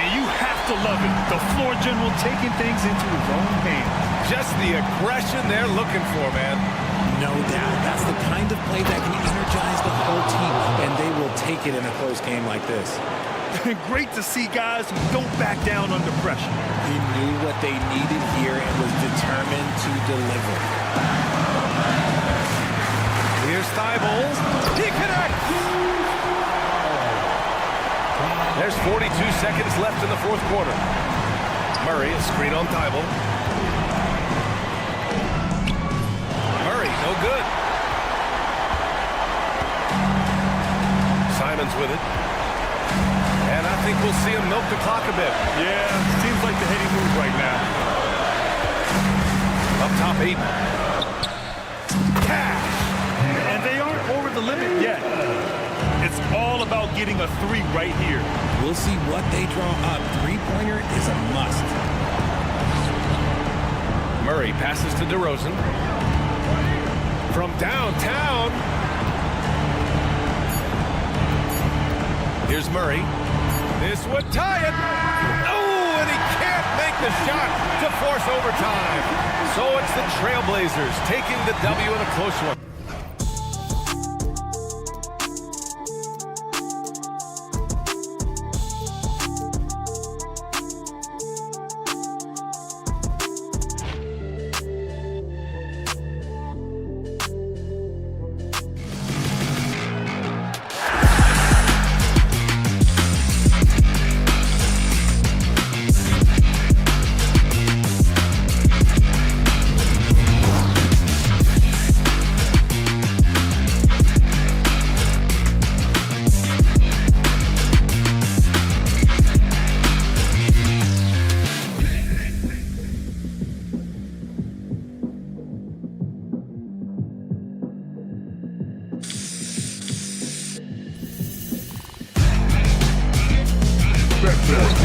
And you have to love it. The floor general taking things into his own hands. Just the aggression they're looking for, man. No doubt. That's the kind of play that can energize the whole team, and they will take it in a close game like this. Great to see guys who don't back down under pressure. He knew what they needed here and was determined to deliver. Here's Thybulle. He connects! There's 42 seconds left in the fourth quarter. Murray, a screen on Thybulle. Murray, no good. Simons with it. And I think we'll see him milk the clock a bit. Yeah, seems like the heady move right now. Up top, Ayton. Cash! And they aren't over the limit yet. It's all about getting a 3 right here. We'll see what they draw up. Three-pointer is a must. Murray passes to DeRozan. From downtown. Here's Murray. This would tie it. Oh, and he can't make the shot to force overtime. So it's the Trailblazers taking the W in a close one. director.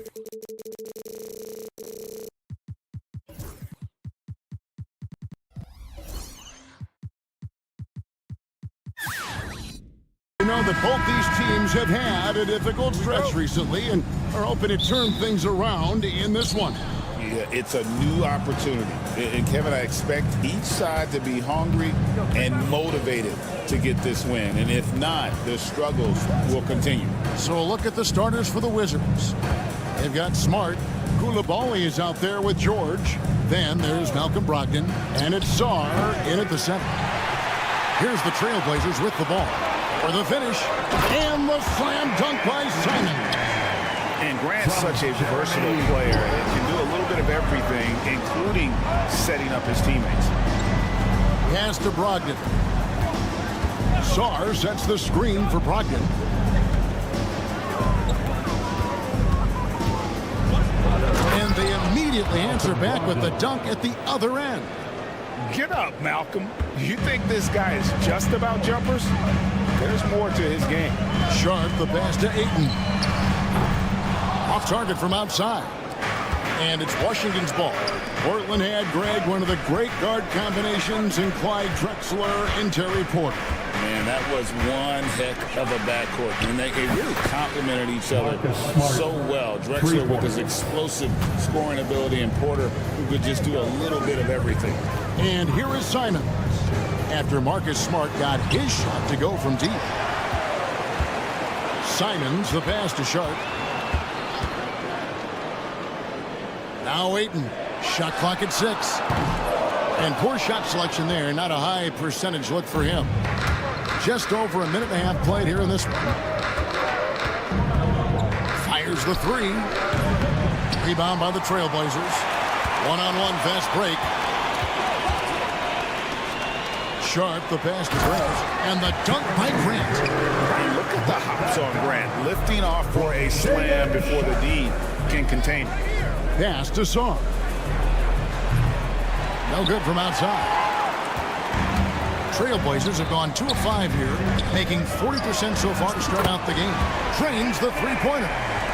You know that both these teams have had a difficult stretch recently and are hoping to turn things around in this one. Yeah, it's a new opportunity. And Kevin, I expect each side to be hungry and motivated to get this win. And if not, the struggles will continue. So a look at the starters for the Wizards. They've got Smart. Koulibaly is out there with George. Then there's Malcolm Brogdon. And it's Sarr in at the center. Here's the Trailblazers with the ball. For the finish. And the slam dunk by Simon. And Grant's such a versatile player and can do a little bit of everything, including setting up his teammates. Pass to Brogdon. Sarr sets the screen for Brogdon. And they immediately answer back with the dunk at the other end. Get up, Malcolm. You think this guy is just about jumpers? There's more to his game. Sharp, the pass to Ayton. Off target from outside. And it's Washington's ball. Portland had, Greg, one of the great guard combinations in Clyde Drexler and Terry Porter. Man, that was one heck of a backcourt. And they really complemented each other so well. Drexler with his explosive scoring ability and Porter who could just do a little bit of everything. And here is Simons. After Marcus Smart got his shot to go from deep. Simons, the pass to Sharp. Now Ayton. Shot clock at 6. And poor shot selection there. Not a high percentage look for him. Just over a minute and a half played here in this one. Fires the 3. Rebound by the Trailblazers. One-on-one fast break. Sharp, the pass to Grant. And the dunk by Grant. And look at the hops on Grant. Lifting off for a slam before the D can contain it. Pass to Sarr. No good from outside. Trailblazers have gone 2 of 5 here, making 40% so far to start out the game. Trains the three-pointer.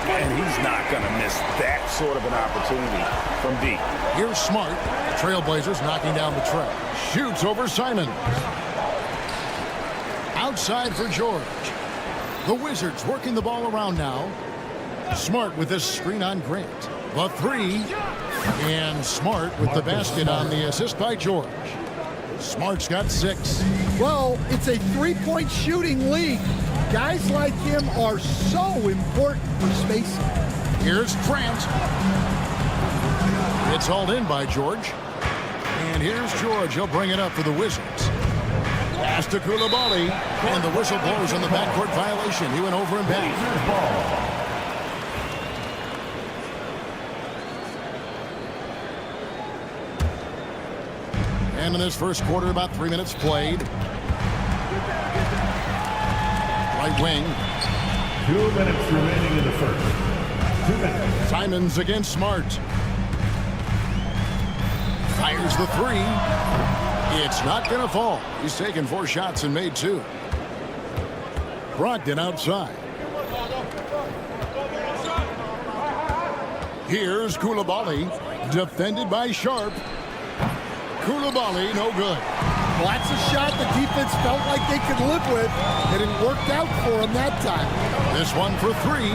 And he's not going to miss that sort of an opportunity from deep. Here's Smart. Trailblazers knocking down the tray. Shoots over Simon. Outside for George. The Wizards working the ball around now. Smart with this screen on Grant. The 3. And Smart with the basket on the assist by George. Smart's got 6. Well, it's a three-point shooting league. Guys like him are so important for spacing. Here's Grant. It's hauled in by George. And here's George. He'll bring it up for the Wizards. Pass to Koulibaly. And the whistle blows on the backcourt violation. He went over and back. And in this first quarter, about 3 minutes played. Right wing. 2 minutes remaining in the first. 2 minutes. Simons against Smart. Fires the 3. It's not going to fall. He's taken 4 shots and made 2. Brogdon outside. Here's Koulibaly. Defended by Sharp. Koulibaly, no good. Well, that's a shot the defense felt like they could live with, and it worked out for him that time. This one for 3.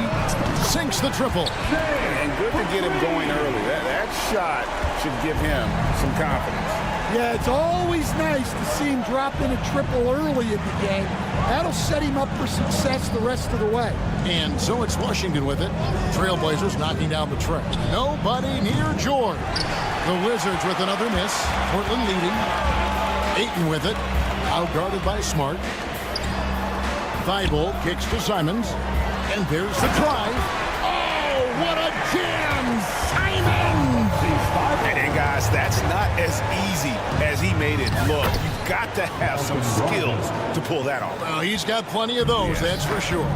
Sinks the triple. And good to get him going early. That shot should give him some confidence. Yeah, it's always nice to see him drop in a triple early in the game. That'll set him up for success the rest of the way. And so it's Washington with it. Trailblazers knocking down the tray. Nobody near George. The Wizards with another miss. Portland leading. Ayton with it. Outguarded by Smart. Thibault kicks to Simons. And there's the try. Oh, what a jam! Simons! And guys, that's not as easy as he made it look. You've got to have some skills to pull that off. Well, he's got plenty of those, that's for sure.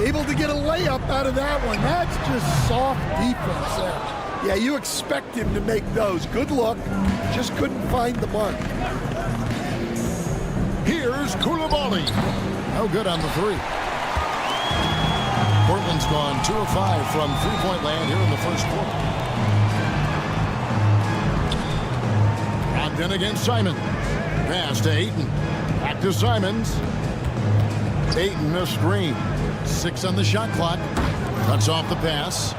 Able to get a layup out of that one. That's just soft defense there. Yeah, you expect him to make those. Good luck. Just couldn't find the mark. Here's Koulibaly. No good on the 3. Portland's gone 2 of 5 from three-point land here in the first quarter. Brogdon against Simon. Pass to Ayton. Back to Simons. Ayton a screen. 6 on the shot clock. Cuts off the pass.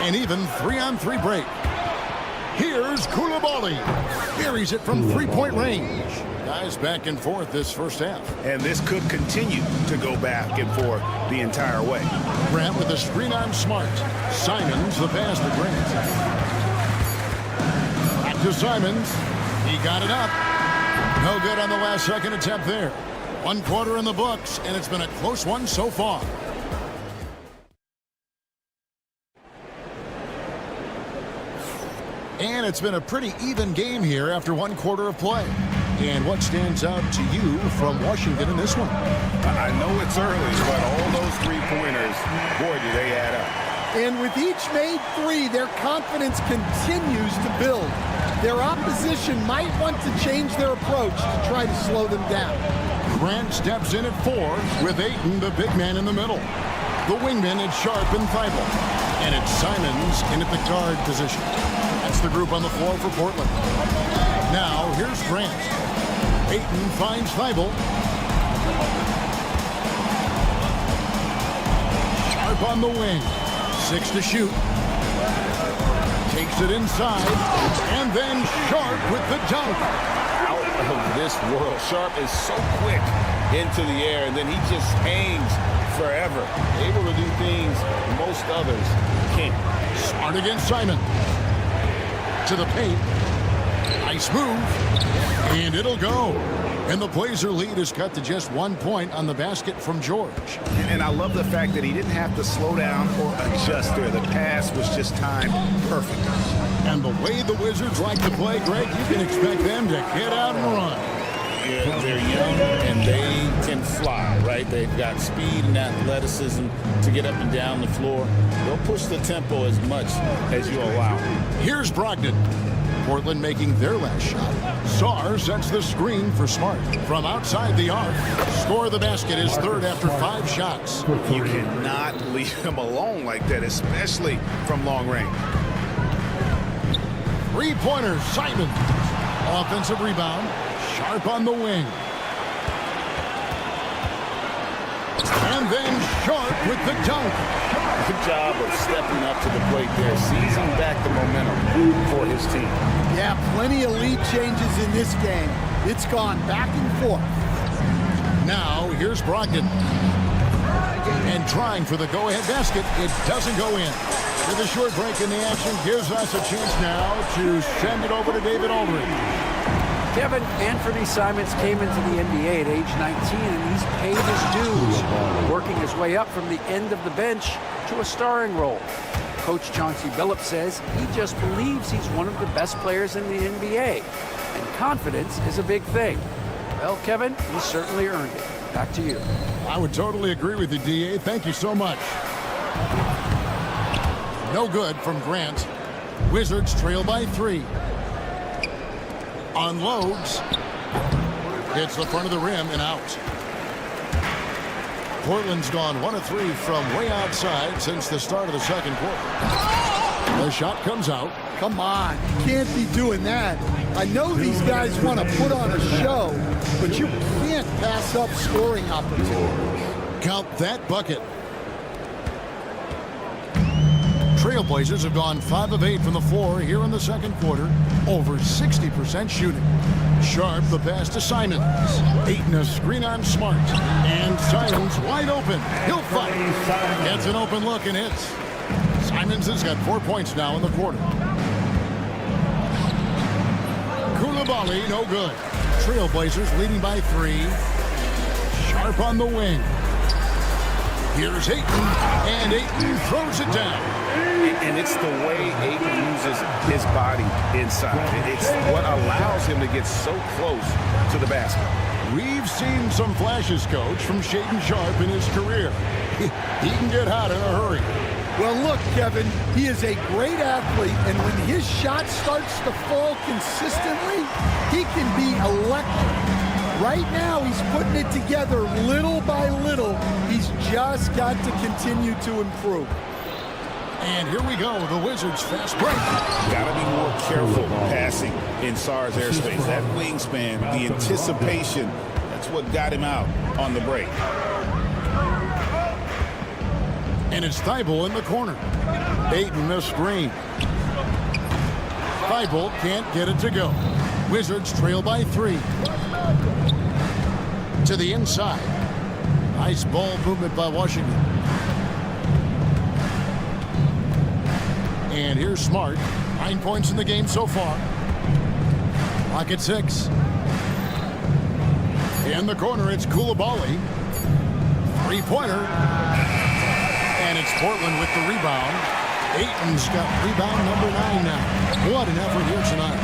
And even 3-on-3 break. Here's Koulibaly. Buries it from three-point range. Guys back and forth this first half. And this could continue to go back and forth the entire way. Grant with a screen on Smart. Simons the pass to Grant. Back to Simons. He got it up. No good on the last second attempt there. 1 quarter in the books, and it's been a close one so far. And it's been a pretty even game here after 1 quarter of play. And what stands out to you from Washington in this one? I know it's early, but all those three-pointers, boy, do they add up. And with each made three, their confidence continues to build. Their opposition might want to change their approach to try to slow them down. Grant steps in at 4 with Ayton, the big man, in the middle. The wingman is Sharp and Thibault. And it's Simons in at the guard position. That's the group on the floor for Portland. Now, here's Grant. Ayton finds Thibault. Sharp on the wing. 6 to shoot. Takes it inside. And then Sharp with the dunk. Out of this world. Sharp is so quick into the air, and then he just hangs forever. Able to do things most others can't. Smart against Simon. To the paint. Nice move. And it'll go. And the Blazer lead is cut to just 1 point on the basket from George. And I love the fact that he didn't have to slow down or adjust there. The pass was just timed perfect. And the way the Wizards like to play, Greg, you can expect them to get out and run. Yeah, they're young and they can fly, right? They've got speed and athleticism to get up and down the floor. They'll push the tempo as much as you allow. Here's Brogdon. Portland making their last shot. Sarr sets the screen for Smart. From outside the arc, score the basket is third after 5 shots. You cannot leave him alone like that, especially from long range. 3-pointer, Simon. Offensive rebound. Sharp on the wing. And then Sharp with the dunk. Good job of stepping up to the plate there, seizing back the momentum for his team. Yeah, plenty of lead changes in this game. It's gone back and forth. Now, here's Brogdon. And trying for the go-ahead basket. It doesn't go in. With a short break in the action, gives us a chance now to send it over to David Aldridge. Kevin, Anthony Simons came into the NBA at age 19, and he's paid his dues, working his way up from the end of the bench to a starring role. Coach Chauncey Billups says he just believes he's one of the best players in the NBA, and confidence is a big thing. Well, Kevin, he certainly earned it. Back to you. I would totally agree with you, D.A. Thank you so much. No good from Grant. Wizards trail by 3. Unloads. Hits the front of the rim and out. Portland's gone 1 of 3 from way outside since the start of the second quarter. The shot comes out. Come on, you can't be doing that. I know these guys want to put on a show, but you can't pass up scoring opportunities. Count that bucket. Trailblazers have gone 5 of 8 from the floor here in the second quarter. Over 60% shooting. Sharp the pass to Simons. Ayton a screen on Smart. And Simons wide open. He'll fight. Gets an open look and hits. Simons has got 4 points now in the quarter. Koulibaly no good. Trailblazers leading by 3. Sharp on the wing. Here's Ayton. And Ayton throws it down. And it's the way Ayton uses his body inside. It's what allows him to get so close to the basket. We've seen some flashes, Coach, from Shaedon Sharp in his career. He can get hot in a hurry. Well, look, Kevin, he is a great athlete, and when his shot starts to fall consistently, he can be electric. Right now, he's putting it together little by little. He's just got to continue to improve. And here we go, the Wizards fast break. Got to be more careful passing in Sarr's airspace. That wingspan, the anticipation, that's what got him out on the break. And it's Thibault in the corner. Ayton the screen. Thibault can't get it to go. Wizards trail by 3. To the inside. Nice ball movement by Washington. And here's Smart. 9 points in the game so far. Clock at 6. In the corner, it's Koulibaly. 3-pointer. And it's Portland with the rebound. Ayton's got rebound number 9 now. What an effort here tonight.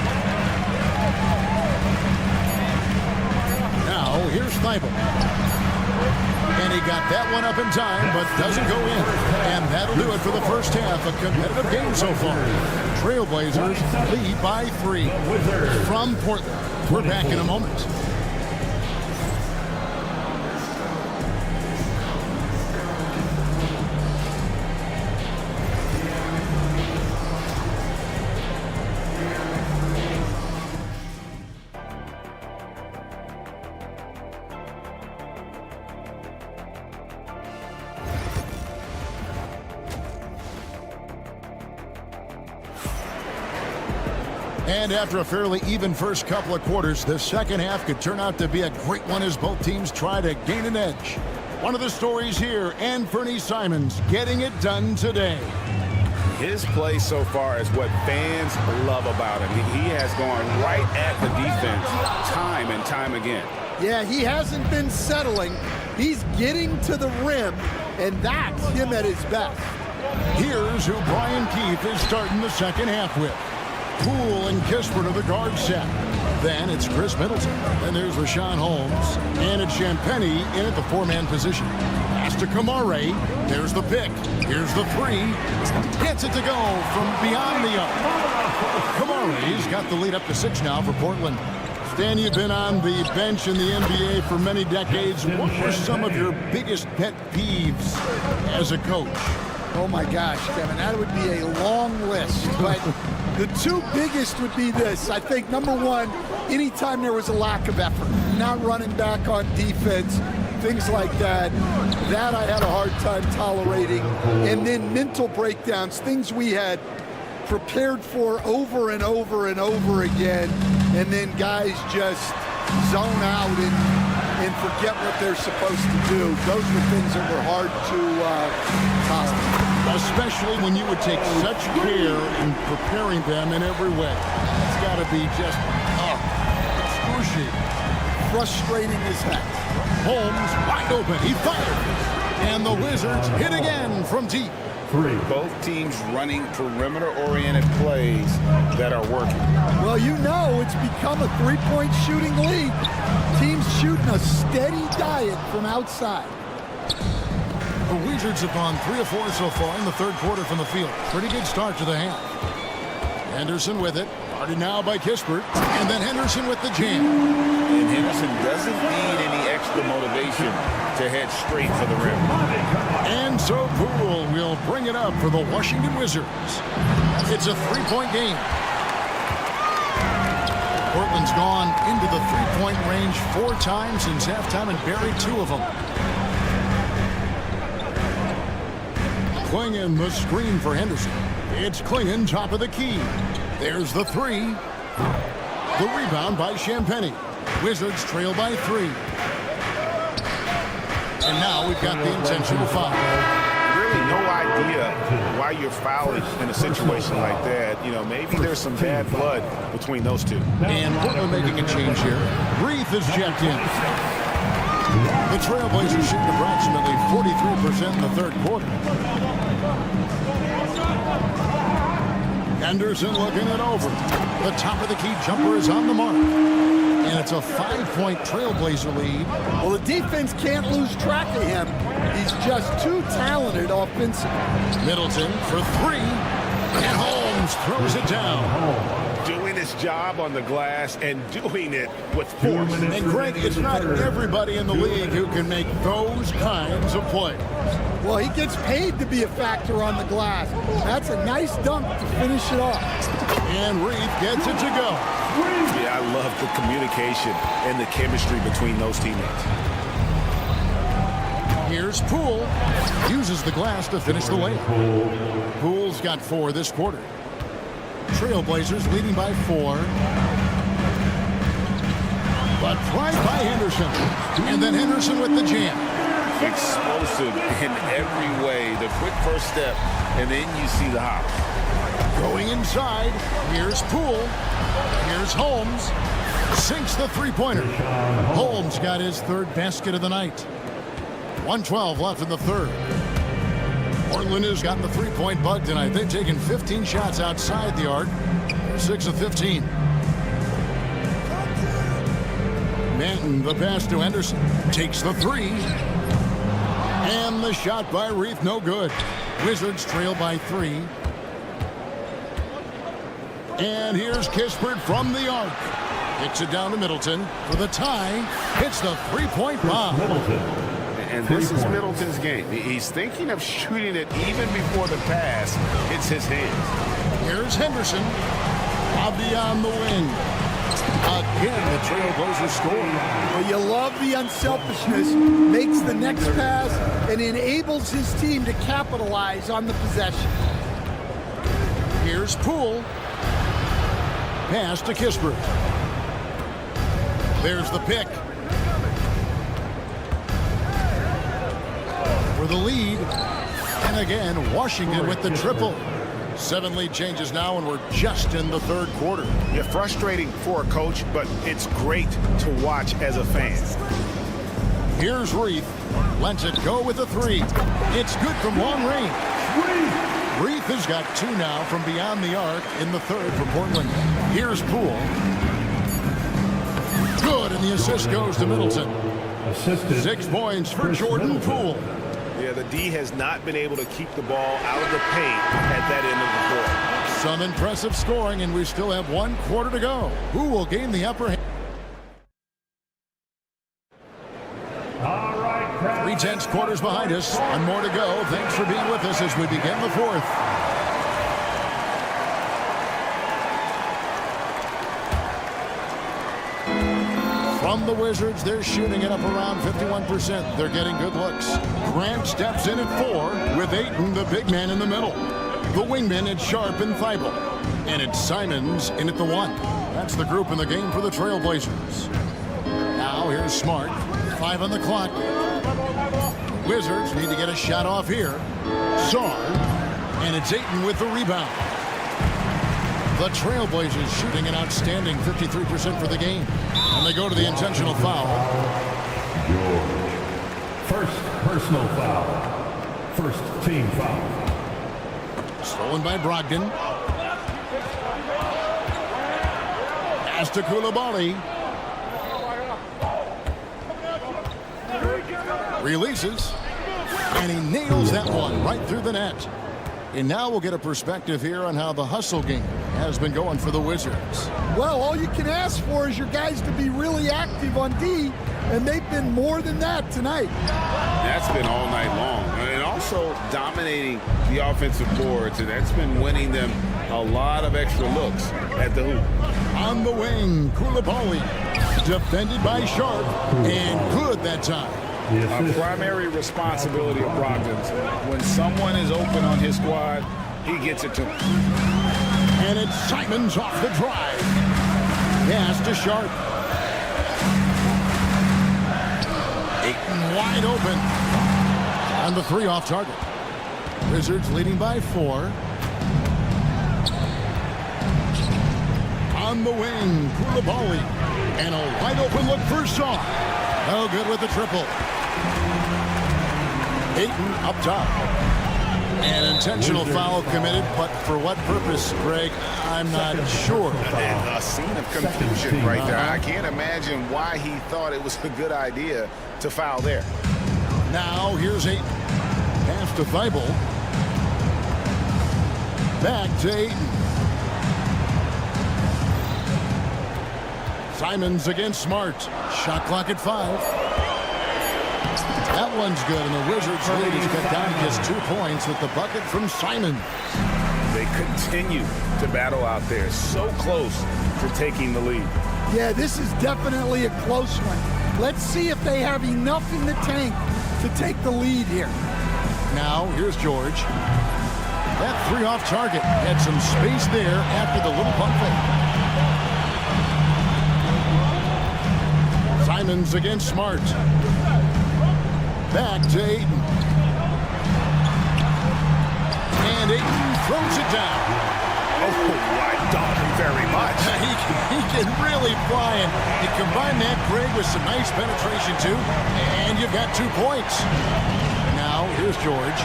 Now, here's Thibault. And he got that one up in time, but doesn't go in. And that'll do it for the first half. A competitive game so far. Trailblazers lead by 3 from Portland. We're back in a moment. And after a fairly even first couple of quarters, the second half could turn out to be a great one as both teams try to gain an edge. One of the stories here, Anthony Simons getting it done today. His play so far is what fans love about him. He has gone right at the defense time and time again. Yeah, he hasn't been settling. He's getting to the rim, and that's him at his best. Here's who Brian Keefe is starting the second half with. Poole and Kispert are the guard set. Then it's Chris Middleton. Then there's Rashawn Holmes. And it's Champagnie in at the 4-man position. Pass to Kamare. There's the pick. Here's the 3. Gets it to go from beyond the arc. Kamare's got the lead up to 6 now for Portland. Stan, you've been on the bench in the NBA for many decades. What were some of your biggest pet peeves as a coach? Oh my gosh, Kevin, that would be a long list. But the 2 biggest would be this. I think number 1, anytime there was a lack of effort, not running back on defense, things like that, that I had a hard time tolerating. And then mental breakdowns, things we had prepared for over and over and over again, and then guys just zone out and forget what they're supposed to do. Those were things that were hard to tolerate. Especially when you would take such care in preparing them in every way. It's got to be just, excruciating. Frustrating as heck. Holmes wide open. He fired. And the Wizards hit again from deep. 3. Both teams running perimeter-oriented plays that are working. Well, you know it's become a 3-point shooting league. Teams shooting a steady diet from outside. The Wizards have gone 3 of 4 so far in the third quarter from the field. Pretty good start to the half. Henderson with it. Guarded now by Kispert. And then Henderson with the jam. And Henderson doesn't need any extra motivation to head straight for the rim. And so Poole will bring it up for the Washington Wizards. It's a 3-point game. Portland's gone into the 3-point range 4 times since halftime and buried 2 of them. Klingon the screen for Henderson. It's Klingon top of the key. There's the 3. The rebound by Champagnie. Wizards trail by 3. And now we've got the intentional foul. Really no idea why you're fouling in a situation like that. You know, maybe there's some bad blood between those two. And Portland making a change here. Reith is checked in. The Trailblazers shooting approximately 43% in the third quarter. Henderson looking it over. The top of the key jumper is on the mark. And it's a 5-point Trailblazer lead. Well, the defense can't lose track of him. He's just too talented offensively. Middleton for 3. And Holmes throws it down. Doing his his job on the glass and doing it with force. And Greg, it's not everybody in the league who can make those kinds of plays. Well, he gets paid to be a factor on the glass. That's a nice dunk to finish it off. And Reith gets it to go. Yeah, I love the communication and the chemistry between those teammates. Here's Poole. Uses the glass to finish the layup. Poole's got 4 this quarter. Trailblazers leading by 4. But tried by Henderson. And then Henderson with the jam. Explosive in every way. The quick first step, and then you see the hop. Going inside. Here's Poole. Here's Holmes. Sinks the three-pointer. Holmes got his 3rd basket of the night. 1:12 left in the 3rd. Portland has gotten the three-point bug tonight. They've taken 15 shots outside the arc. 6 of 15. Manton, the pass to Henderson. Takes the 3. And the shot by Reith, no good. Wizards trail by 3. And here's Kispert from the arc. Hits it down to Middleton for the tie. Hits the three-point bomb. And this is Middleton's game. He's thinking of shooting it even before the pass hits his hands. Here's Henderson. Beyond the wing. Again, the Trailblazers score. Well, you love the unselfishness. Makes the next pass and enables his team to capitalize on the possession. Here's Poole. Pass to Kispert. There's the pick. For the lead. And again, Washington with the triple. 7 lead changes now, and we're just in the 3rd quarter. Yeah, frustrating for a coach, but it's great to watch as a fan. Here's Reith. Lets it go with a 3. It's good from long range. Reith has got 2 now from beyond the arc in the 3rd for Portland. Here's Poole. Good, and the assist goes to Middleton. 6 points for Jordan Poole. Yeah, the D has not been able to keep the ball out of the paint at that end of the floor. Some impressive scoring, and we still have 1 quarter to go. Who will gain the upper hand? 3/10 quarters behind us. 1 more to go. Thanks for being with us as we begin the 4th. From the Wizards, they're shooting it up around 51%. They're getting good looks. Grant steps in at 4 with Ayton, the big man, in the middle. The wingman, it's Sharp and Thibault. And it's Simons in at the 1. That's the group in the game for the Trailblazers. Now here's Smart. 5 on the clock. The Wizards need to get a shot off here. Sarr. And it's Ayton with the rebound. The Trailblazers shooting an outstanding 53% for the game. And they go to the intentional foul. First personal foul. First team foul. Stolen by Brogdon. Pass to Koulibaly. Releases. And he nails that one right through the net. And now we'll get a perspective here on how the hustle game has been going for the Wizards. Well, all you can ask for is your guys to be really active on D, and they've been more than that tonight. That's been all night long. And also dominating the offensive boards, and that's been winning them a lot of extra looks at the hoop. On the wing, Koulibaly. Defended by Sharp, and good that time. A primary responsibility of Brogdon's. When someone is open on his squad, he gets it to him. And it's Simons off the drive. Pass to Sharp. Ayton wide open. And the 3 off target. Wizards leading by 4. On the wing, Koulibaly. And a wide open look for Sarr. No good with the triple. Ayton up top. An intentional foul committed, but for what purpose, Greg, I'm not sure. And a scene of confusion right there. I can't imagine why he thought it was a good idea to foul there. Now here's Ayton. Pass to Thibault. Back to Ayton. Simons against Smart. Shot clock at 5. That one's good, and the Wizards lead is cut down to just 2 points with the bucket from Simon. They continue to battle out there, so close to taking the lead. Yeah, this is definitely a close one. Let's see if they have enough in the tank to take the lead here. Now, here's George. That 3 off target had some space there after the little pump fake. Simons against Smart. Back to Ayton. And Ayton throws it down. Oh, I don't very much. He can really fly, and you combine that, Greg, with some nice penetration, too, and you've got 2 points. Now, here's George.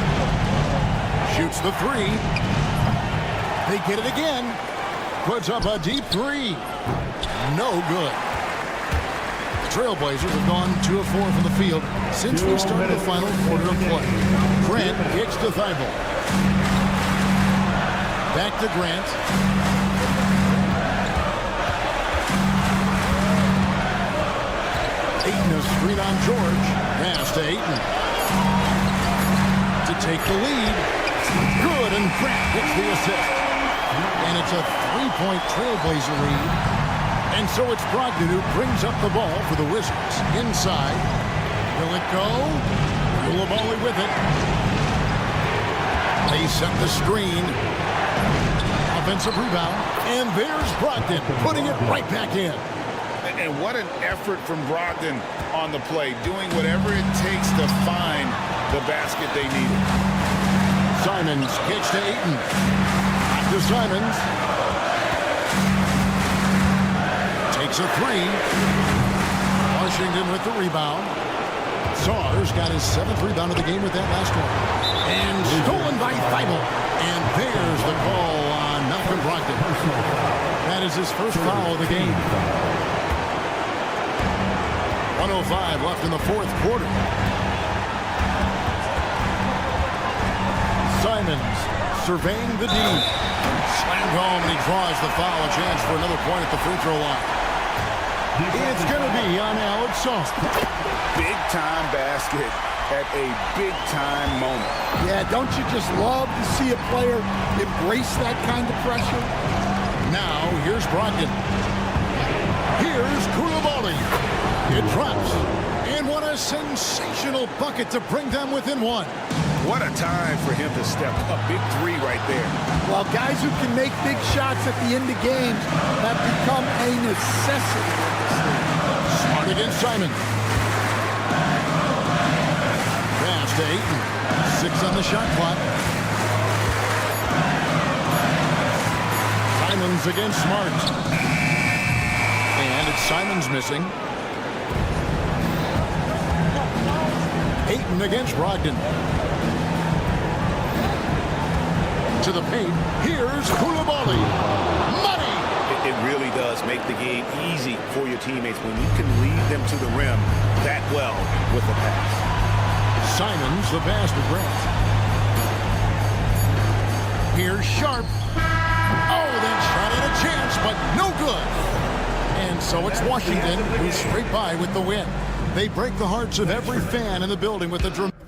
Shoots the 3. They get it again. Puts up a deep 3. No good. Trailblazers have gone 2 of 4 from the field since we started the final quarter of play. Grant kicks to Thibault. Back to Grant. Ayton a screen on George. Pass to Ayton. To take the lead. Good, and Grant gets the assist. And it's a 3-point Trailblazer lead. And so it's Brogdon who brings up the ball for the Wizards. Inside. Will it go? Koulibaly with it. They set the screen. Offensive rebound. And there's Brogdon putting it right back in. And what an effort from Brogdon on the play, doing whatever it takes to find the basket they needed. Simons kicks to Ayton. Back to Simons. Takes a 3. Washington with the rebound. Sarge got his 7th rebound of the game with that last one. And stolen by Thibault. And there's the call on Malcolm Brogdon. That is his first foul of the game. 1:05 left in the 4th quarter. Simons surveying the D. Slammed home, and he draws the foul. A chance for another point at the free throw line. It's going to be on Alex Song. Big-time basket at a big-time moment. Yeah, don't you just love to see a player embrace that kind of pressure? Now, here's Brogdon. Here's Koulibaly. It drops. And what a sensational bucket to bring them within 1. What a time for him to step up. Big 3 right there. Well, guys who can make big shots at the end of games have become a necessity in this league. Smart against Simon. Pass to Ayton. 6 on the shot clock. Simons against Smart. And it's Simons missing. Ayton against Brogdon. To the paint. Here's Koulibaly. Money! It really does make the game easy for your teammates when you can lead them to the rim that well with the pass. Simons, the pass to Grant. Here's Sharp. Oh, that shot had a chance, but no good. And so it's Washington who's straight by with the win. They break the hearts of every fan in the building with a dramatic